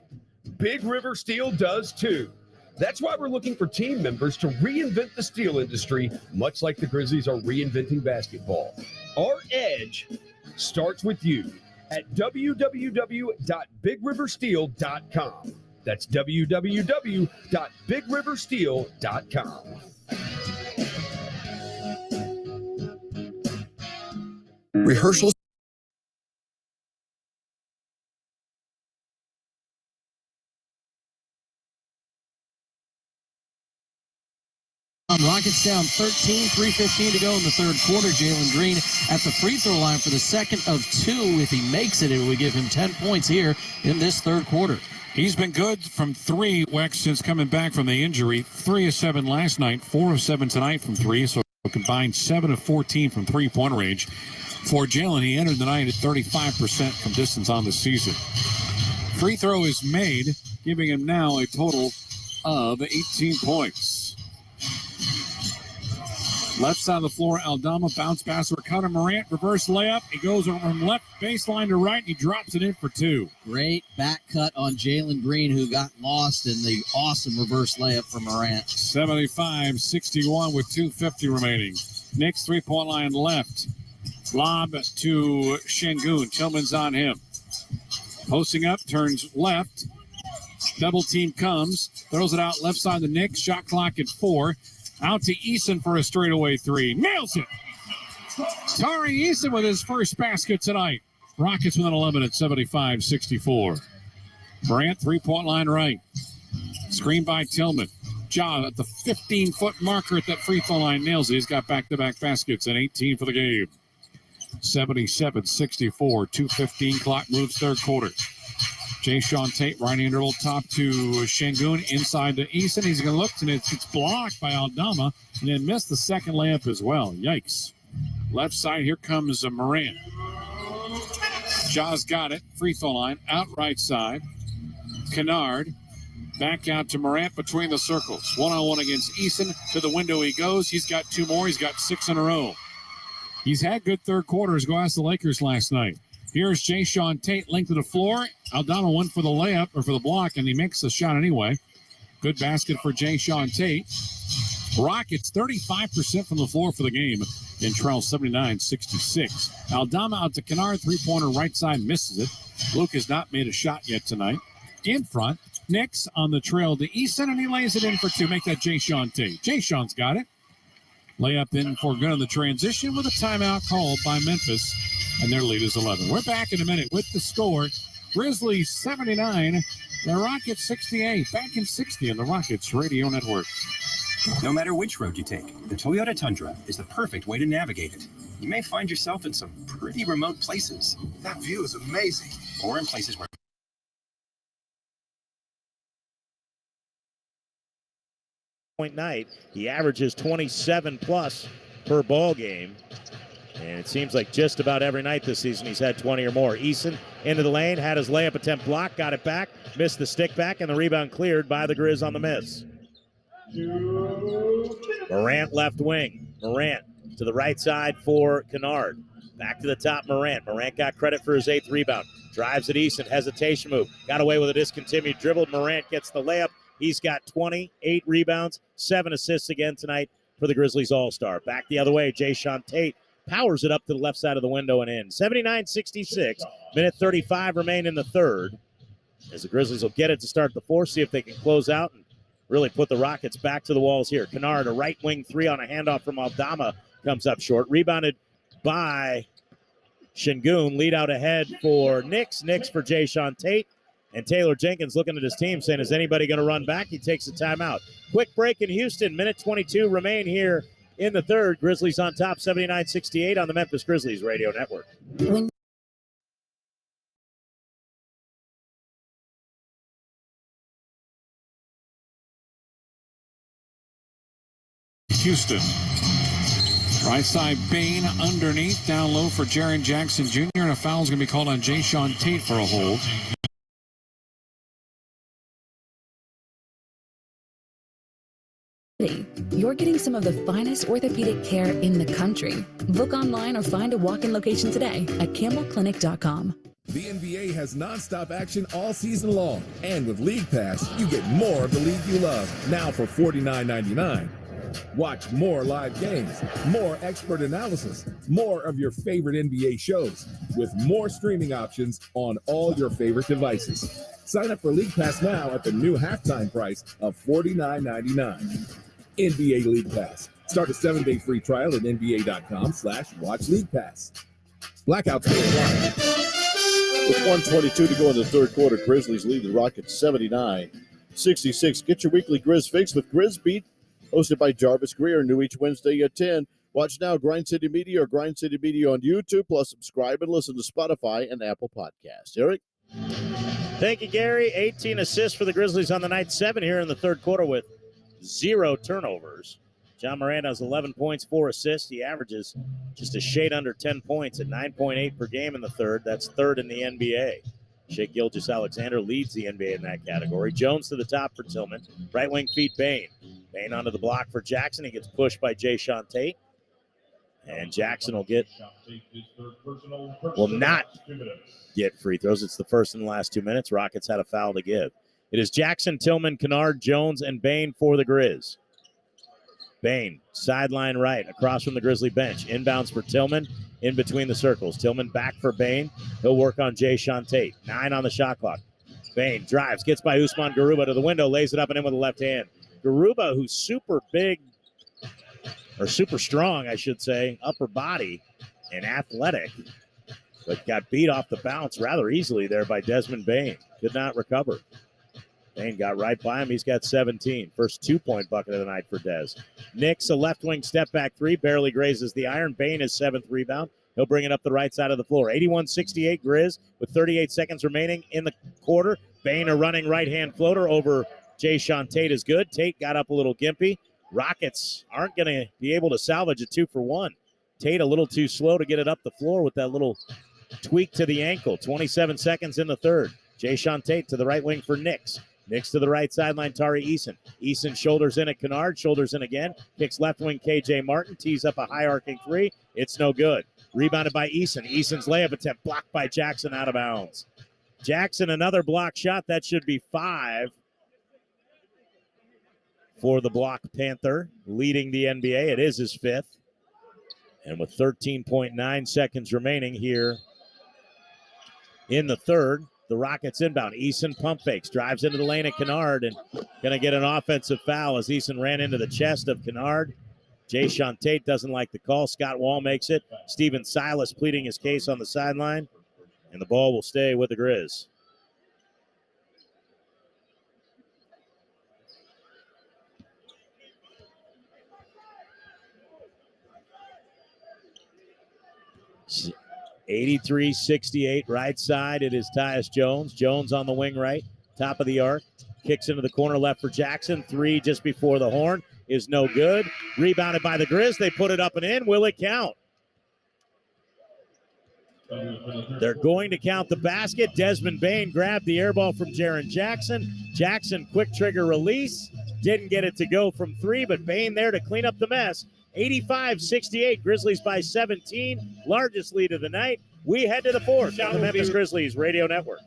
Big River Steel does too. That's why we're looking for team members to reinvent the steel industry, much like the Grizzlies are reinventing basketball. Our edge starts with you at www.bigriversteel.com. That's www.bigriversteel.com. Rehearsals Rockets down 13, 3:15 to go in the third quarter. Jalen Green at the free throw line for the second of two. If he makes it, it would give him 10 points here in this third quarter. He's been good from three, Wex, since coming back from the injury. 3 of 7 last night, 4 of 7 tonight from three, so combined 7 of 14 from three-point range. For Jalen, he entered the night at 35% from distance on the season. Free throw is made, giving him now a total of 18 points. Left side of the floor, Aldama bounce pass for Connor Morant, reverse layup. He goes from left baseline to right, and he drops it in for two. Great back cut on Jalen Green, who got lost in the awesome reverse layup from Morant. 75-61 with 2:50 remaining. Knicks three-point line left. Lob to Şengün. Tillman's on him. Posting up, turns left. Double team comes, throws it out left side of the Knicks. Shot clock at 4. Out to Eason for a straightaway three. Nails it. Tari Eason with his first basket tonight. Rockets within 11 at 75-64. Morant, three-point line right. Screen by Tillman. Ja at the 15-foot marker at that free throw line. Nails it. He's got back-to-back baskets and 18 for the game. 77-64. 2:15 clock moves third quarter. Jay-Sean Tate right interval top to Şengün inside to Eason. He's going to look, and it's blocked by Aldama, and then missed the second layup as well. Yikes. Left side, here comes Morant. Ja's got it. Free throw line, out right side. Kennard back out to Morant between the circles. One-on-one against Eason. To the window he goes. He's got two more. He's got 6 in a row. He's had good third quarters. Go ask the Lakers last night. Here's Jay-Sean Tate, length of the floor. Aldama went for the layup, or for the block, and he makes the shot anyway. Good basket for Jay-Sean Tate. Rockets 35% from the floor for the game in trail 79-66. Aldama out to Kennard, three-pointer right side, misses it. Luke has not made a shot yet tonight. In front, Knicks on the trail to Eason, and he lays it in for two. Make that Jay-Sean Tate. Jay-Sean's got it. Layup in for good on the transition with a timeout called by Memphis, and their lead is 11. We're back in a minute with the score. Grizzlies 79, the Rockets 68. Back in 60 on the Rockets Radio Network. No matter which road you take, the Toyota Tundra is the perfect way to navigate it. You may find yourself in some pretty remote places. That view is amazing. Or in places where point night. He averages 27 plus per ball game. And it seems like just about every night this season he's had 20 or more. Eason into the lane, had his layup attempt blocked, got it back, missed the stick back, and the rebound cleared by the Grizz on the miss. Morant left wing. Morant to the right side for Kennard. Back to the top, Morant. Morant got credit for his 8th rebound. Drives at Eason, hesitation move. Got away with a discontinued dribble. Morant gets the layup. He's got 28 rebounds, 7 assists again tonight for the Grizzlies All-Star. Back the other way, Jay-Sean Tate powers it up to the left side of the window and in. 79-66, minute 35 remain in the third. As the Grizzlies will get it to start the fourth, see if they can close out and really put the Rockets back to the walls here. Kennard, a right wing three on a handoff from Aldama, comes up short. Rebounded by Şengün. Lead out ahead for Knicks. Knicks for Jay-Sean Tate. And Taylor Jenkins looking at his team saying, is anybody going to run back? He takes a timeout. Quick break in Houston. Minute 22 remain here in the third. Grizzlies on top, 79-68 on the Memphis Grizzlies Radio Network. Houston. Right side, Bain underneath. Down low for Jaren Jackson Jr. And a foul is going to be called on Jay-Sean Tate for a hold. You're getting some of the finest orthopedic care in the country. Book online or find a walk-in location today at campbellclinic.com. The NBA has nonstop action all season long. And with League Pass, you get more of the league you love, now for $49.99. Watch more live games, more expert analysis, more of your favorite NBA shows, with more streaming options on all your favorite devices. Sign up for League Pass now at the new halftime price of $49.99. NBA League Pass. Start a 7-day free trial at nba.com/watch League Pass. Blackouts may apply. With 1:22 to go in the third quarter, Grizzlies lead the Rockets 79-66. Get your weekly Grizz fix with Grizz Beat hosted by Jarvis Greer, new each Wednesday at 10. Watch now, Grind City Media or Grind City Media on YouTube, plus subscribe and listen to Spotify and Apple Podcasts. Eric? Thank you, Gary. 18 assists for the Grizzlies on the night, 7 here in the third quarter with 0 turnovers. John Moran has 11 points, 4 assists. He averages just a shade under 10 points at 9.8 per game in the third. That's third in the NBA. Shea Gilgeous-Alexander leads the NBA in that category. Jones to the top for Tillman. Right wing feed Bain. Bain onto the block for Jackson. He gets pushed by Jayshawn Tate. And Jackson will not get free throws. It's the first in the last 2 minutes. Rockets had a foul to give. It is Jackson, Tillman, Kennard, Jones, and Bain for the Grizz. Bain, sideline right, across from the Grizzly bench. Inbounds for Tillman, in between the circles. Tillman back for Bain. He'll work on Jayshawn Tate. 9 on the shot clock. Bain drives, gets by Usman Garuba to the window, lays it up and in with the left hand. Garuba, who's super big, or super strong, I should say, upper body and athletic, but got beat off the bounce rather easily there by Desmond Bain. Could not recover. Bain got right by him. He's got 17. First 2-point bucket of the night for Dez. Nix, a left wing step back three, barely grazes the iron. Bain, his 7th rebound. He'll bring it up the right side of the floor. 81-68 Grizz with 38 seconds remaining in the quarter. Bain, a running right-hand floater over Jayshawn Tate is good. Tate got up a little gimpy. Rockets aren't going to be able to salvage a 2-for-1. Tate a little too slow to get it up the floor with that little tweak to the ankle. 27 seconds in the third. Jayshawn Tate to the right wing for Nix. Nix to the right sideline, Tari Eason. Eason shoulders in at Kennard, shoulders in again. Kicks left wing, KJ Martin. Tees up a high arcing three. It's no good. Rebounded by Eason. Eason's layup attempt blocked by Jackson out of bounds. Jackson, another block shot. That should be 5 for the block Panther, leading the NBA. It is his 5th. And with 13.9 seconds remaining here in the third, the Rockets inbound. Eason pump fakes, drives into the lane at Kennard, and going to get an offensive foul as Eason ran into the chest of Kennard. Jayshawn Tate doesn't like the call. Scott Wall makes it. Steven Silas pleading his case on the sideline, and the ball will stay with the Grizz. It's 83-68 right side. It is Tyus Jones. Jones on the wing right, top of the arc. Kicks into the corner left for Jackson. 3 just before the horn is no good. Rebounded by the Grizz. They put it up and in. Will it count? They're going to count the basket. Desmond Bain grabbed the air ball from Jaren Jackson. Jackson, quick trigger release. Didn't get it to go from 3, but Bain there to clean up the mess. 85-68, Grizzlies by 17. Largest lead of the night. We head to the fourth on the Memphis Grizzlies Radio Network.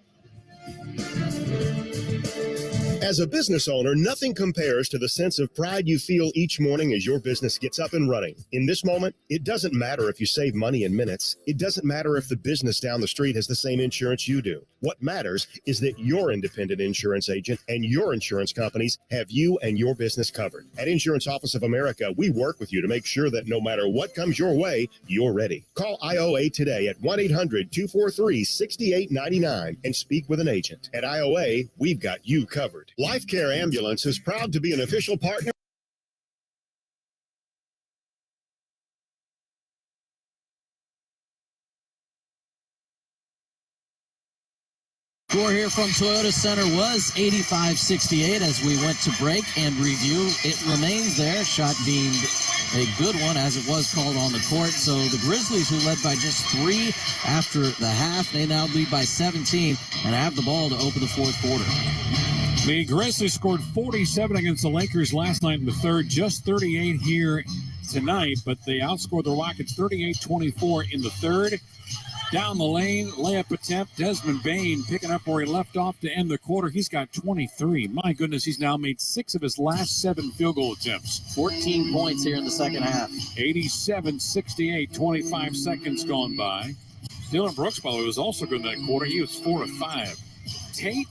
As a business owner, nothing compares to the sense of pride you feel each morning as your business gets up and running. In this moment, it doesn't matter if you save money in minutes. It doesn't matter if the business down the street has the same insurance you do. What matters is that your independent insurance agent and your insurance companies have you and your business covered. At Insurance Office of America, we work with you to make sure that no matter what comes your way, you're ready. Call IOA today at 1-800-243-6899 and speak with an agent. At IOA, we've got you covered. Life Care Ambulance is proud to be an official partner. Score here from Toyota Center was 85-68 as we went to break and review. It remains there, shot deemed a good one as it was called on the court. So the Grizzlies, who led by just 3 after the half, they now lead by 17 and have the ball to open the fourth quarter. The Grizzlies scored 47 against the Lakers last night in the third, just 38 here tonight, but they outscored the Rockets 38-24 in the third. Down the lane, layup attempt. Desmond Bain picking up where he left off to end the quarter. He's got 23. My goodness, he's now made 6 of his last 7 field goal attempts. 14 points here in the second half. 87-68, 25 seconds gone by. Dylan Brooks, by the way, was also good in that quarter. He was 4 of 5. Tate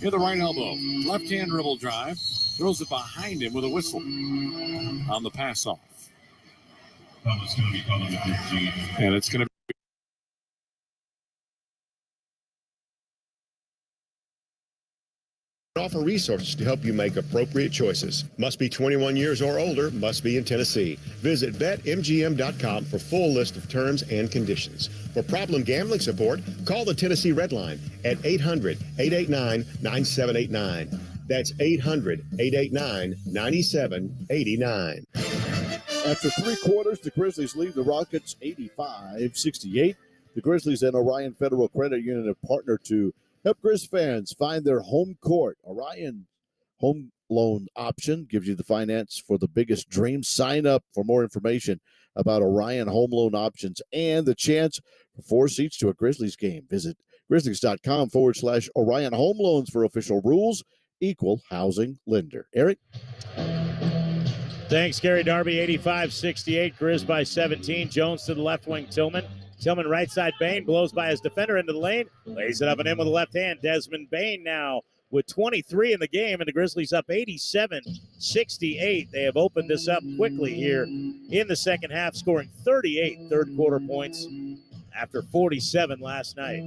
near the right elbow. Left-hand dribble drive. Throws it behind him with a whistle on the pass off. And it's going to be offer resources to help you make appropriate choices. Must be 21 years or older, must be in Tennessee. Visit betmgm.com for full list of terms and conditions. For problem gambling support, call the Tennessee Red Line at 800-889-9789. That's 800-889-9789. After three quarters, the Grizzlies lead the Rockets 85-68. The Grizzlies and Orion Federal Credit Union have partnered to help Grizz fans find their home court. Orion Home Loan Option gives you the finance for the biggest dreams. Sign up for more information about Orion Home Loan Options and the chance for 4 seats to a Grizzlies game. Visit grizzlies.com/Orion Home Loans for official rules. Equal housing lender. Eric? Thanks, Gary Darby. 85-68. Grizz by 17. Jones to the left wing. Tillman right side. Bain blows by his defender into the lane. Lays it up and in with the left hand. Desmond Bain now with 23 in the game, and the Grizzlies up 87-68. They have opened this up quickly here in the second half, scoring 38 third quarter points after 47 last night.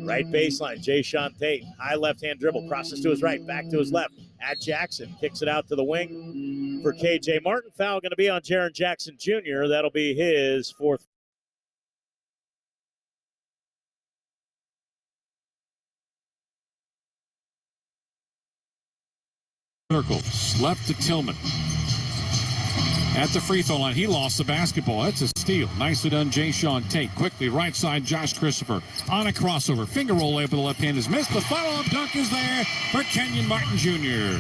Right baseline, Jayshawn Tate. High left-hand dribble. Crosses to his right, back to his left. At Jackson. Kicks it out to the wing for KJ Martin. Foul going to be on Jaren Jackson Jr. That'll be his fourth. Circles left to Tillman. At the free throw line, he lost the basketball. That's a steal. Nicely done, Jayshawn Tate. Quickly, right side, Josh Christopher. On a crossover. Finger roll layup with the left hand is missed. The follow-up dunk is there for Kenyon Martin Jr.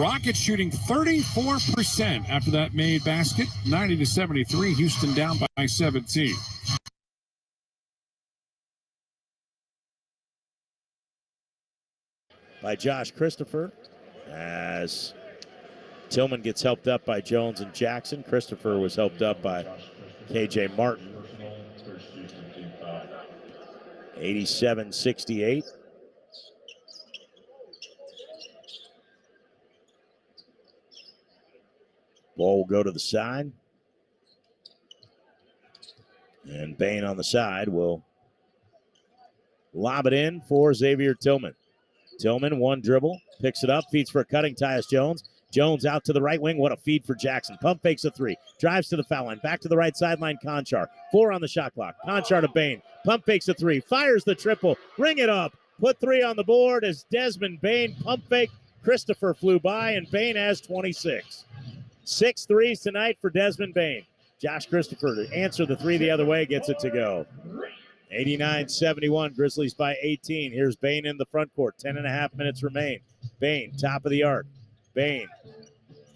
Rockets shooting 34% after that made basket. 90-73. Houston down by 17. By Josh Christopher as Tillman gets helped up by Jones and Jackson. Christopher was helped up by KJ Martin. 87-68. Ball will go to the side. And Bain on the side will lob it in for Xavier Tillman. Tillman, one dribble, picks it up, feeds for a cutting Tyus Jones. Jones out to the right wing. What a feed for Jackson. Pump fakes a three. Drives to the foul line. Back to the right sideline, Conchar. 4 on the shot clock. Conchar to Bain. Pump fakes a three. Fires the triple. Ring it up. Put 3 on the board as Desmond Bain pump fake. Christopher flew by, and Bain has 26. 6 threes tonight for Desmond Bain. Josh Christopher to answer the 3 the other way, gets it to go. 89-71, Grizzlies by 18. Here's Bain in the front court. 10.5 minutes remain. Bain, top of the arc. Bain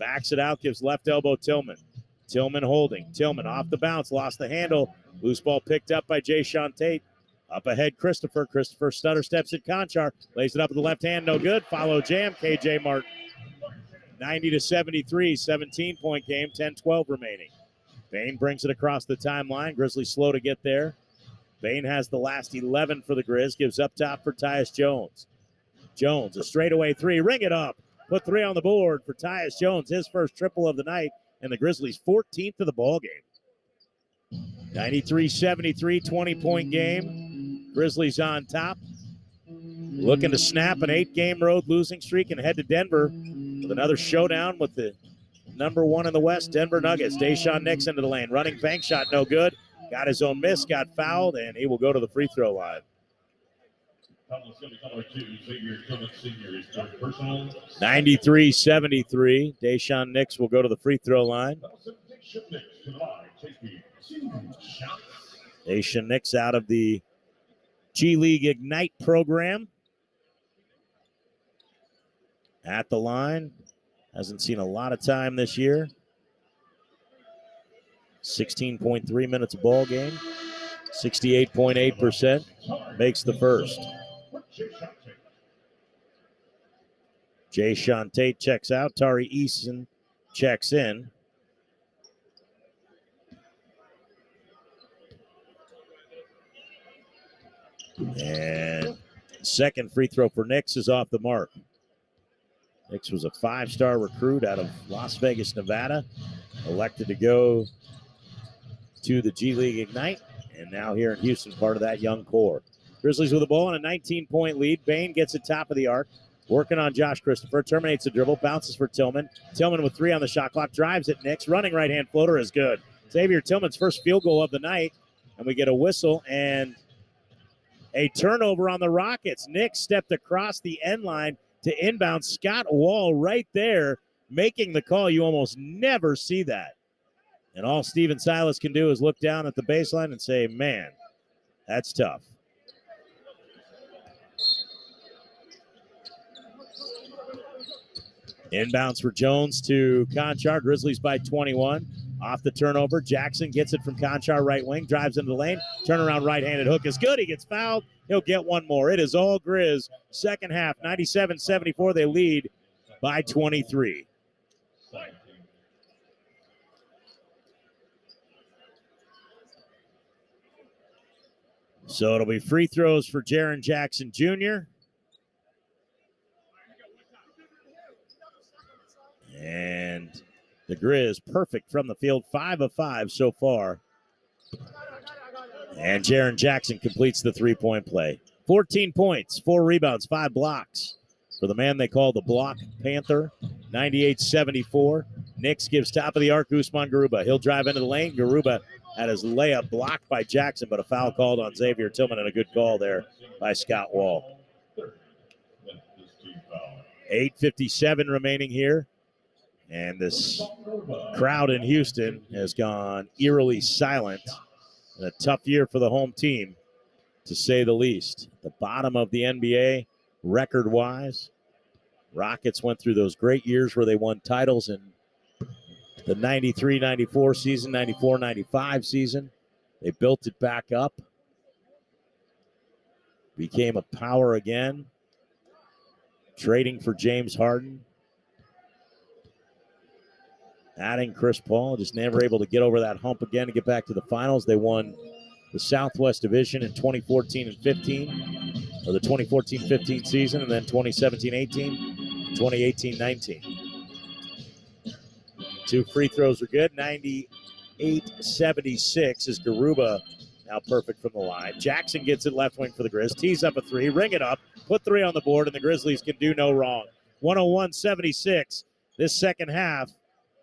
backs it out, gives left elbow Tillman. Tillman holding. Tillman off the bounce, lost the handle. Loose ball picked up by Jayshawn Tate. Up ahead, Christopher. Christopher stutter steps at Conchar. Lays it up with the left hand, no good. Follow jam, KJ Martin. 90-73, 17-point game, 10-12 remaining. Bain brings it across the timeline. Grizzlies slow to get there. Bain has the last 11 for the Grizz. Gives up top for Tyus Jones. Jones, a straightaway 3. Ring it up. Put 3 on the board for Tyus Jones. His first triple of the night. And the Grizzlies 14th of the ball game. 93-73, 20-point game. Grizzlies on top. Looking to snap an 8-game road losing streak and head to Denver with another showdown with the number 1 in the West, Denver Nuggets. Dayshawn Nix into the lane. Running bank shot, no good. Got his own miss, got fouled, and he will go to the free throw line. 93-73. Dayshawn Nix will go to the free throw line. Dayshawn Nix out of the G League Ignite program. At the line. Hasn't seen a lot of time this year. 16.3 minutes of ball game. 68.8%. Makes the first. Jayshawn Tate checks out. Tari Eason checks in. And second free throw for Nix is off the mark. Nix was a 5-star recruit out of Las Vegas, Nevada. Elected to go to the G League Ignite. And now here in Houston, part of that young core. Grizzlies with the ball and a 19-point lead. Bain gets it top of the arc. Working on Josh Christopher. Terminates the dribble. Bounces for Tillman. Tillman with 3 on the shot clock. Drives it. Nix. Running right-hand floater is good. Xavier Tillman's first field goal of the night. And we get a whistle and a turnover on the Rockets. Nix stepped across the end line to inbound. Scott Wall right there making the call. You almost never see that. And all Steven Silas can do is look down at the baseline and say, man, that's tough. Inbounds for Jones to Conchar. Grizzlies by 21. Off the turnover, Jackson gets it from Conchar right wing. Drives into the lane. Turnaround right-handed hook is good. He gets fouled. He'll get one more. It is all Grizz. Second half, 97-74. They lead by 23. So it'll be free throws for Jaren Jackson Jr. And the Grizz perfect from the field, 5 of 5 so far. And Jaren Jackson completes the three-point play. 14 points, 4 rebounds, 5 blocks for the man they call the Block Panther, 98-74. Nix gives top of the arc, Usman Garuba. He'll drive into the lane. Garuba had his layup blocked by Jackson, but a foul called on Xavier Tillman and a good call there by Scott Wall. 8:57 remaining here. And this crowd in Houston has gone eerily silent. And a tough year for the home team, to say the least. The bottom of the NBA record-wise. Rockets went through those great years where they won titles in the 93-94 season, 94-95 season. They built it back up. Became a power again. Trading for James Harden. Adding Chris Paul, just never able to get over that hump again to get back to the finals. They won the Southwest Division in 2014 and 15, or the 2014-15 season, and then 2017-18, 2018-19. 2 free throws are good. 98-76 is Garuba now perfect from the line. Jackson gets it left wing for the Grizz. Tees up a 3, ring it up, put 3 on the board, and the Grizzlies can do no wrong. 101-76 this second half.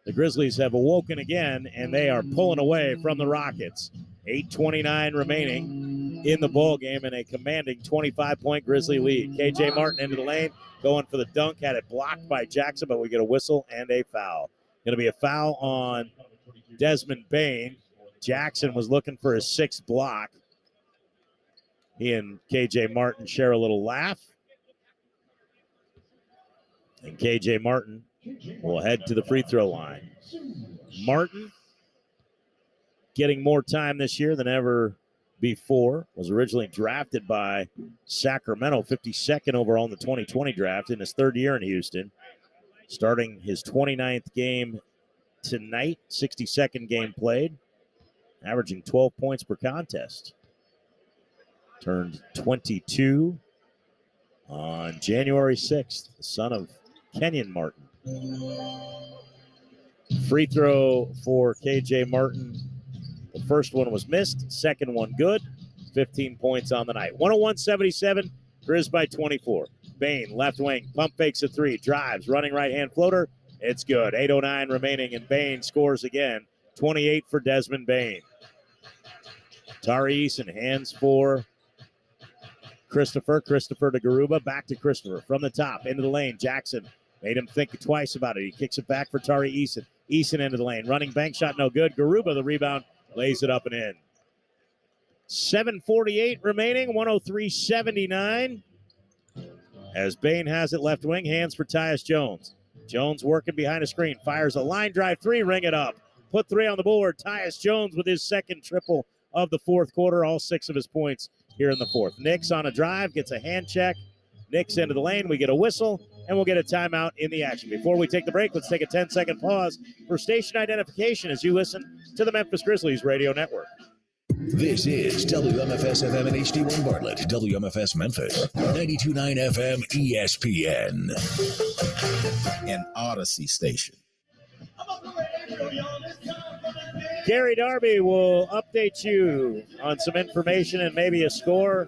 The Grizzlies have awoken again, and they are pulling away from the Rockets. 8:29 remaining in the ball game, and a commanding 25-point Grizzly lead. K.J. Martin into the lane, going for the dunk, had it blocked by Jackson, but we get a whistle and a foul. Going to be a foul on Desmond Bain. Jackson was looking for his 6th block. He and K.J. Martin share a little laugh. And K.J. Martin will head to the free throw line. Martin getting more time this year than ever before. Was originally drafted by Sacramento, 52nd overall in the 2020 draft, in his 3rd year in Houston. Starting his 29th game tonight, 62nd game played, averaging 12 points per contest. Turned 22 on January 6th, the son of Kenyon Martin. Free throw for K.J. Martin. The first one was missed. Second one good. 15 points on the night. 101-77, Grizz by 24. Bain, left wing, pump fakes a 3, drives, running right-hand floater. It's good. 8:09 remaining, and Bain scores again. 28 for Desmond Bain. Tari Eason, hands for Christopher. Christopher to Garuba. Back to Christopher. From the top, into the lane. Jackson made him think twice about it. He kicks it back for Tari Eason. Eason into the lane. Running bank shot, no good. Garuba, the rebound, lays it up and in. 7:48 remaining, 103-79. As Bain has it left wing, hands for Tyus Jones. Jones working behind a screen, fires a line drive 3, ring it up. Put 3 on the board. Tyus Jones with his 2nd triple of the 4th quarter, all 6 of his points here in the 4th. Nix on a drive, gets a hand check. Nix into the lane, we get a whistle, and we'll get a timeout in the action. Before we take the break, let's take a 10-second pause for station identification as you listen to the Memphis Grizzlies Radio Network. This is WMFS-FM and HD1 Bartlett, WMFS Memphis, 92.9 FM ESPN. An Odyssey station. Gary Darby will update you on some information and maybe a score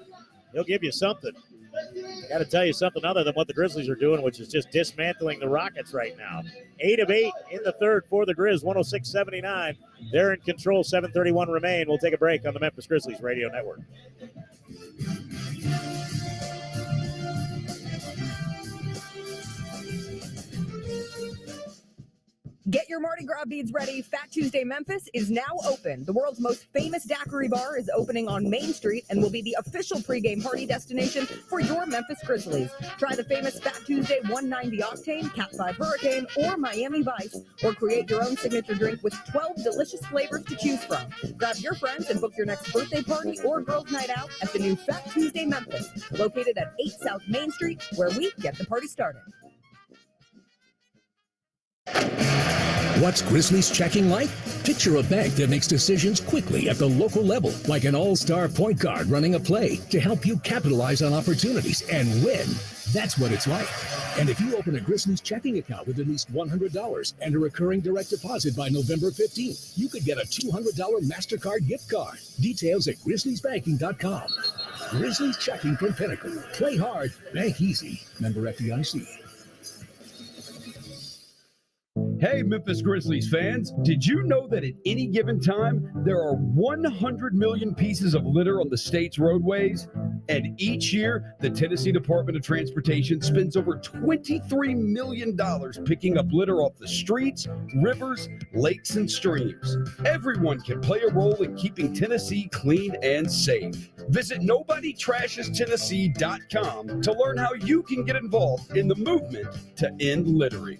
he'll give you something. Got to tell you something other than what the Grizzlies are doing, which is just dismantling the Rockets right now. 8 of 8 in the third for the Grizz, 106-79. They're in control, 7:31 remain. We'll take a break on the Memphis Grizzlies Radio Network. Get your Mardi Gras beads ready. Fat Tuesday Memphis is now open. The world's most famous daiquiri bar is opening on Main Street and will be the official pregame party destination for your Memphis Grizzlies. Try the famous Fat Tuesday 190 Octane, Cat 5 Hurricane, or Miami Vice, or create your own signature drink with 12 delicious flavors to choose from. Grab your friends and book your next birthday party or girls' night out at the new Fat Tuesday Memphis, located at 8 South Main Street, where we get the party started. What's Grizzlies checking like? Picture a bank that makes decisions quickly at the local level, like an all-star point guard running a play to help you capitalize on opportunities and win. That's what it's like. And if you open a Grizzlies checking account with at least $100 and a recurring direct deposit by November 15th, you could get a $200 MasterCard gift card. Details at grizzliesbanking.com. Grizzlies checking from Pinnacle. Play hard, bank easy. Member FDIC. Hey, Memphis Grizzlies fans, did you know that at any given time, there are 100 million pieces of litter on the state's roadways? And each year, the Tennessee Department of Transportation spends over $23 million picking up litter off the streets, rivers, lakes, and streams. Everyone can play a role in keeping Tennessee clean and safe. Visit NobodyTrashesTennessee.com to learn how you can get involved in the movement to end littering.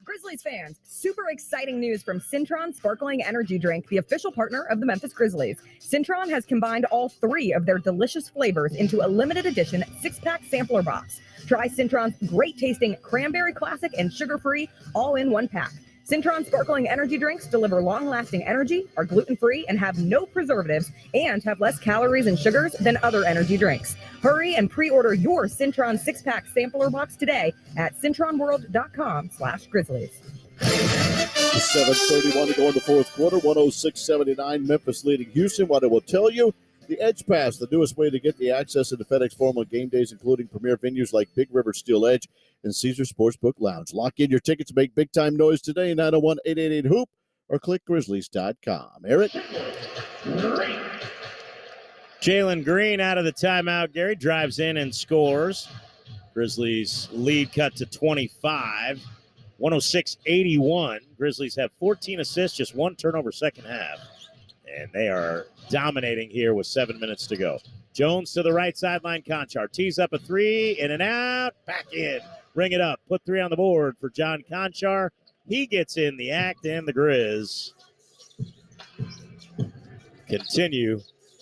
Grizzlies fans, super exciting news from Cintron Sparkling Energy Drink, the official partner of the Memphis Grizzlies. Cintron has combined all 3 of their delicious flavors into a limited edition 6-pack sampler box. Try Cintron's great tasting Cranberry Classic and Sugar-Free all in 1 pack. Cintron Sparkling Energy Drinks deliver long-lasting energy, are gluten-free, and have no preservatives, and have less calories and sugars than other energy drinks. Hurry and pre-order your Cintron 6-pack sampler box today at cintronworld.com/Grizzlies. 7:31 to go in the fourth quarter, 106-79, Memphis leading Houston. What I will tell you, the Edge Pass, the newest way to get the access to the FedEx Forum on game days, including premier venues like Big River Steel Edge and Caesar Sportsbook Lounge. Lock in your tickets, make big-time noise today, 901-888-HOOP, or click Grizzlies.com. Eric? Jalen Green out of the timeout. Gary drives in and scores. Grizzlies lead cut to 25. 106-81. Grizzlies have 14 assists, just 1 turnover second half. And they are dominating here with 7 minutes to go. Jones to the right sideline. Conchar tees up a 3, in and out, back in. Bring it up. Put 3 on the board for John Conchar. He gets in the act, and the Grizz continue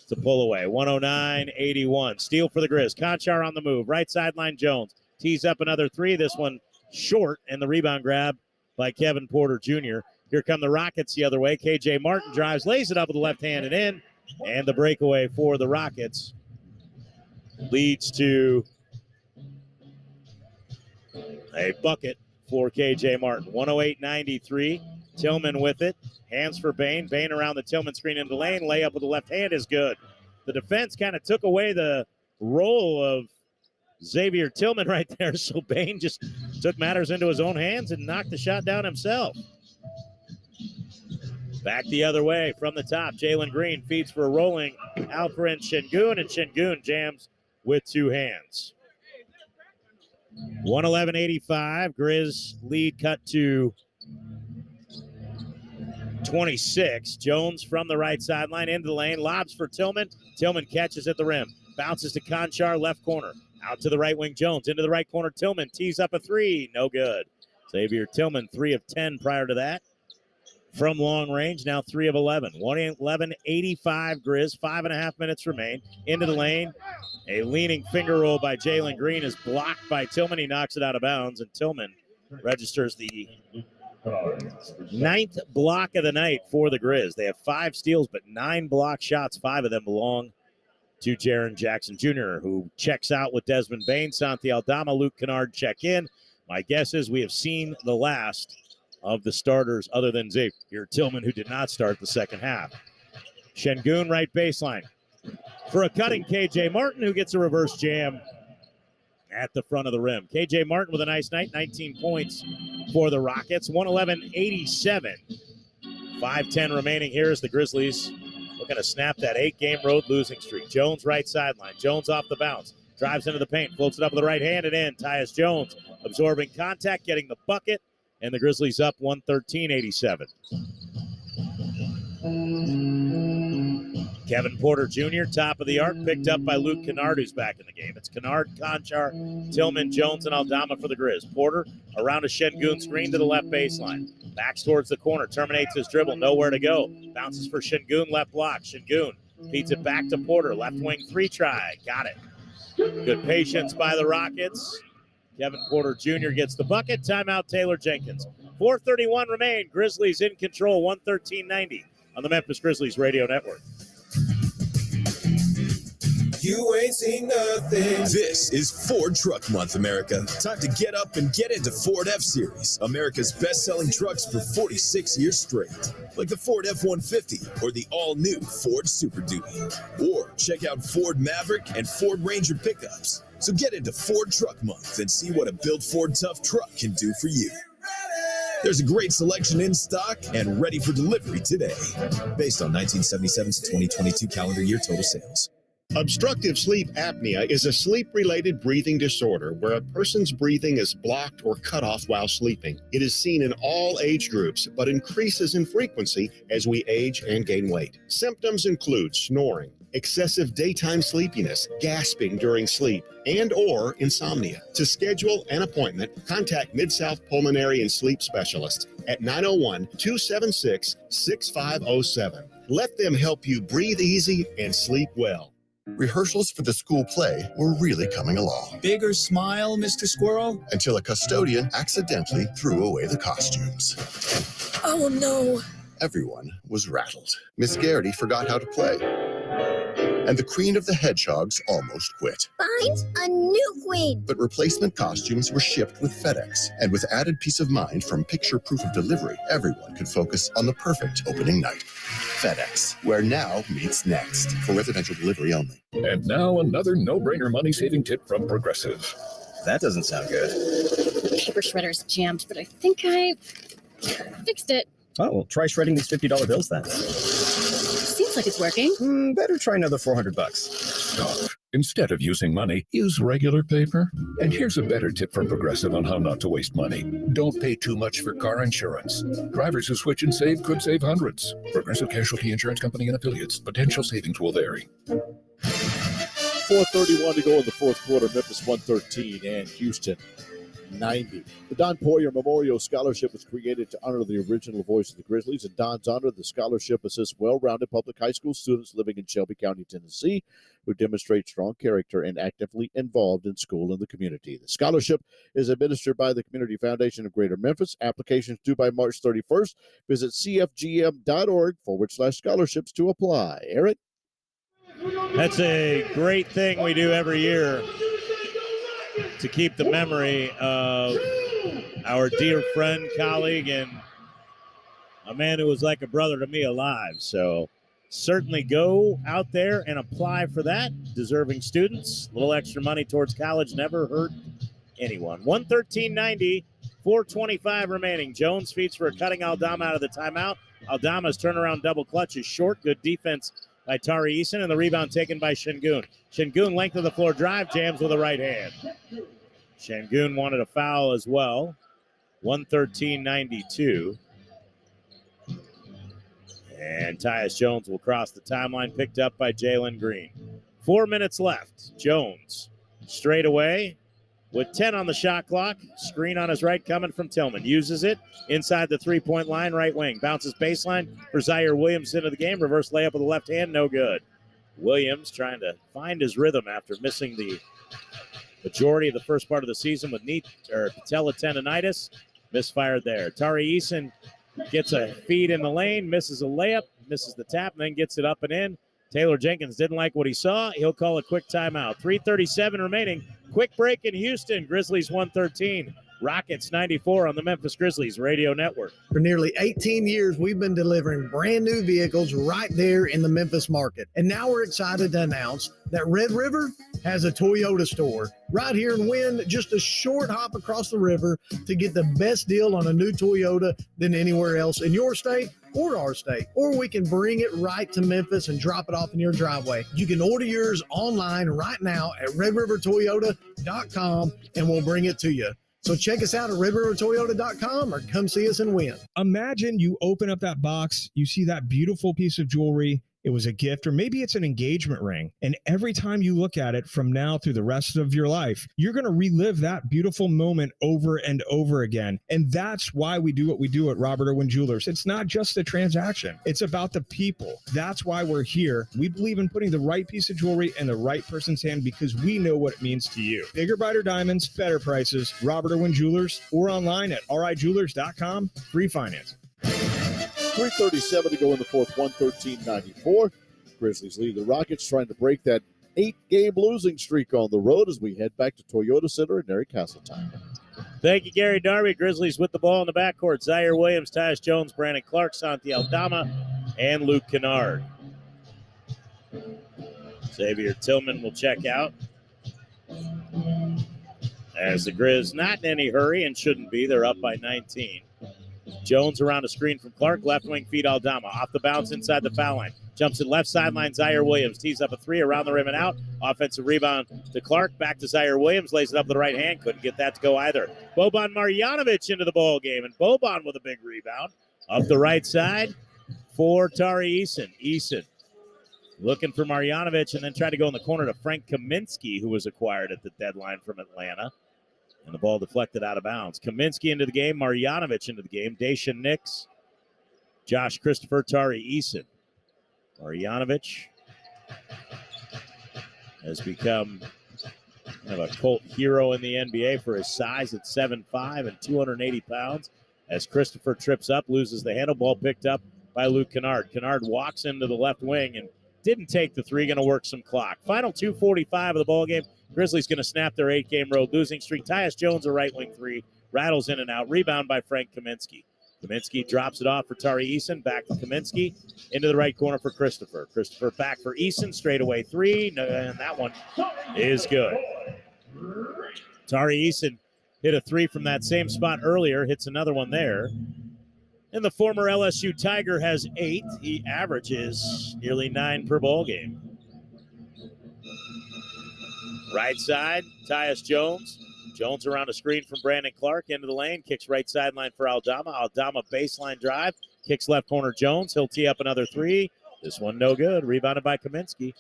to pull away. 109-81. Steal for the Grizz. Conchar on the move. Right sideline, Jones. Tees up another 3. This one short, and the rebound grab by Kevin Porter Jr. Here come the Rockets the other way. KJ Martin drives, lays it up with the left hand and in. And the breakaway for the Rockets leads to a bucket for KJ Martin. 108-93. Tillman with it. Hands for Bain. Bain around the Tillman screen into the lane. Layup with the left hand is good. The defense kind of took away the role of Xavier Tillman right there. So Bain just took matters into his own hands and knocked the shot down himself. Back the other way from the top. Jalen Green feeds for a rolling Alperen Şengün, and Şengün jams with 2 hands. 111-85. Grizz lead cut to 26. Jones from the right sideline into the lane. Lobs for Tillman. Tillman catches at the rim. Bounces to Conchar, left corner. Out to the right wing, Jones. Into the right corner, Tillman. Tees up a 3. No good. Xavier Tillman, 3 of 10 prior to that. From long range, now 3 of 11. 111-85 Grizz. 5.5 minutes remain. Into the lane. A leaning finger roll by Jalen Green is blocked by Tillman. He knocks it out of bounds, and Tillman registers the 9th block of the night for the Grizz. They have 5 steals, but 9 block shots. 5 of them belong to Jaren Jackson Jr., who checks out with Desmond Bain. Santi Aldama, Luke Kennard check in. My guess is we have seen the last of the starters other than Xavier Tillman, who did not start the second half. Şengün right baseline. for a cutting KJ Martin, who gets a reverse jam at the front of the rim. KJ Martin with a nice night, 19 points for the Rockets, 111-87. 5:10 remaining here as the Grizzlies looking to snap that 8-game road losing streak. Jones right sideline. Jones off the bounce. Drives into the paint. Floats it up with the right hand and in. Tyus Jones absorbing contact, getting the bucket. And the Grizzlies up 113-87. Kevin Porter Jr., top of the arc, picked up by Luke Kennard, who's back in the game. It's Kennard, Conchar, Tillman, Jones, and Aldama for the Grizz. Porter around a Şengün screen to the left baseline. Backs towards the corner, terminates his dribble, nowhere to go. Bounces for Şengün, left block. Şengün feeds it back to Porter, left wing 3-try. Got it. Good patience by the Rockets. Kevin Porter Jr. gets the bucket. Timeout, Taylor Jenkins. 4:31 remain. Grizzlies in control, 113-90 on the Memphis Grizzlies Radio Network. You ain't seen nothing. This is Ford Truck Month, America. Time to get up and get into Ford F-Series, America's best-selling trucks for 46 years straight. Like the Ford F-150 or the all-new Ford Super Duty. Or check out Ford Maverick and Ford Ranger pickups. So get into Ford Truck Month and see what a built Ford Tough truck can do for you. There's a great selection in stock and ready for delivery today. Based on 1977's 2022 calendar year total sales. Obstructive sleep apnea is a sleep-related breathing disorder where a person's breathing is blocked or cut off while sleeping. It is seen in all age groups, but increases in frequency as we age and gain weight. Symptoms include snoring, excessive daytime sleepiness, gasping during sleep, and/or insomnia. To schedule an appointment, contact Mid-South Pulmonary and Sleep Specialist at 901-276-6507. Let them help you breathe easy and sleep well. Rehearsals for the school play were really coming along. Bigger smile, Mr. Squirrel? Until a custodian accidentally threw away the costumes. Oh, no. Everyone was rattled. Miss Garrity forgot how to play. And the Queen of the Hedgehogs almost quit. Find a new queen. But replacement costumes were shipped with FedEx. And with added peace of mind from picture proof of delivery, everyone could focus on the perfect opening night. FedEx, where now meets next. For residential delivery only. And now another no-brainer money-saving tip from Progressive. That doesn't sound good. Paper shredder's jammed, but I think I fixed it. Oh, well, try shredding these $50 bills then. Seems like it's working. Better try another $400. Stop. Instead of using money, use regular paper. And here's a better tip from Progressive on how not to waste money. Don't pay too much for car insurance. Drivers who switch and save could save hundreds. Progressive Casualty Insurance Company and Affiliates. Potential savings will vary. 4:31 to go in the fourth quarter. Memphis 113 and Houston 90. The Don Poirier Memorial Scholarship was created to honor the original voice of the Grizzlies. In Don's honor, the scholarship assists well-rounded public high school students living in Shelby County, Tennessee, who demonstrate strong character and actively involved in school and the community. The scholarship is administered by the Community Foundation of Greater Memphis. Applications due by March 31st. Visit cfgm.org/scholarships to apply. Eric? That's a great thing we do every year to keep the memory of our dear friend, colleague, and a man who was like a brother to me alive. So certainly go out there and apply for that. Deserving students, a little extra money towards college never hurt anyone. 113.90, 4:25 remaining. Jones feeds for a cutting Aldama out of the timeout. Aldama's turnaround double clutch is short. Good defense by Tari Eason, and the rebound taken by Şengün. Şengün, length of the floor drive, jams with the right hand. Şengün wanted a foul as well. 113.92. And Tyus Jones will cross the timeline, picked up by Jalen Green. 4 minutes left. Jones straight away with 10 on the shot clock. Screen on his right coming from Tillman. Uses it inside the three-point line, right wing. Bounces baseline for Zaire Williams into the game. Reverse layup with the left hand, no good. Williams trying to find his rhythm after missing the majority of the first part of the season with patella tendonitis. Misfired there. Tari Eason gets a feed in the lane, misses a layup, misses the tap, and then gets it up and in. Taylor Jenkins didn't like what he saw. He'll call a quick timeout. 3:37 remaining. Quick break in Houston. Grizzlies 113. Rockets 94 on the Memphis Grizzlies Radio Network. For nearly 18 years, we've been delivering brand new vehicles right there in the Memphis market. And now we're excited to announce that Red River has a Toyota store right here in Wynn, just a short hop across the river to get the best deal on a new Toyota than anywhere else in your state or our state. Or we can bring it right to Memphis and drop it off in your driveway. You can order yours online right now at redrivertoyota.com and we'll bring it to you. So check us out at redrivertoyota.com or come see us in Wynn. Imagine you open up that box, you see that beautiful piece of jewelry. It was a gift, or maybe it's an engagement ring. And every time you look at it from now through the rest of your life, you're going to relive that beautiful moment over and over again. And that's why we do what we do at Robert Irwin Jewelers. It's not just a transaction. It's about the people. That's why we're here. We believe in putting the right piece of jewelry in the right person's hand because we know what it means to you. Bigger, brighter diamonds, better prices. Robert Irwin Jewelers, or online at rijewelers.com. Free financing. 3:37 to go in the fourth, 113-94. Grizzlies lead the Rockets, trying to break that 8-game losing streak on the road as we head back to Toyota Center in Eric Castletine. Thank you, Gary Darby. Grizzlies with the ball in the backcourt. Zaire Williams, Tyus Jones, Brandon Clark, Santi Aldama, and Luke Kennard. Xavier Tillman will check out. As the Grizz not in any hurry and shouldn't be. They're up by 19. Jones around a screen from Clark. Left wing feed Aldama. Off the bounce inside the foul line. Jumps to left sideline. Zaire Williams tees up a three around the rim and out. Offensive rebound to Clark. Back to Zaire Williams. Lays it up with the right hand. Couldn't get that to go either. Boban Marjanovic into the ball game. And Boban with a big rebound. Up the right side for Tari Eason. Eason looking for Marjanovic and then tried to go in the corner to Frank Kaminsky, who was acquired at the deadline from Atlanta. And the ball deflected out of bounds. Kaminsky into the game. Marjanovic into the game. Daisha Nix. Josh Christopher. Tari Eason. Marjanovic has become kind of a cult hero in the NBA for his size at 7'5" and 280 pounds. As Christopher trips up, loses the handle. Ball picked up by Luke Kennard. Kennard walks into the left wing and didn't take the three. Going to work some clock. Final 2:45 of the ball game. Grizzlies going to snap their 8-game road losing streak. Tyus Jones, a right wing three, rattles in and out. Rebound by Frank Kaminsky. Kaminsky drops it off for Tari Eason. Back to Kaminsky. Into the right corner for Christopher. Christopher back for Eason. Straightaway three. No, and that one is good. Tari Eason hit a three from that same spot earlier. Hits another one there. And the former LSU Tiger has 8. He averages nearly 9 per ball game. Right side, Tyus Jones. Jones around a screen from Brandon Clark. Into the lane, kicks right sideline for Aldama. Aldama baseline drive, kicks left corner Jones. He'll tee up another three. This one no good. Rebounded by Kaminsky.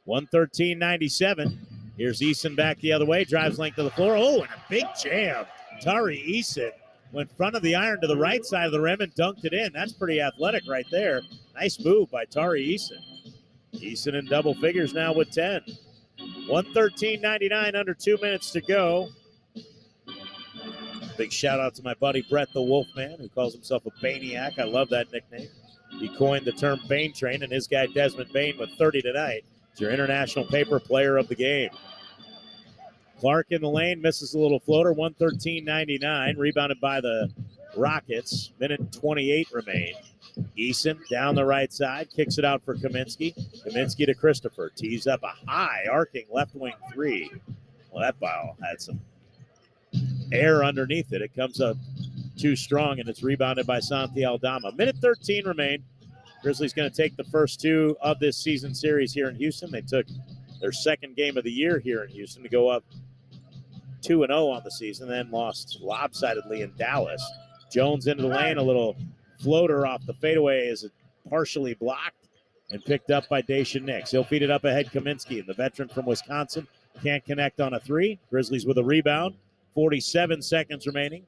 113-97. Here's Eason back the other way. Drives length to the floor. Oh, and a big jam. Tari Eason went front of the iron to the right side of the rim and dunked it in. That's pretty athletic right there. Nice move by Tari Eason. Eason in double figures now with 10. 113-99, under 2 minutes to go. Big shout out to my buddy Brett the Wolfman, who calls himself a Baniac. I love that nickname. He coined the term Bane Train, and his guy Desmond Bain with 30 tonight is your international paper player of the game. Clark in the lane, misses a little floater, 113-99, rebounded by the Rockets. Minute 28 remain. Eason down the right side, kicks it out for Kaminsky. Kaminsky to Christopher, tees up a high arcing left wing three. Well, that ball had some air underneath it. It comes up too strong, and it's rebounded by Santi Aldama. Minute 13 remain. Grizzlies going to take the first two of this season series here in Houston. They took their second game of the year here in Houston to go up 2-0 on the season, then lost lopsidedly in Dallas. Jones into the lane, a little floater off the fadeaway is partially blocked and picked up by Daisha Nix. He'll feed it up ahead Kaminsky, and the veteran from Wisconsin can't connect on a three. Grizzlies with a rebound. 47 seconds remaining.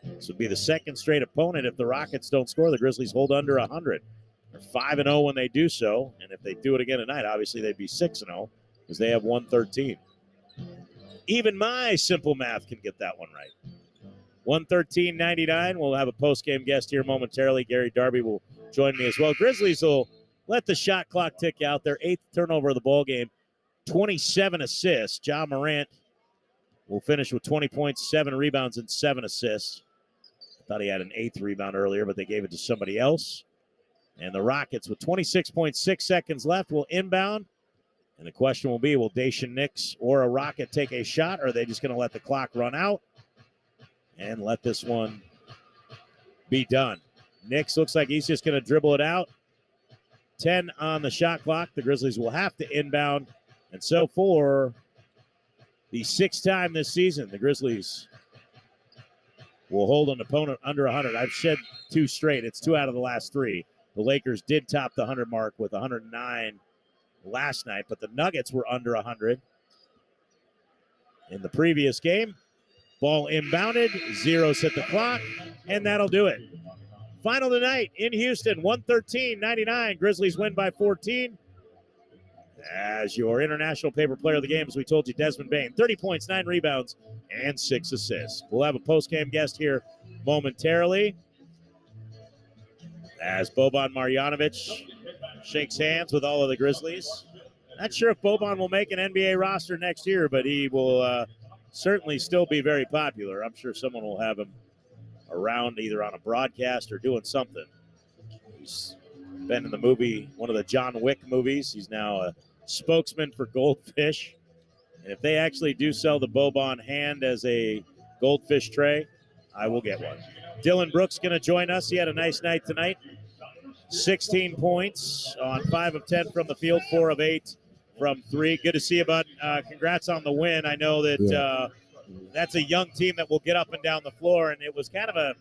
This would be the second straight opponent if the Rockets don't score. The Grizzlies hold under 100. They're 5-0 when they do so, and if they do it again tonight, obviously they'd be 6-0 because they have 113. Even my simple math can get that one right. 113-99. We'll have a post-game guest here momentarily. Gary Darby will join me as well. Grizzlies will let the shot clock tick out. Their 8th turnover of the ball game. 27 assists. Ja Morant will finish with 20 points, 7 rebounds, and 7 assists. Thought he had an 8th rebound earlier, but they gave it to somebody else. And the Rockets, with 26.6 seconds left, will inbound. And the question will be, will Dacian Nix or a Rocket take a shot, or are they just going to let the clock run out and let this one be done? Nix looks like he's just going to dribble it out. 10 on the shot clock. The Grizzlies will have to inbound. And so for the 6th time this season, the Grizzlies will hold an opponent under 100. I've shed 2 straight. It's 2 out of the last 3. The Lakers did top the 100 mark with 109 last night, but the Nuggets were under 100 in the previous game. Ball inbounded, 0 hit the clock, and that'll do it. Final tonight in Houston, 113-99. Grizzlies win by 14. As your international paper player of the game, as we told you, Desmond Bane, 30 points, 9 rebounds, and 6 assists. We'll have a post-game guest here momentarily as Boban Marjanovic shakes hands with all of the Grizzlies. Not sure if Boban will make an NBA roster next year, but he will certainly still be very popular. I'm sure someone will have him around either on a broadcast or doing something. He's been in the movie, one of the John Wick movies. He's now a spokesman for Goldfish. And if they actually do sell the Boban hand as a Goldfish tray, I will get one. Dylan Brooks going to join us. He had a nice night tonight. 16 points on 5 of 10 from the field, 4 of 8 from 3. Good to see you, bud. Congrats on the win. I know that that's a young team that will get up and down the floor, and it was kind of a,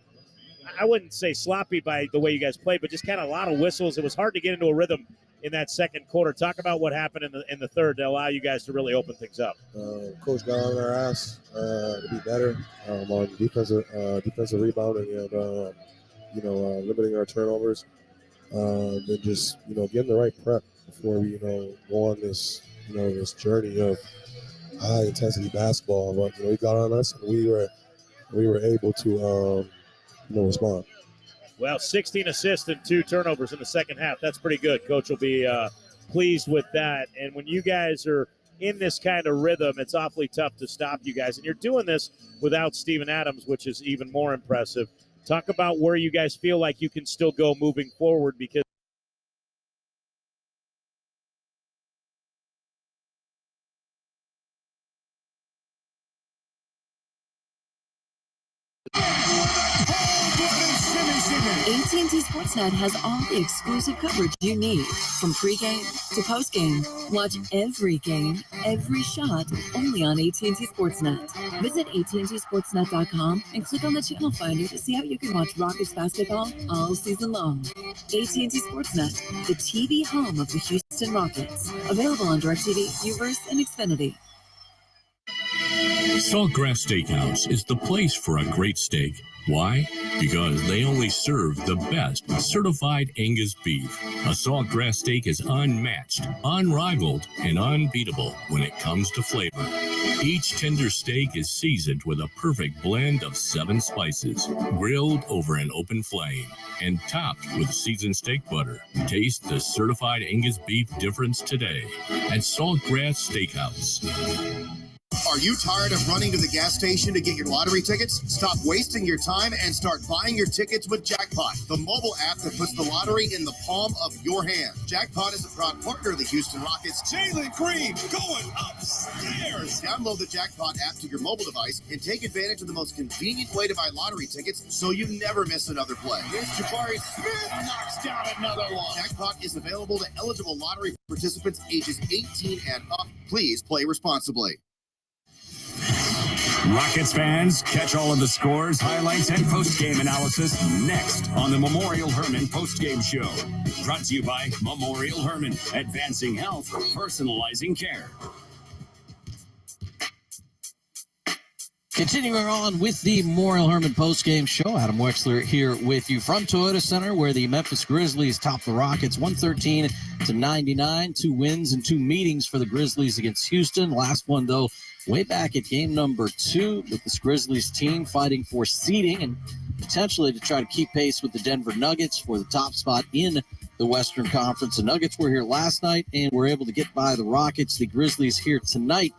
I wouldn't say sloppy by the way you guys played, but just kind of a lot of whistles. It was hard to get into a rhythm in that second quarter. Talk about what happened in the third to allow you guys to really open things up. Coach got on our ass to be better on defensive rebounding and limiting our turnovers, and just getting the right prep before we go on this this journey of high intensity basketball. But he got on us, and we were able to respond. Well, 16 assists and 2 turnovers in the second half. That's pretty good. Coach will be pleased with that. And when you guys are in this kind of rhythm, it's awfully tough to stop you guys. And you're doing this without Steven Adams, which is even more impressive. Talk about where you guys feel like you can still go moving forward, because AT&T Sportsnet has all the exclusive coverage you need. From pregame to postgame, watch every game, every shot, only on AT&T Sportsnet. Visit AT&TSportsnet.com and click on the channel finder to see how you can watch Rockets basketball all season long. AT&T Sportsnet, the TV home of the Houston Rockets. Available on DirecTV, Uverse, and Xfinity. Saltgrass Steakhouse is the place for a great steak. Why? Because they only serve the best certified Angus beef. A Saltgrass steak is unmatched, unrivaled, and unbeatable when it comes to flavor. Each tender steak is seasoned with a perfect blend of 7 spices, grilled over an open flame, and topped with seasoned steak butter. Taste the certified Angus beef difference today at Saltgrass Steakhouse. Are you tired of running to the gas station to get your lottery tickets? Stop wasting your time and start buying your tickets with Jackpot, the mobile app that puts the lottery in the palm of your hand. Jackpot is a proud partner of the Houston Rockets. Jalen Green going upstairs. Download the Jackpot app to your mobile device and take advantage of the most convenient way to buy lottery tickets so you never miss another play. Here's Jabari Smith knocks down another one. Jackpot is available to eligible lottery participants ages 18 and up. Please play responsibly. Rockets fans, catch all of the scores, highlights, and post-game analysis next on the Memorial Hermann post-game show. Brought to you by Memorial Hermann, advancing health, personalizing care. Continuing on with the Memorial Hermann post-game show, Adam Wexler here with you from Toyota Center, where the Memphis Grizzlies top the Rockets 113-99. 2 wins and 2 meetings for the Grizzlies against Houston. Last one, though, way back at game number 2, with this Grizzlies team fighting for seeding and potentially to try to keep pace with the Denver Nuggets for the top spot in the Western Conference. The Nuggets were here last night and were able to get by the Rockets. The Grizzlies here tonight,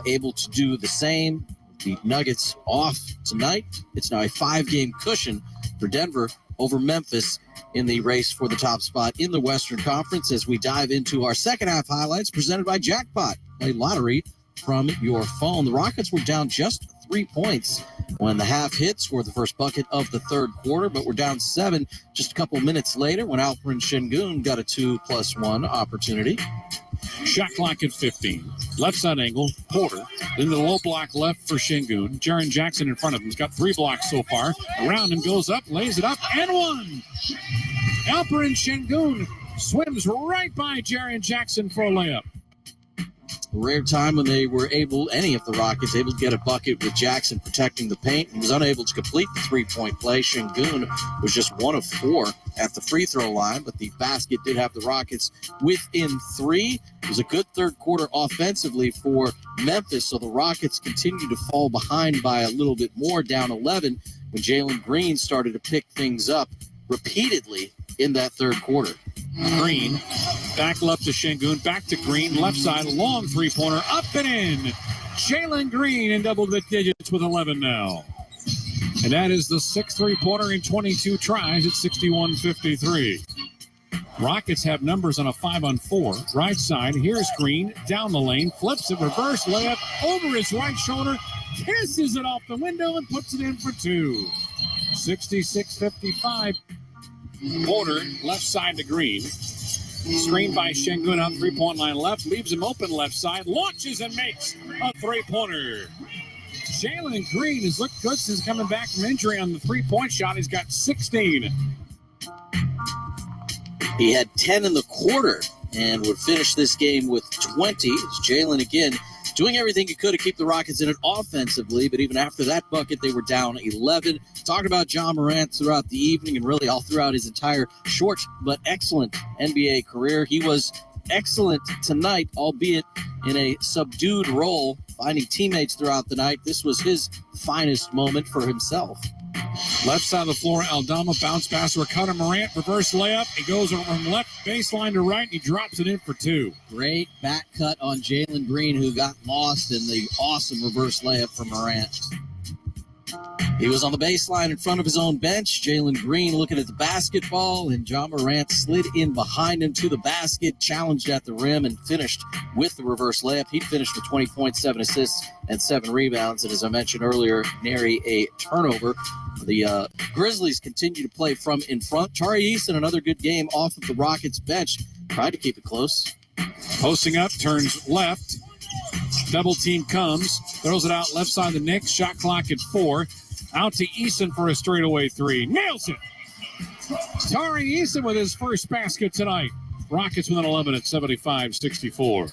able to do the same. the Nuggets off tonight. It's now a 5-game cushion for Denver over Memphis in the race for the top spot in the Western Conference as we dive into our second half highlights presented by Jackpot, a lottery from your phone. The Rockets were down just 3 points when the half hit, scored the first bucket of the third quarter, but we're down 7 just a couple minutes later when Alperen Şengün got a 2+1 opportunity. Shot clock at 15. Left side angle, Porter. Then the low block left for Şengün. Jaren Jackson in front of him. He's got 3 blocks so far. Around him, goes up, lays it up, and one. Alperen Şengün swims right by Jaren Jackson for a layup. Rare time when they were able, any of the Rockets, able to get a bucket with Jackson protecting the paint. He was unable to complete the three-point play. Şengün was just 1 of 4 at the free throw line, but the basket did have the Rockets within 3. It was a good third quarter offensively for Memphis, so the Rockets continued to fall behind by a little bit more, down 11, when Jalen Green started to pick things up repeatedly in that third quarter. Green, back left to Şengün, back to Green, left side, long three-pointer, up and in. Jalen Green in double digits with 11 now. And that is the 6th three-pointer in 22 tries at 61-53. Rockets have numbers on a 5-on-4. Right side, here's Green, down the lane, flips it, reverse layup, over his right shoulder, kisses it off the window and puts it in for 2. 66-55. Porter, left side to Green. Screened by Şengün on three-point line left. Leaves him open left side. Launches and makes a three-pointer. Jalen Green has looked good since coming back from injury on the three-point shot. He's got 16. He had 10 in the quarter and would finish this game with 20. It's Jalen again doing everything he could to keep the Rockets in it offensively, but even after that bucket, they were down 11. Talking about Ja Morant throughout the evening and really all throughout his entire short but excellent NBA career. He was excellent tonight, albeit in a subdued role, finding teammates throughout the night. This was his finest moment for himself. Left side of the floor, Aldama bounce pass to Ricardo Morant, reverse layup. He goes from left baseline to right, and he drops it in for 2. Great back cut on Jalen Green, who got lost in the awesome reverse layup from Morant. He was on the baseline in front of his own bench. Jalen Green looking at the basketball, and Ja Morant slid in behind him to the basket, challenged at the rim, and finished with the reverse layup. He finished with 20 points, 7 assists, and 7 rebounds. And as I mentioned earlier, nary a turnover. The Grizzlies continue to play from in front. Tari Eason, another good game off of the Rockets bench, tried to keep it close. Posting up, turns left. Double team comes, throws it out left side of the Knicks. Shot clock at 4. Out to Eason for a straightaway 3. Nails it. Tari Eason with his first basket tonight. Rockets within 11 at 75-64.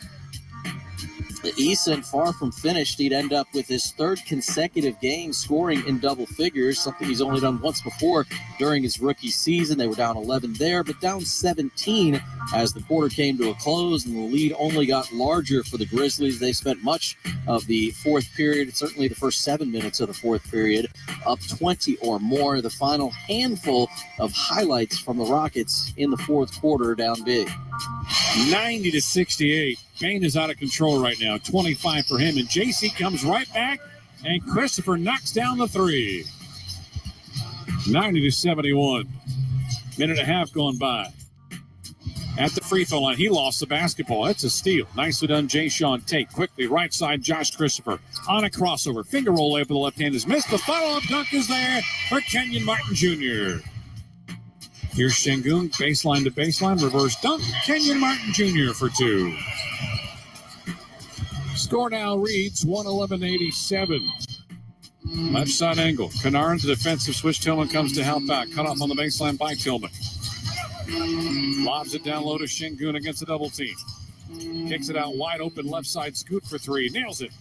Eason, far from finished. He'd end up with his 3rd consecutive game scoring in double figures, something he's only done once before during his rookie season. They were down 11 there, but down 17 as the quarter came to a close, and the lead only got larger for the Grizzlies. They spent much of the fourth period, certainly the first 7 minutes of the fourth period, up 20 or more. The final handful of highlights from the Rockets in the fourth quarter down big. 90-68. Bane is out of control right now. 25 for him, and JC comes right back, and Christopher knocks down the 3. 90-71. Minute and a half gone by. At the free throw line, he lost the basketball. That's a steal. Nicely done, Jay-Sean Tate. Quickly, right side, Josh Christopher. On a crossover. Finger roll layup with the left hand is missed. The follow-up dunk is there for Kenyon Martin Jr. Here's Şengün, baseline to baseline, reverse dunk. Kenyon Martin Jr. for 2. Score now reads 111-87. Left side angle. Kennard, the defensive switch. Tillman comes to help out. Cut off on the baseline by Tillman. Lobs it down low to Şengün against a double team. Kicks it out wide open left side. Scoot for 3. Nails it.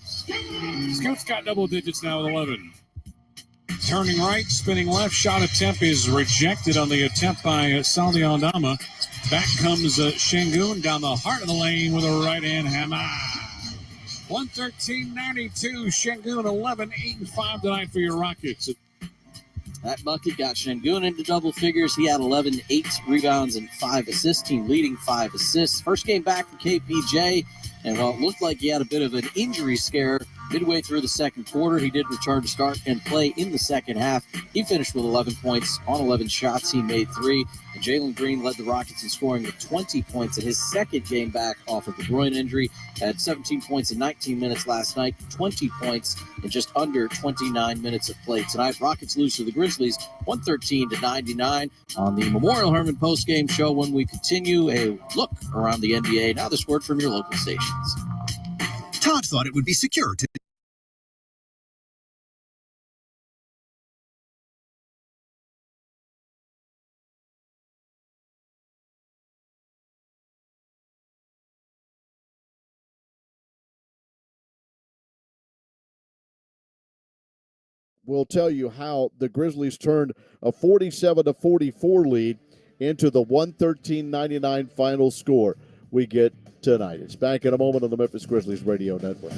Scoot's got double digits now with 11. Turning right, spinning left, shot attempt is rejected on the attempt by Saldi Aldama. Back comes Şengün down the heart of the lane with a right-hand hammer. 113-92, Şengün 11, 8 and 5 tonight for your Rockets. That bucket got Şengün into double figures. He had 11, 8 rebounds, and 5 assists. Team leading 5 assists. First game back for KPJ. And while it looked like he had a bit of an injury scare Midway through the second quarter, he did return to start and play in the second half. He finished with 11 points on 11 shots. He made 3. And Jalen Green led the Rockets in scoring with 20 points in his second game back off of the groin injury. Had 17 points in 19 minutes last night, 20 points in just under 29 minutes of play tonight. Rockets lose to the Grizzlies 113-99 on the Memorial Hermann postgame show. When we continue a look around the NBA, now this word from your local stations. Todd thought it would be secure to will tell you how the Grizzlies turned a 47-44 lead into the 113-99 final score we get tonight. It's back in a moment on the Memphis Grizzlies Radio Network.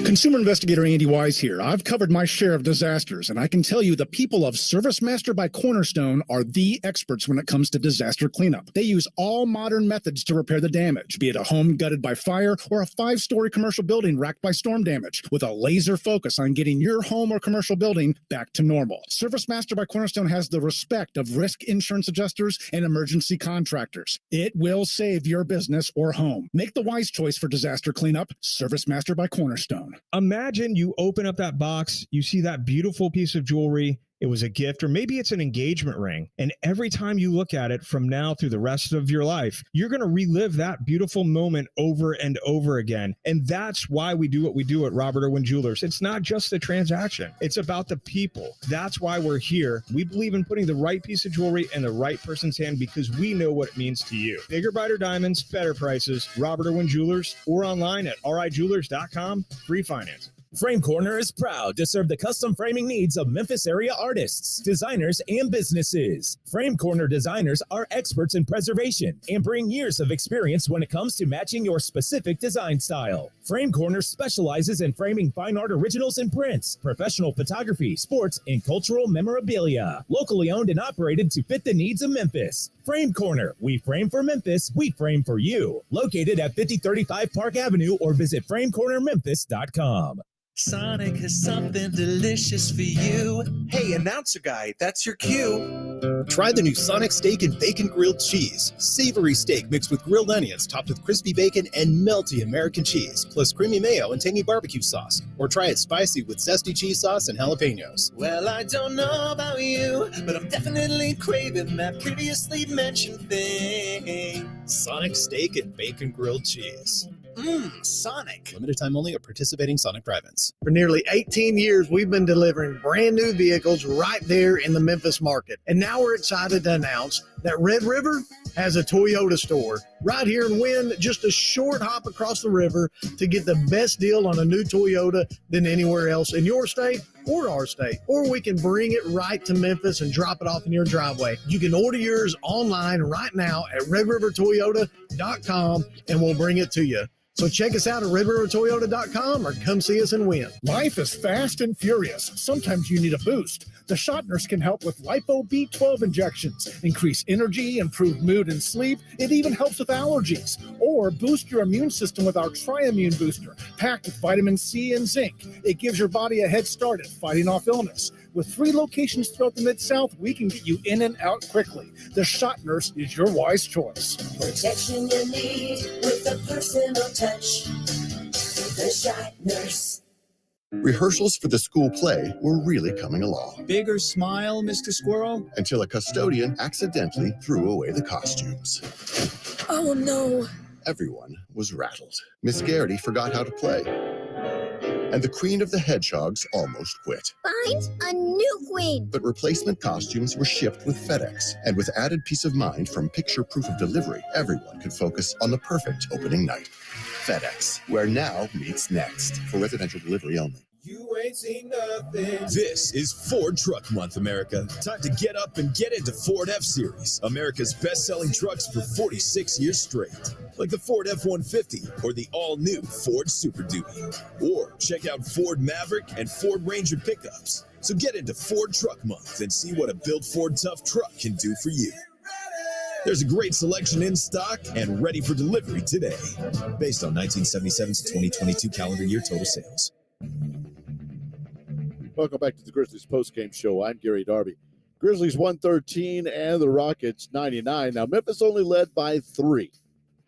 Consumer investigator Andy Wise here. I've covered my share of disasters, and I can tell you the people of Service Master by Cornerstone are the experts when it comes to disaster cleanup. They use all modern methods to repair the damage, be it a home gutted by fire or a 5-story commercial building racked by storm damage, with a laser focus on getting your home or commercial building back to normal. Service Master by Cornerstone has the respect of risk insurance adjusters and emergency contractors. It will save your business or home. Make the wise choice for disaster cleanup. Service Master by Cornerstone. Imagine you open up that box, you see that beautiful piece of jewelry. It was a gift, or maybe it's an engagement ring. And every time you look at it from now through the rest of your life, you're going to relive that beautiful moment over and over again. And that's why we do what we do at Robert Irwin Jewelers. It's not just the transaction. It's about the people. That's why we're here. We believe in putting the right piece of jewelry in the right person's hand because we know what it means to you. Bigger, brighter diamonds, better prices. Robert Irwin Jewelers, or online at rijewelers.com. Free financing. Frame Corner is proud to serve the custom framing needs of Memphis area artists, designers, and businesses. Frame Corner designers are experts in preservation and bring years of experience when it comes to matching your specific design style. Frame Corner specializes in framing fine art originals and prints, professional photography, sports, and cultural memorabilia. Locally owned and operated to fit the needs of Memphis. Frame Corner. We frame for Memphis. We frame for you. Located at 5035 Park Avenue or visit framecornermemphis.com. Sonic has something delicious for you. Hey, announcer guy, that's your cue. Try the new Sonic Steak and Bacon Grilled Cheese. Savory steak mixed with grilled onions, topped with crispy bacon and melty American cheese, plus creamy mayo and tangy barbecue sauce. Or try it spicy with zesty cheese sauce and jalapenos. Well, I don't know about you, but I'm definitely craving that previously mentioned thing. Sonic Steak and Bacon Grilled Cheese. Sonic. Limited time only at participating Sonic drive-ins. For nearly 18 years, we've been delivering brand new vehicles right there in the Memphis market. And now we're excited to announce that Red River has a Toyota store right here in Wynn, just a short hop across the river to get the best deal on a new Toyota than anywhere else in your state or our state. Or we can bring it right to Memphis and drop it off in your driveway. You can order yours online right now at redrivertoyota.com and we'll bring it to you. So check us out at redrivertoyota.com or come see us in Wynn. Life is fast and furious. Sometimes you need a boost. The Shot Nurse can help with Lipo B12 injections, increase energy, improve mood and sleep. It even helps with allergies. Or boost your immune system with our Tri-Immune Booster, packed with vitamin C and zinc. It gives your body a head start at fighting off illness. With 3 locations throughout the Mid-South, we can get you in and out quickly. The Shot Nurse is your wise choice. Protection you need with a personal touch. The Shot Nurse. Rehearsals for the school play were really coming along. Bigger smile, Mr. Squirrel? Until a custodian accidentally threw away the costumes. Oh, no. Everyone was rattled. Miss Garrity forgot how to play. And the Queen of the Hedgehogs almost quit. Find a new queen. But replacement costumes were shipped with FedEx. And with added peace of mind from picture proof of delivery, everyone could focus on the perfect opening night. FedEx, where now meets next. For residential delivery only. You ain't seen nothing. This is Ford Truck Month, America. Time to get up and get into Ford F-Series, America's best-selling trucks for 46 years straight. Like the Ford F-150 or the all-new Ford Super Duty. Or check out Ford Maverick and Ford Ranger pickups. So get into Ford Truck Month and see what a built Ford tough truck can do for you. There's a great selection in stock and ready for delivery today. Based on 1977's 2022 calendar year total sales. Welcome back to the Grizzlies postgame show. I'm Gary Darby. Grizzlies 113 and the Rockets 99. Now, Memphis only led by 3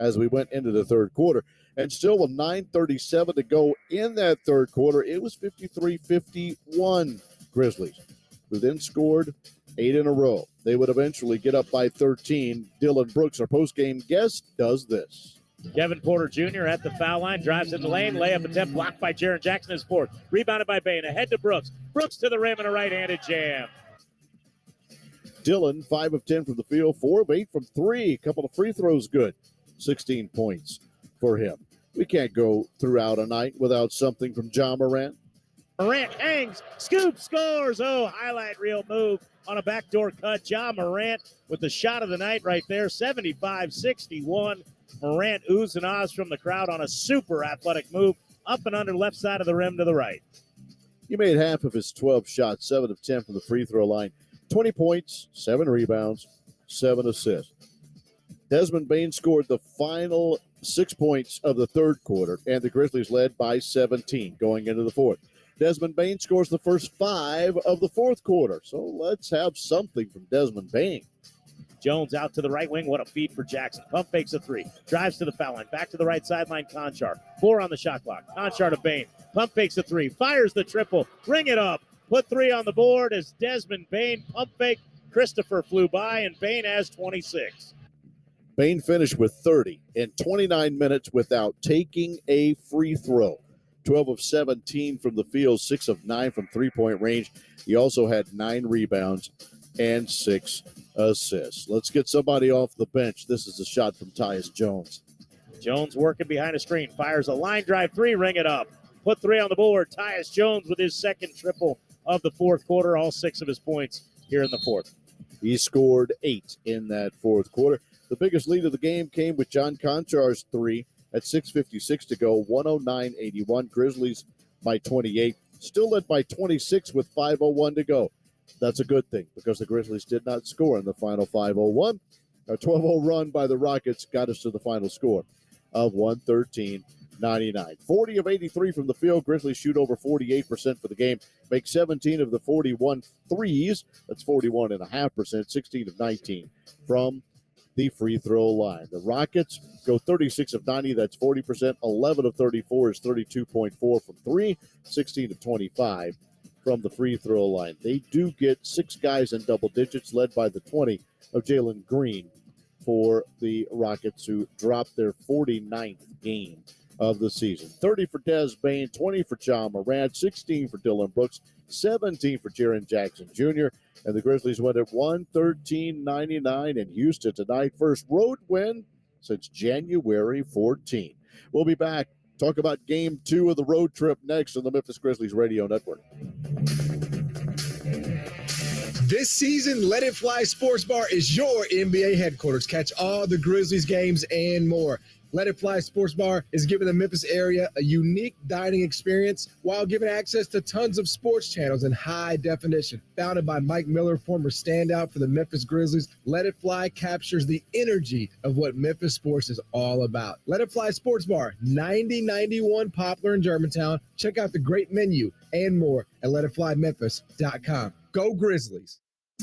as we went into the third quarter. And still with 9:37 to go in that third quarter, it was 53-51 Grizzlies, who then scored 8 in a row. They would eventually get up by 13. Dylan Brooks, our postgame guest, does this. Kevin Porter Jr. at the foul line, drives in the lane, layup attempt blocked by Jaren Jackson is fourth. Rebounded by Bain, ahead to Brooks. Brooks to the rim and a right-handed jam. Dylan, 5 of 10 from the field, 4 of 8 from 3. A couple of free throws good. 16 points for him. We can't go throughout a night without something from Ja Morant. Morant hangs, scoop, scores. Oh, highlight reel move on a backdoor cut. Ja Morant with the shot of the night right there, 75-61. Morant oohs and ahs from the crowd on a super athletic move, up and under left side of the rim to the right. He made half of his 12 shots, 7 of 10 from the free throw line. 20 points, 7 rebounds, 7 assists. Desmond Bain scored the final 6 points of the third quarter, and the Grizzlies led by 17 going into the fourth. Desmond Bain scores the first 5 of the fourth quarter. So let's have something from Desmond Bain. Jones out to the right wing. What a feed for Jackson. Pump fakes a 3. Drives to the foul line. Back to the right sideline. Conchar. 4 on the shot clock. Conchar to Bain. Pump fakes a 3. Fires the triple. Ring it up. Put 3 on the board as Desmond Bain pump fake. Christopher flew by, and Bain has 26. Bain finished with 30 in 29 minutes without taking a free throw. 12 of 17 from the field, 6 of 9 from three-point range. He also had 9 rebounds and 6 assists. Let's get somebody off the bench. This is a shot from Tyus Jones. Jones working behind a screen. Fires a line drive 3. Ring it up. Put 3 on the board. Tyus Jones with his second triple of the fourth quarter. All 6 of his points here in the fourth. He scored 8 in that fourth quarter. The biggest lead of the game came with John Konchar's 3 at 6:56 to go, 109-81. Grizzlies by 28. Still led by 26 with 5:01 to go. That's a good thing because the Grizzlies did not score in the final 5:01. A 12-0 run by the Rockets got us to the final score of 113-99. 40 of 83 from the field. Grizzlies shoot over 48% for the game. Make 17 of the 41 threes. That's 41.5%. 16 of 19 from the free throw line. The Rockets go 36 of 90. That's 40%. 11 of 34 is 32.4 from 3. 16 of 25 from the free throw line. They do get 6 guys in double digits, led by the 20 of Jalen Green for the Rockets, who dropped their 49th game of the season. 30 for Des Bain, 20 for Ja Morant, 16 for Dylan Brooks, 17 for Jaren Jackson Jr., and the Grizzlies went at 113-99 in Houston tonight. First road win since January 14. We'll be back. Talk about game 2 of the road trip next on the Memphis Grizzlies Radio Network. This season, Let It Fly Sports Bar is your NBA headquarters. Catch all the Grizzlies games and more. Let It Fly Sports Bar is giving the Memphis area a unique dining experience while giving access to tons of sports channels in high definition. Founded by Mike Miller, former standout for the Memphis Grizzlies, Let It Fly captures the energy of what Memphis sports is all about. Let It Fly Sports Bar, 9091 Poplar in Germantown. Check out the great menu and more at letitflymemphis.com. Go Grizzlies!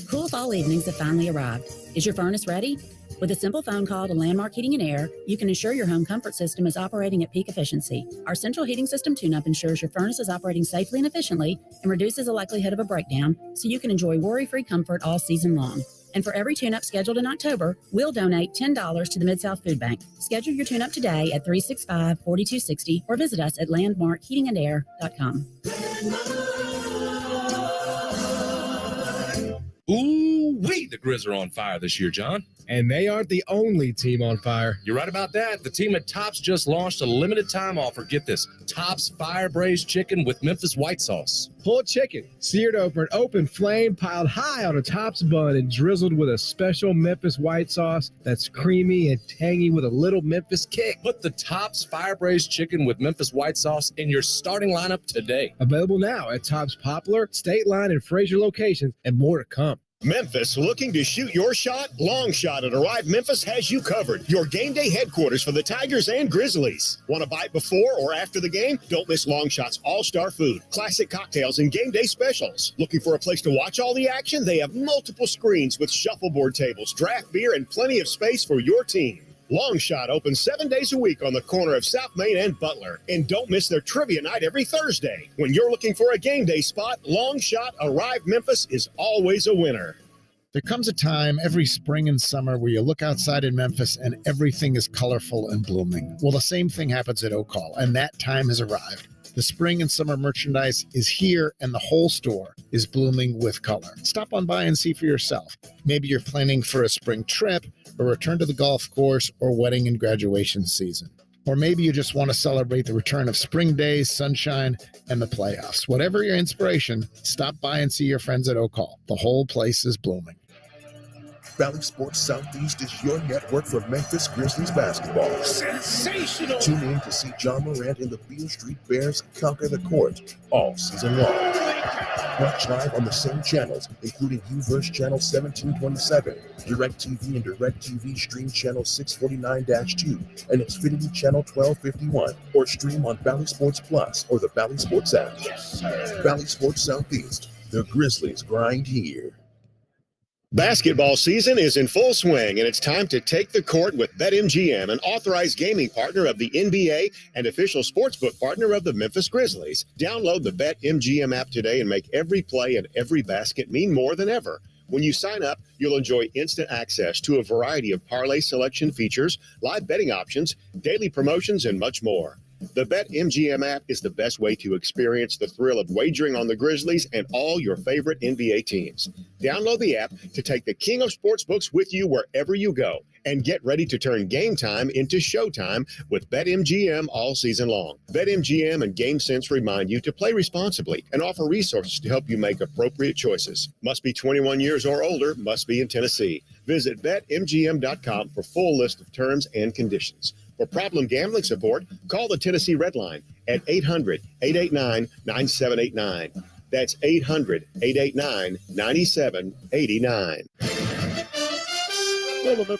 Cool fall evenings have finally arrived. Is your furnace ready? With a simple phone call to Landmark Heating and Air, you can ensure your home comfort system is operating at peak efficiency. Our central heating system tune-up ensures your furnace is operating safely and efficiently and reduces the likelihood of a breakdown so you can enjoy worry-free comfort all season long. And for every tune-up scheduled in October, we'll donate $10 to the Mid-South Food Bank. Schedule your tune-up today at 365-4260 or visit us at landmarkheatingandair.com. Ooh-wee, the Grizz are on fire this year, John. And they aren't the only team on fire. You're right about that. The team at Tops just launched a limited time offer. Get this, Tops Fire Braised Chicken with Memphis White Sauce. Pulled chicken, seared over an open flame, piled high on a Tops bun and drizzled with a special Memphis white sauce that's creamy and tangy with a little Memphis kick. Put the Tops Fire Braised Chicken with Memphis White Sauce in your starting lineup today. Available now at Tops Poplar, State Line, and Fraser locations, and more to come. Memphis, looking to shoot your shot? Long Shot at Arrive Memphis has you covered. Your game day headquarters for the Tigers and Grizzlies. Want to bite before or after the game? Don't miss Long Shot's all-star food, classic cocktails, and game day specials. Looking for a place to watch all the action? They have multiple screens with shuffleboard tables, draft beer, and plenty of space for your team. Long Shot opens 7 days a week on the corner of South Main and Butler. And don't miss their trivia night every Thursday. When you're looking for a game day spot, Long Shot Arrive Memphis is always a winner. There comes a time every spring and summer where you look outside in Memphis and everything is colorful and blooming. Well, the same thing happens at Oak Hall, and that time has arrived. The spring and summer merchandise is here, and the whole store is blooming with color. Stop on by and see for yourself. Maybe you're planning for a spring trip, a return to the golf course, or wedding and graduation season. Or maybe you just want to celebrate the return of spring days, sunshine, and the playoffs. Whatever your inspiration, stop by and see your friends at Oak Hall. The whole place is blooming. Valley Sports Southeast is your network for Memphis Grizzlies basketball. Sensational! Tune in to see John Morant and the Beale Street Bears conquer the court all season long. Watch live on the same channels, including UVerse Channel 1727, DirecTV and DirecTV Stream Channel 649-2, and Xfinity Channel 1251, or stream on Valley Sports Plus or the Valley Sports app. Yes, Valley Sports Southeast, the Grizzlies grind here. Basketball season is in full swing, and it's time to take the court with BetMGM, an authorized gaming partner of the NBA and official sportsbook partner of the Memphis Grizzlies. Download the BetMGM app today and make every play and every basket mean more than ever. When you sign up, you'll enjoy instant access to a variety of parlay selection features, live betting options, daily promotions, and much more. The BetMGM app is the best way to experience the thrill of wagering on the Grizzlies and all your favorite NBA teams. Download the app to take the king of sportsbooks with you wherever you go, and get ready to turn game time into showtime with BetMGM all season long. BetMGM and GameSense remind you to play responsibly and offer resources to help you make appropriate choices. Must be 21 years or older, must be in Tennessee. Visit BetMGM.com for full list of terms and conditions. For problem gambling support, call the Tennessee Red Line at 800-889-9789. That's 800-889-9789. Well, the